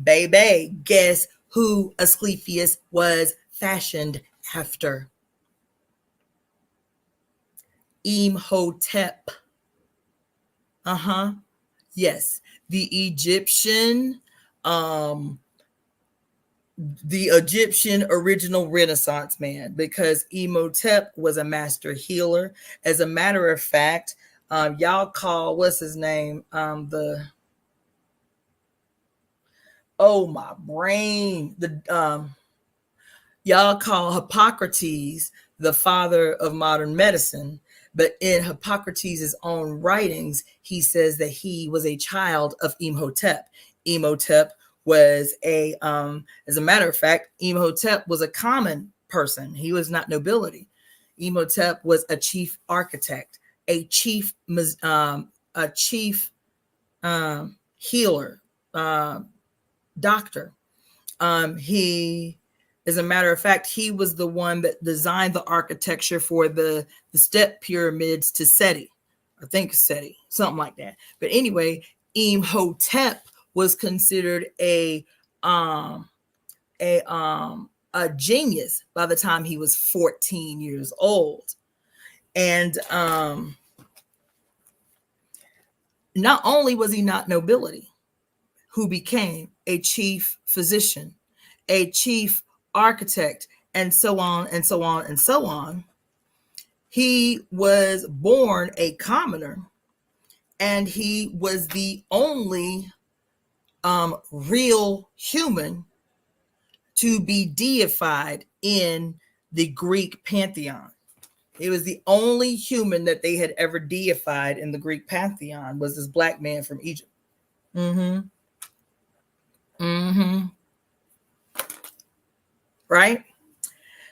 Baby, guess who Asclepius was fashioned after? Imhotep. Yes, the Egyptian original Renaissance man, because Imhotep was a master healer. As a matter of fact, y'all call, what's his name? My brain. Y'all call Hippocrates the father of modern medicine, but in Hippocrates' own writings, he says that he was a child of Imhotep. Imhotep was as a matter of fact, Imhotep was a common person. He was not nobility. Imhotep was a chief architect, a chief healer, doctor. As a matter of fact, he was the one that designed the architecture for the step pyramids to Seti. I think Seti, something like that. But anyway, Imhotep was considered a genius by the time he was 14 years old. And not only was he not nobility, who became a chief physician, a chief architect, and so on and so on and so on. He was born a commoner, and he was the only real human to be deified in the Greek pantheon. He was the only human that they had ever deified in the Greek pantheon, was this black man from Egypt. Right?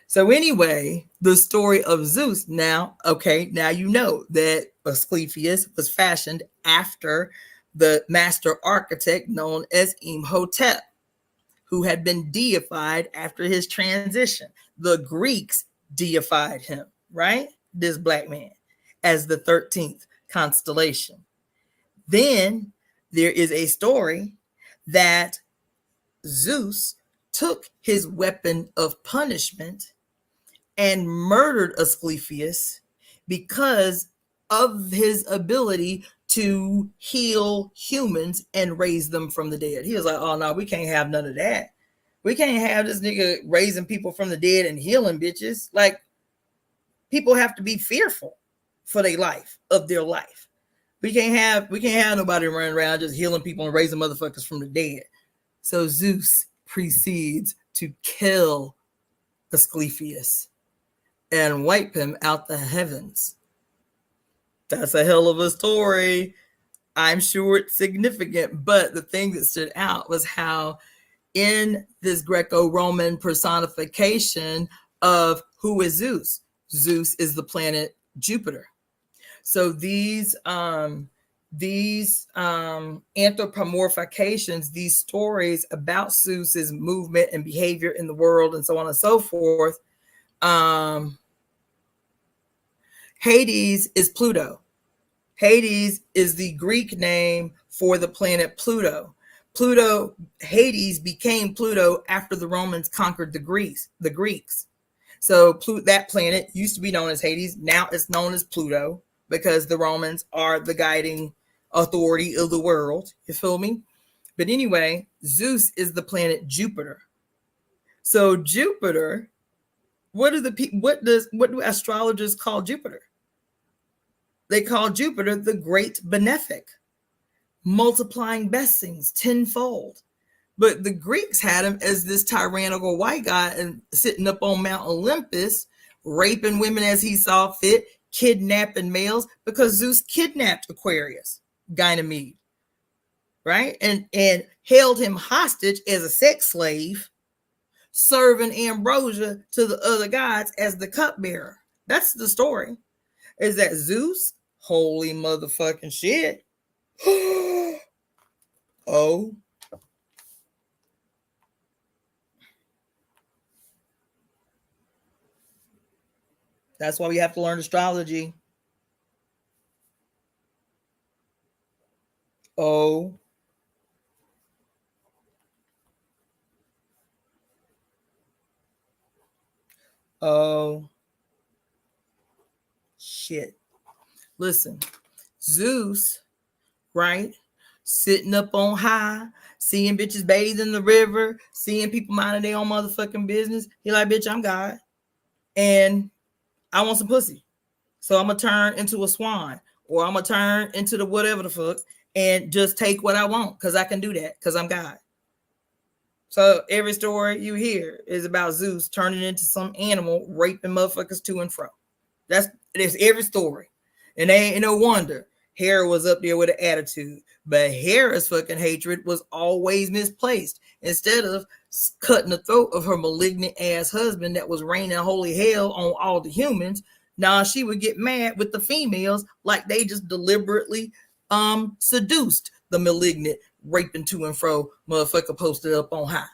So anyway, the story of Zeus. Now you know that Asclepius was fashioned after the master architect known as Imhotep, who had been deified after his transition. The Greeks deified him, right? This black man, as the 13th constellation. Then there is a story that Zeus took his weapon of punishment and murdered Asclepius because of his ability to heal humans and raise them from the dead. He was like, oh no, we can't have none of that. We can't have this nigga raising people from the dead and healing bitches. Like, people have to be fearful for their life. We can't have nobody running around just healing people and raising motherfuckers from the dead. So Zeus proceeds to kill Asclepius and wipe him out the heavens. That's a hell of a story. I'm sure it's significant, but the thing that stood out was how in this Greco-Roman personification of who is Zeus, Zeus is the planet Jupiter. So these anthropomorphications, these stories about Zeus's movement and behavior in the world and so on and so forth. Hades is Pluto. Hades is the Greek name for the planet Pluto. Hades became Pluto after the Romans conquered the Greeks. So that planet used to be known as Hades. Now it's known as Pluto because the Romans are the guiding authority of the world. You feel me? But anyway, Zeus is the planet Jupiter. So Jupiter, what do astrologers call Jupiter? They call Jupiter the great benefic, multiplying blessings tenfold. But the Greeks had him as this tyrannical white guy and sitting up on Mount Olympus, raping women as he saw fit, kidnapping males, because Zeus kidnapped Aquarius, Ganymede, right? And held him hostage as a sex slave serving ambrosia to the other gods as the cupbearer. That's the story. Is that Zeus? Holy motherfucking shit. Oh. That's why we have to learn astrology. Oh. Oh. Shit. Listen, Zeus, right? Sitting up on high, seeing bitches bathe in the river, seeing people minding their own motherfucking business. He like, bitch, I'm God. And I want some pussy. So I'm going to turn into a swan, or I'm going to turn into the whatever the fuck and just take what I want, because I can do that because I'm God. So every story you hear is about Zeus turning into some animal, raping motherfuckers to and fro. That's every story. And they ain't no wonder Hera was up there with an attitude. But Hera's fucking hatred was always misplaced. Instead of cutting the throat of her malignant ass husband that was raining holy hell on all the humans, now she would get mad with the females like they just deliberately seduced the malignant, raping to and fro motherfucker posted up on high.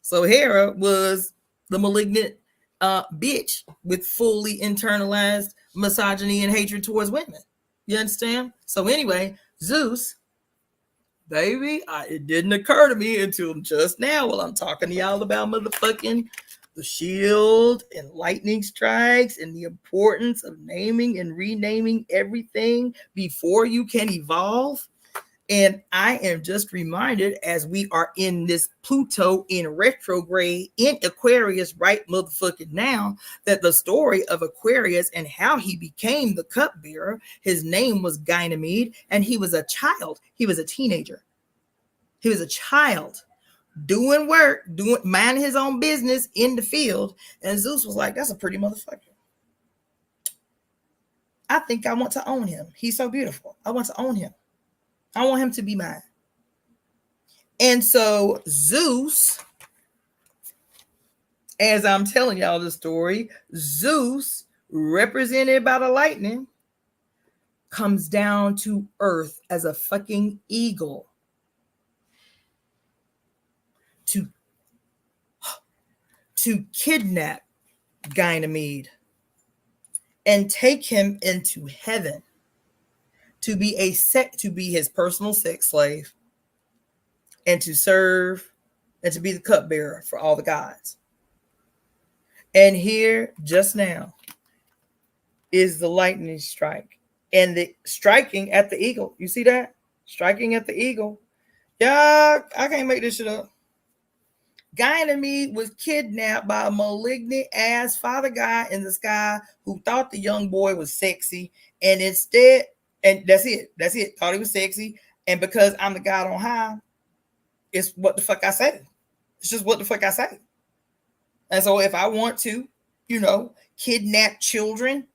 So Hera was the malignant bitch with fully internalized misogyny and hatred towards women. You understand? So anyway, Zeus, baby, it didn't occur to me until just now while I'm talking to y'all about motherfucking the shield and lightning strikes and the importance of naming and renaming everything before you can evolve. And I am just reminded, as we are in this Pluto in retrograde in Aquarius right motherfucking now, that the story of Aquarius and how he became the cupbearer, his name was Ganymede, and he was a child. He was a teenager. He was a child doing work, minding his own business in the field. And Zeus was like, that's a pretty motherfucker. I think I want to own him. He's so beautiful. I want to own him. I want him to be mine. And so Zeus, as I'm telling y'all the story, Zeus, represented by the lightning, comes down to earth as a fucking eagle to kidnap Ganymede and take him into heaven to be his personal sex slave and to serve and to be the cupbearer for all the gods. And here just now is the lightning strike and the striking at the eagle. You see that? Striking at the eagle. Yeah, I can't make this shit up. Ganymede was kidnapped by a malignant ass father god in the sky who thought the young boy was sexy, and instead, and that's it, thought he was sexy. And because I'm the god on high, it's what the fuck I say. It's just what the fuck I say. And so if I want to, kidnap children,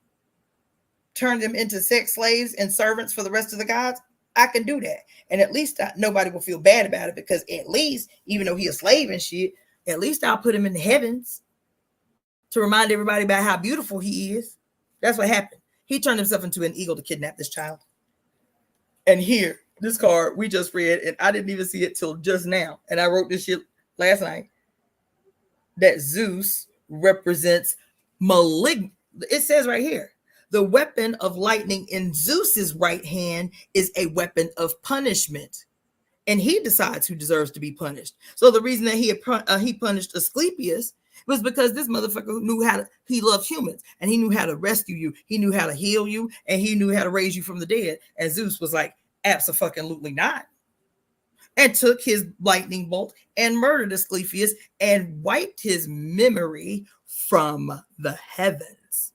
turn them into sex slaves and servants for the rest of the gods, I can do that. And at least nobody will feel bad about it, because at least, even though he's a slave and shit, at least I'll put him in the heavens to remind everybody about how beautiful he is. That's what happened. He turned himself into an eagle to kidnap this child. And here, this card we just read, and I didn't even see it till just now. And I wrote this shit last night. That Zeus represents malignant. It says right here, the weapon of lightning in Zeus's right hand is a weapon of punishment. And he decides who deserves to be punished. So the reason that he punished Asclepius was because this motherfucker he loved humans, and he knew how to rescue you. He knew how to heal you, and he knew how to raise you from the dead. And Zeus was like, abso-fucking-lutely not. And took his lightning bolt and murdered Asclepius and wiped his memory from the heavens.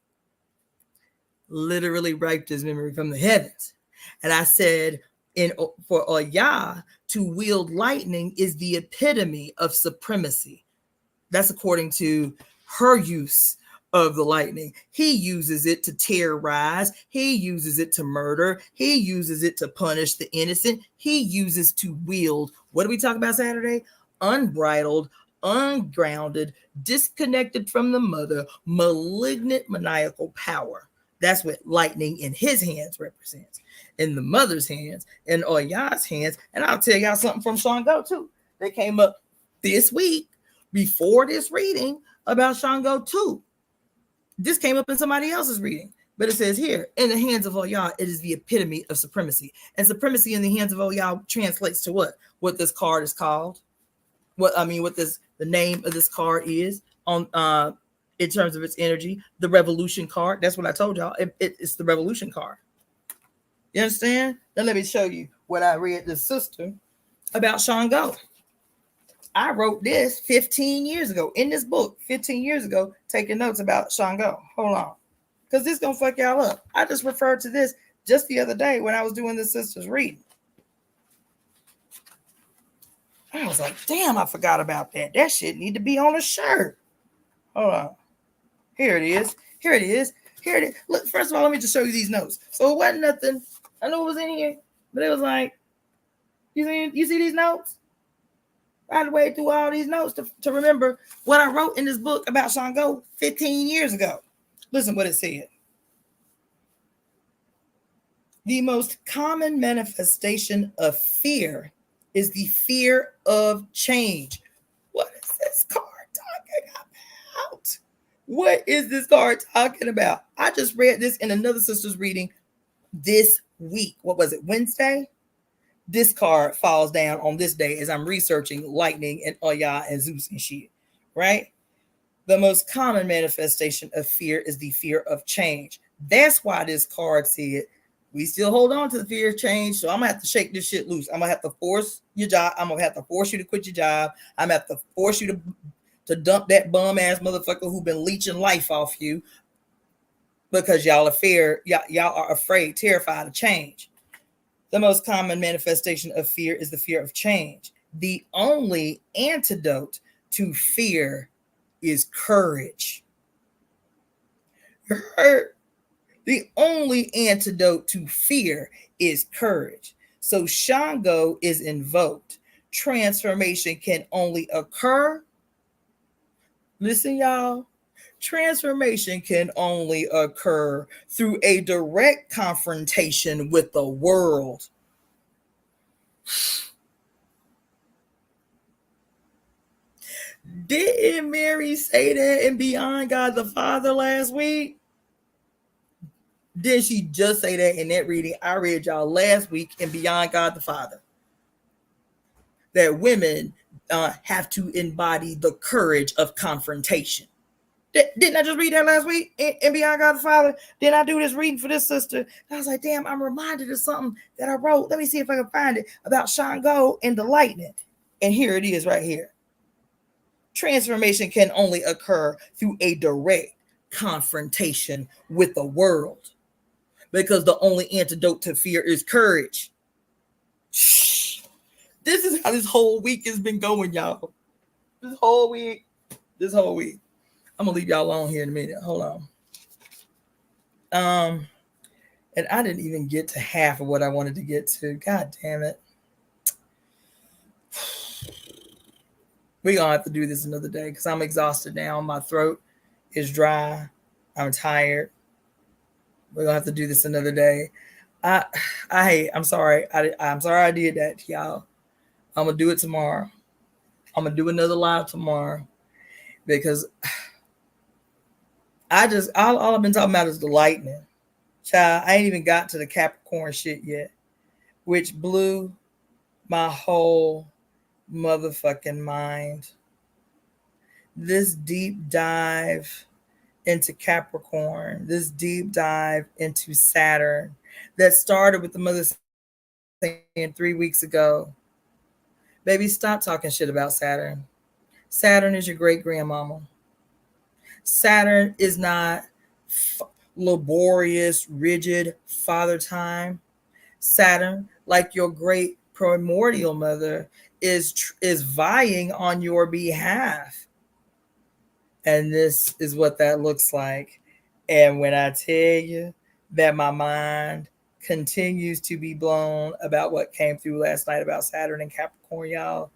Literally wiped his memory from the heavens. And I said, for Oya, to wield lightning is the epitome of supremacy. That's according to her use of the lightning. He uses it to terrorize. He uses it to murder. He uses it to punish the innocent. He uses to wield, what did we talk about Saturday? Unbridled, ungrounded, disconnected from the mother, malignant, maniacal power. That's what lightning in his hands represents. In the mother's hands, in Oya's hands. And I'll tell y'all something from Shango too. They came up this week before this reading about Shango too. This came up in somebody else's reading. But it says here, in the hands of Oya, it is the epitome of supremacy. And supremacy in the hands of Oya translates to what? What this card is called. What the name of this card is on in terms of its energy. The revolution card. That's what I told y'all. It's the revolution card. You understand? Now let me show you what I read this sister about Shango. I wrote this 15 years ago in this book, 15 years ago, taking notes about Shango. Hold on. Because this is going to fuck y'all up. I just referred to this just the other day when I was doing the sister's reading. I was like, damn, I forgot about that. That shit need to be on a shirt. Hold on. Here it is. Here it is. Here it is. Look, first of all, let me just show you these notes. So it wasn't nothing. I know it was in here, but it was like, you see these notes? I had to wade through all these notes to remember what I wrote in this book about Shango 15 years ago. Listen what it said. The most common manifestation of fear is the fear of change. What is this card talking about? What is this card talking about? I just read this in another sister's reading this week. What was it, Wednesday? This card falls down on this day as I'm researching lightning and Oya and Zeus and shit, right? The most common manifestation of fear is the fear of change. That's why this card said, we still hold on to the fear of change. So I'm going to have to shake this shit loose. I'm going to have to force your job. I'm going to have to force you to quit your job. I'm going to have to force you to dump that bum ass motherfucker who been leeching life off you because y'all are afraid, terrified of change. The most common manifestation of fear is the fear of change. The only antidote to fear is courage. You heard? The only antidote to fear is courage. So Shango is invoked. Transformation can only occur. Listen, y'all. Transformation can only occur through a direct confrontation with the world. Didn't Mary say that in Beyond God the Father last week? Did she just say that in that reading I read y'all last week in Beyond God the Father? That women have to embody the courage of confrontation. Didn't I just read that last week in Beyond God the Father? Didn't I do this reading for this sister? And I was like, damn, I'm reminded of something that I wrote. Let me see if I can find it about Shango and the lightning. And here it is right here. Transformation can only occur through a direct confrontation with the world. Because the only antidote to fear is courage. Shh. This is how this whole week has been going, y'all. This whole week. I'm gonna leave y'all alone here in a minute. Hold on. And I didn't even get to half of what I wanted to get to. God damn it. We're gonna have to do this another day because I'm exhausted now. My throat is dry. I'm tired. We're gonna have to do this another day. I'm sorry. I'm sorry I did that, y'all. I'm gonna do it tomorrow. I'm gonna do another live tomorrow because all I've been talking about is the lightning. Child, I ain't even got to the Capricorn shit yet, which blew my whole motherfucking mind. This deep dive into Capricorn, this deep dive into Saturn that started with the mother saying 3 weeks ago, baby, stop talking shit about Saturn. Saturn is your great grandmama. Saturn is not laborious, rigid father time. Saturn, like your great primordial mother, is vying on your behalf. And this is what that looks like. And when I tell you that my mind continues to be blown about what came through last night about Saturn and Capricorn, y'all,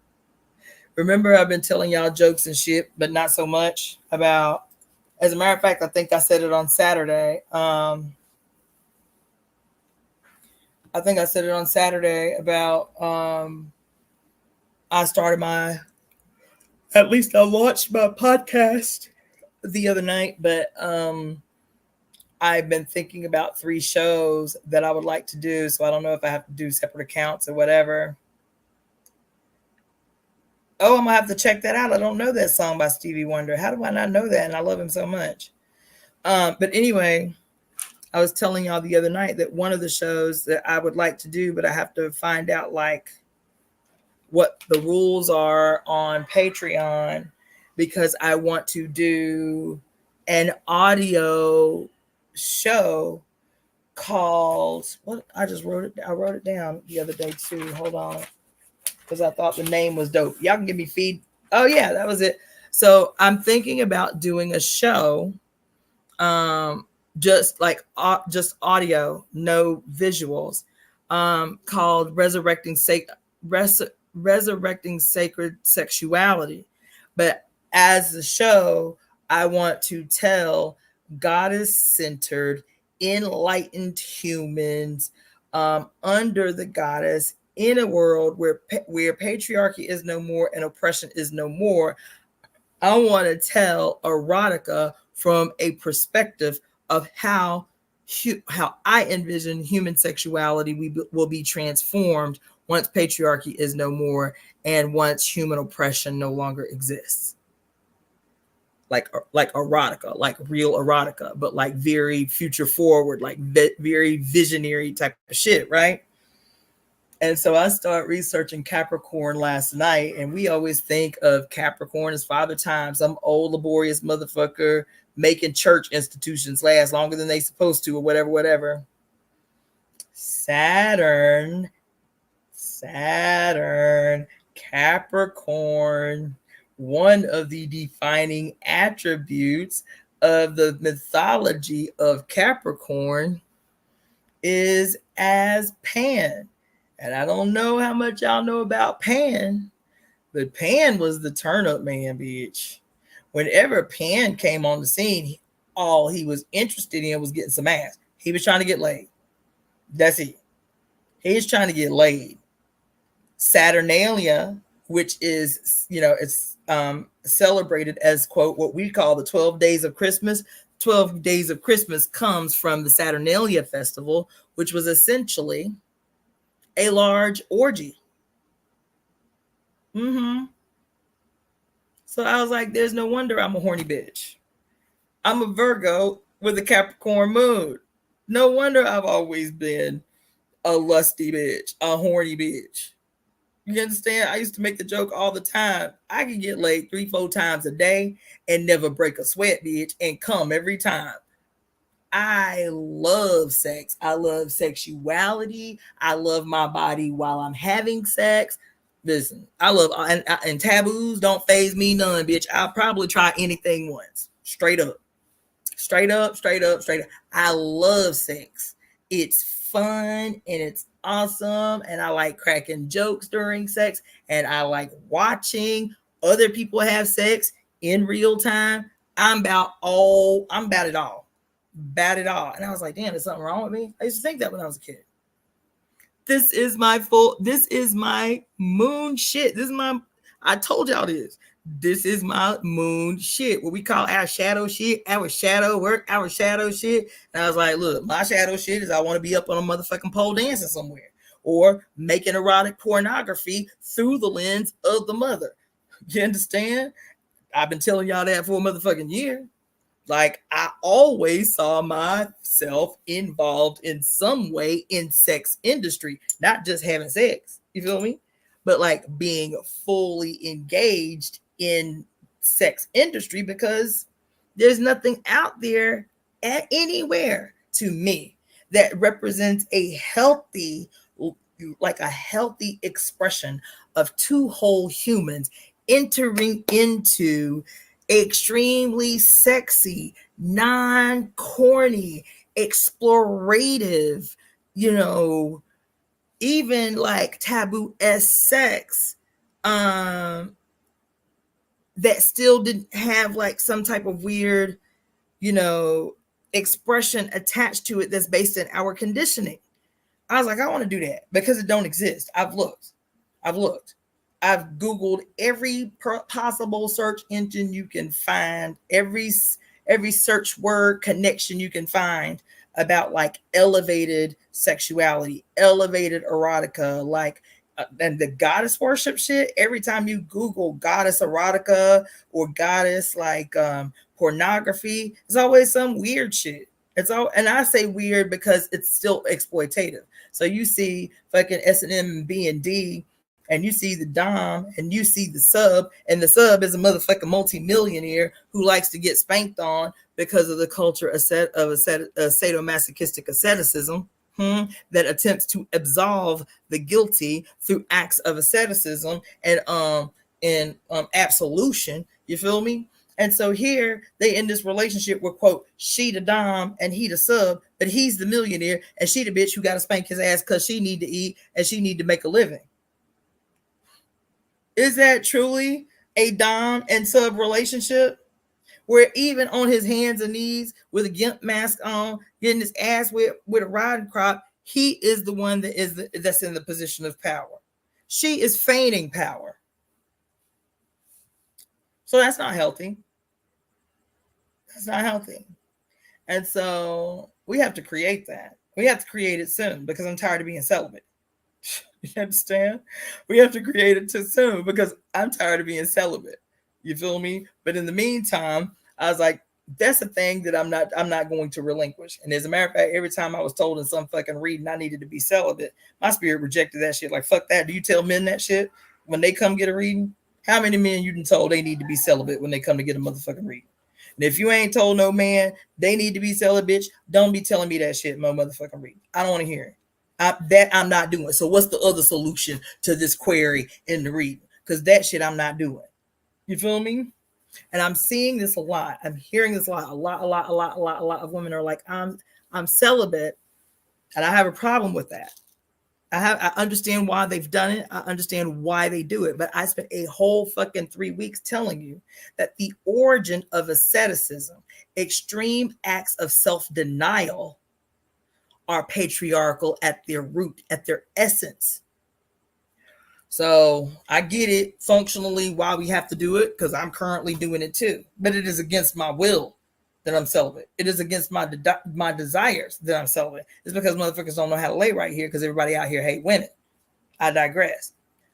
Remember, I've been telling y'all jokes and shit, but not so much about. As a matter of fact, I think I said it on Saturday. I think I said it on Saturday about I started my, at least I launched my podcast the other night, but I've been thinking about 3 shows that I would like to do. So I don't know if I have to do separate accounts or whatever. Oh, I'm gonna have to check that out. I don't know that song by Stevie Wonder. How do I not know that? And I love him so much. But anyway, I was telling y'all the other night that one of the shows that I would like to do, but I have to find out like what the rules are on Patreon, because I want to do an audio show called what? I wrote it down the other day too. Hold on, because I thought the name was dope. Y'all can give me feed. Oh yeah, that was it. So I'm thinking about doing a show, just like just audio, no visuals, called resurrecting sacred sexuality. But as the show, I want to tell goddess-centered, enlightened humans, under the goddess, in a world where patriarchy is no more and oppression is no more. I want to tell erotica from a perspective of how I envision human sexuality will be transformed once patriarchy is no more and once human oppression no longer exists. Like erotica, like real erotica, but like very future forward, like very visionary type of shit, right? And so I started researching Capricorn last night, and we always think of Capricorn as Father Time, some old laborious motherfucker making church institutions last longer than they supposed to, or whatever. Saturn, Capricorn, one of the defining attributes of the mythology of Capricorn is as Pan. And I don't know how much y'all know about Pan, but Pan was the turn up man, bitch. Whenever Pan came on the scene, all he was interested in was getting some ass. He was trying to get laid. That's it. He's trying to get laid. Saturnalia, which is, it's celebrated as, quote, what we call the 12 days of Christmas. 12 days of Christmas comes from the Saturnalia festival, which was essentially a large orgy. So I was like, there's no wonder I'm a horny bitch. I'm a Virgo with a Capricorn moon. No wonder I've always been a lusty bitch, a horny bitch. You understand? I used to make the joke all the time. I can get laid 3-4 times a day and never break a sweat, bitch, and come every time. I love sex. I love sexuality. I love my body while I'm having sex. Listen, I love, and taboos don't phase me none, bitch. I'll probably try anything once. Straight up. I love sex. It's fun and it's awesome. And I like cracking jokes during sex. And I like watching other people have sex in real time. I'm about it all. Bad at all. And I was like, damn, there's something wrong with me. I used to think that when I was a kid. This is my moon shit. I told y'all this. This is my moon shit. What we call our shadow shit, our shadow work, our shadow shit. And I was like, look, my shadow shit is I want to be up on a motherfucking pole dancing somewhere or making erotic pornography through the lens of the mother. You understand? I've been telling y'all that for a motherfucking year. Like, I always saw myself involved in some way in sex industry, not just having sex, you feel me? But like being fully engaged in sex industry, because there's nothing out there anywhere to me that represents a healthy expression of two whole humans entering into extremely sexy, non-corny, explorative, even like taboo-esque sex, that still didn't have like some type of weird, expression attached to it that's based in our conditioning. I was like, I want to do that because it don't exist. I've looked. I've Googled every possible search engine you can find, every search word connection you can find about like elevated sexuality, elevated erotica, like and the goddess worship shit. Every time you Google goddess erotica or goddess like pornography, it's always some weird shit. It's all, and I say weird because it's still exploitative. So you see fucking S&M and B and D, and you see the dom, and you see the sub is a motherfucking multimillionaire who likes to get spanked on because of the culture of sadomasochistic asceticism, that attempts to absolve the guilty through acts of asceticism and absolution. You feel me? And so here they in this relationship where, quote, she the dom and he the sub, but he's the millionaire and she the bitch who got to spank his ass because she need to eat and she need to make a living. Is that truly a dom and sub relationship? Where even on his hands and knees with a gimp mask on, getting his ass with a riding crop, he is the one that's in the position of power. She is feigning power. So that's not healthy. That's not healthy. And so we have to create that. We have to create it soon because I'm tired of being celibate. You understand? We have to create it too soon because I'm tired of being celibate. You feel me? But in the meantime, I was like, that's a thing that I'm not going to relinquish. And as a matter of fact, every time I was told in some fucking reading I needed to be celibate, my spirit rejected that shit. Like, fuck that. Do you tell men that shit when they come get a reading? How many men you done told they need to be celibate when they come to get a motherfucking reading? And if you ain't told no man they need to be celibate, bitch, don't be telling me that shit, my motherfucking reading. I don't want to hear it. I'm not doing. So what's the other solution to this query in the reading? Because that shit I'm not doing. You feel me? And I'm seeing this a lot. I'm hearing this a lot. A lot of women are like, I'm celibate, and I have a problem with that. I understand why they've done it. I understand why they do it. But I spent a whole fucking 3 weeks telling you that the origin of asceticism, extreme acts of self-denial, are patriarchal at their root, at their essence. So I get it functionally why we have to do it, because I'm currently doing it too. But it is against my will that I'm celibate. It is against my desires that I'm celibate. It's because motherfuckers don't know how to lay right here because everybody out here hate women. I digress.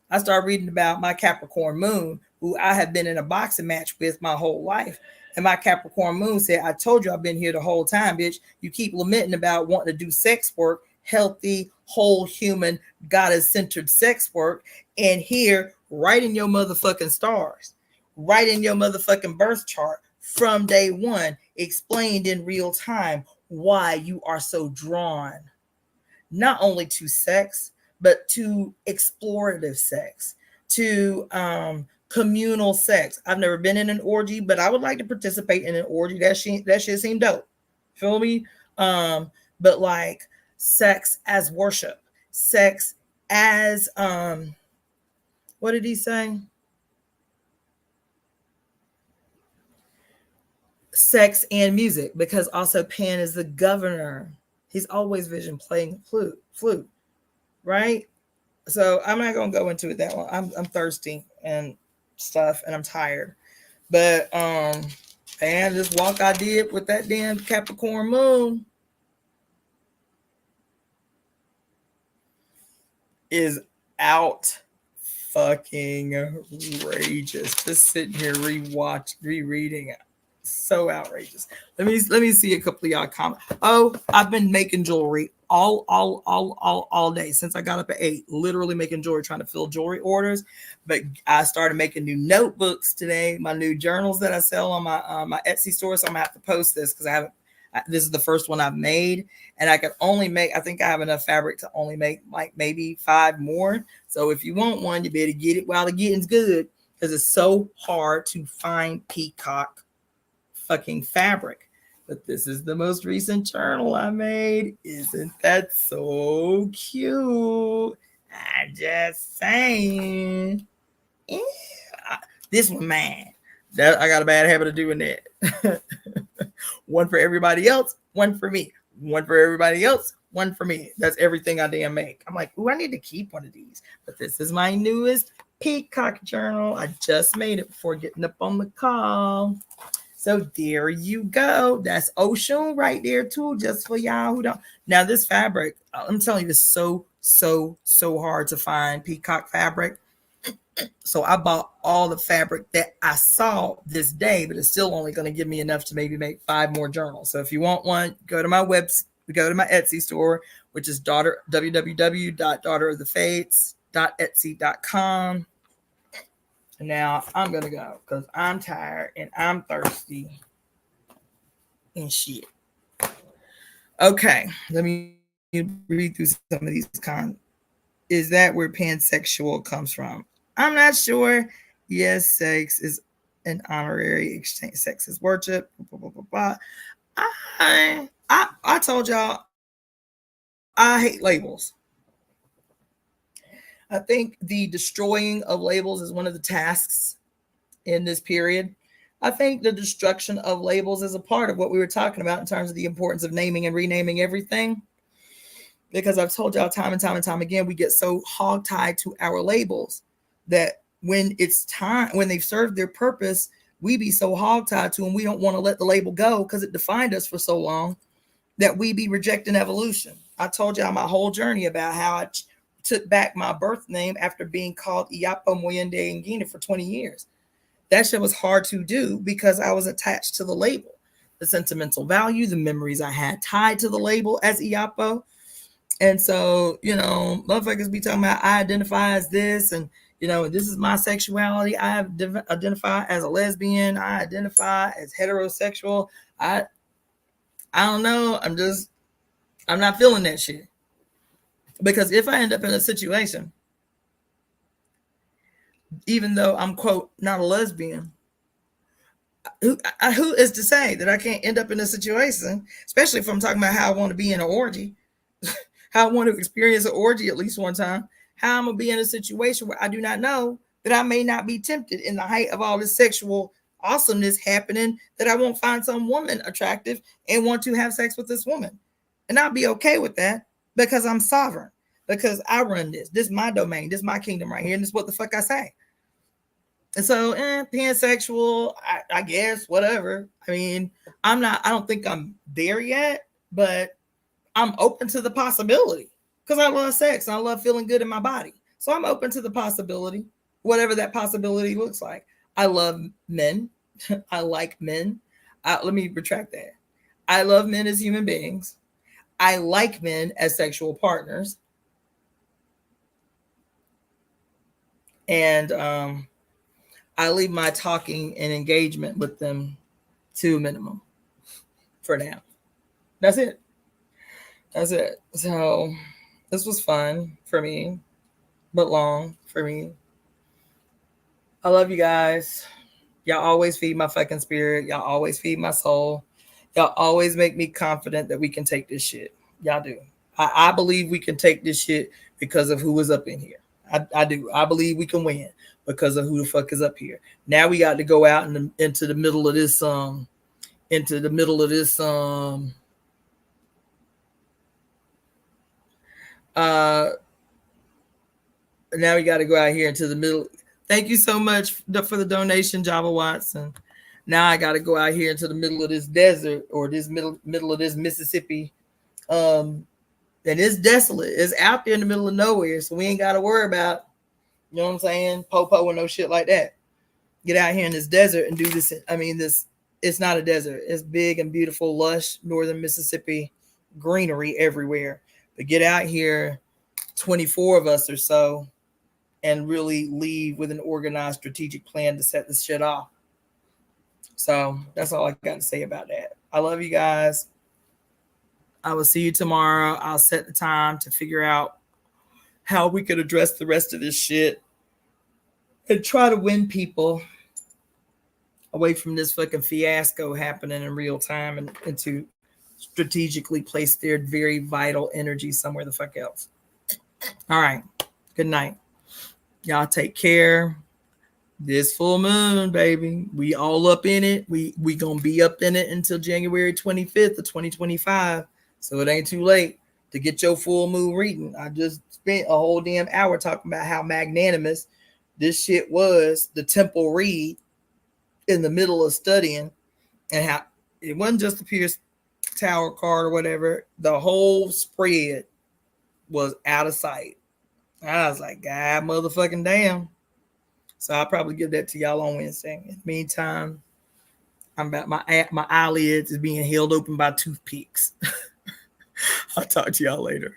I started reading about my Capricorn moon, who I have been in a boxing match with my whole life. And my Capricorn moon said, I told you I've been here the whole time, bitch. You keep lamenting about wanting to do sex work, healthy, whole human, goddess-centered sex work. And here, right in your motherfucking stars, right in your motherfucking birth chart, from day one, explained in real time why you are so drawn, not only to sex, but to explorative sex, to communal sex. I've never been in an orgy, but I would like to participate in an orgy. That shit seemed dope. Feel me? But like sex as worship, sex as what did he say? Sex and music, because also Pan is the governor. He's always vision playing flute, right? So I'm not gonna go into it that long. I'm thirsty and stuff, and I'm tired. But and this walk I did with that damn Capricorn moon is out fucking outrageous. Just sitting here rereading it. So outrageous. Let me see a couple of y'all comment. Oh, I've been making jewelry all day since I got up at 8, literally making jewelry, trying to fill jewelry orders. But I started making new notebooks today, my new journals that I sell on my Etsy store. So I'm gonna have to post this because this is the first one I've made, and I think I have enough fabric to only make like maybe 5 more. So if you want one, you better get it while the getting's good, because it's so hard to find peacock fucking fabric. But this is the most recent journal I made. Isn't that so cute? I'm just saying. Yeah. This one mine. That I got a bad habit of doing that. One for everybody else, one for me. One for everybody else, one for me. That's everything I damn make. I'm like, ooh, I need to keep one of these. But this is my newest peacock journal. I just made it before getting up on the call. So there you go. That's Ocean right there too, just for y'all who don't. Now this fabric, I'm telling you, it's so hard to find peacock fabric. So I bought all the fabric that I saw this day, but it's still only going to give me enough to maybe make 5 more journals. So if you want one, go to my Etsy store, which is www.DaughterOfTheFates.etsy.com. And now I'm going to go because I'm tired and I'm thirsty and shit. Okay, let me read through some of these Is that where pansexual comes from? I'm not sure. Yes, sex is an honorary exchange. Sex is worship. Blah, blah, blah, blah. I told y'all I hate labels. I think the destroying of labels is one of the tasks in this period. I think the destruction of labels is a part of what we were talking about in terms of the importance of naming and renaming everything. Because I've told y'all time and time again, we get so hogtied to our labels that when it's time, when they've served their purpose, we be so hogtied to them, we don't want to let the label go because it defined us for so long that we be rejecting evolution. I told y'all my whole journey about how I took back my birth name after being called Iyapo Moyende Ngina for 20 years. That shit was hard to do because I was attached to the label, the sentimental value, the memories I had tied to the label as Iyapo. And so, motherfuckers be talking about I identify as this, and this is my sexuality. I identify as a lesbian. I identify as heterosexual. I don't know. I'm not feeling that shit. Because if I end up in a situation, even though I'm, quote, not a lesbian, who is to say that I can't end up in a situation, especially if I'm talking about how I want to be in an orgy, how I want to experience an orgy at least one time, how I'm going to be in a situation where I do not know that I may not be tempted in the height of all this sexual awesomeness happening, that I won't find some woman attractive and want to have sex with this woman. And I'll be okay with that because I'm sovereign, because I run this. This is my domain. This is my kingdom right here. And this is what the fuck I say. And so, pansexual, I guess, whatever. I mean, I don't think I'm there yet, but I'm open to the possibility because I love sex and I love feeling good in my body. So I'm open to the possibility, whatever that possibility looks like. I love men. I like men. Let me retract that. I love men as human beings. I like men as sexual partners. And I leave my talking and engagement with them to a minimum for now. That's it. So this was fun for me, but long for me. I love you guys. Y'all always feed my fucking spirit. Y'all always feed my soul. Y'all always make me confident that we can take this shit. Y'all do. I believe we can take this shit because of who is up in here. I do. I believe we can win because of who the fuck is up here. Now we got to go out into the middle of this now we got to go out here into the middle. Thank you so much for the donation, Java Watson. Now I got to go out here into the middle of this desert or this middle of this Mississippi. And it's desolate. It's out there in the middle of nowhere. So we ain't got to worry about, you know what I'm saying, po-po and no shit like that. Get out here in this desert and do this. I mean, it's not a desert. It's big and beautiful, lush, northern Mississippi greenery everywhere. But get out here, 24 of us or so, and really leave with an organized strategic plan to set this shit off. So that's all I got to say about that. I love you guys. I will see you tomorrow. I'll set the time to figure out how we could address the rest of this shit and try to win people away from this fucking fiasco happening in real time and to strategically place their very vital energy somewhere the fuck else. All right. Good night. Y'all take care. This full moon, baby. We all up in it. We gonna be up in it until January 25th of 2025. So it ain't too late to get your full moon reading. I just spent a whole damn hour talking about how magnanimous this shit was, the temple read in the middle of studying, and how it wasn't just the Pierce Tower card or whatever. The whole spread was out of sight. I was like, God motherfucking damn. So I'll probably give that to y'all on Wednesday. In the meantime, I'm about my eyelids is being held open by toothpicks. I'll talk to y'all later.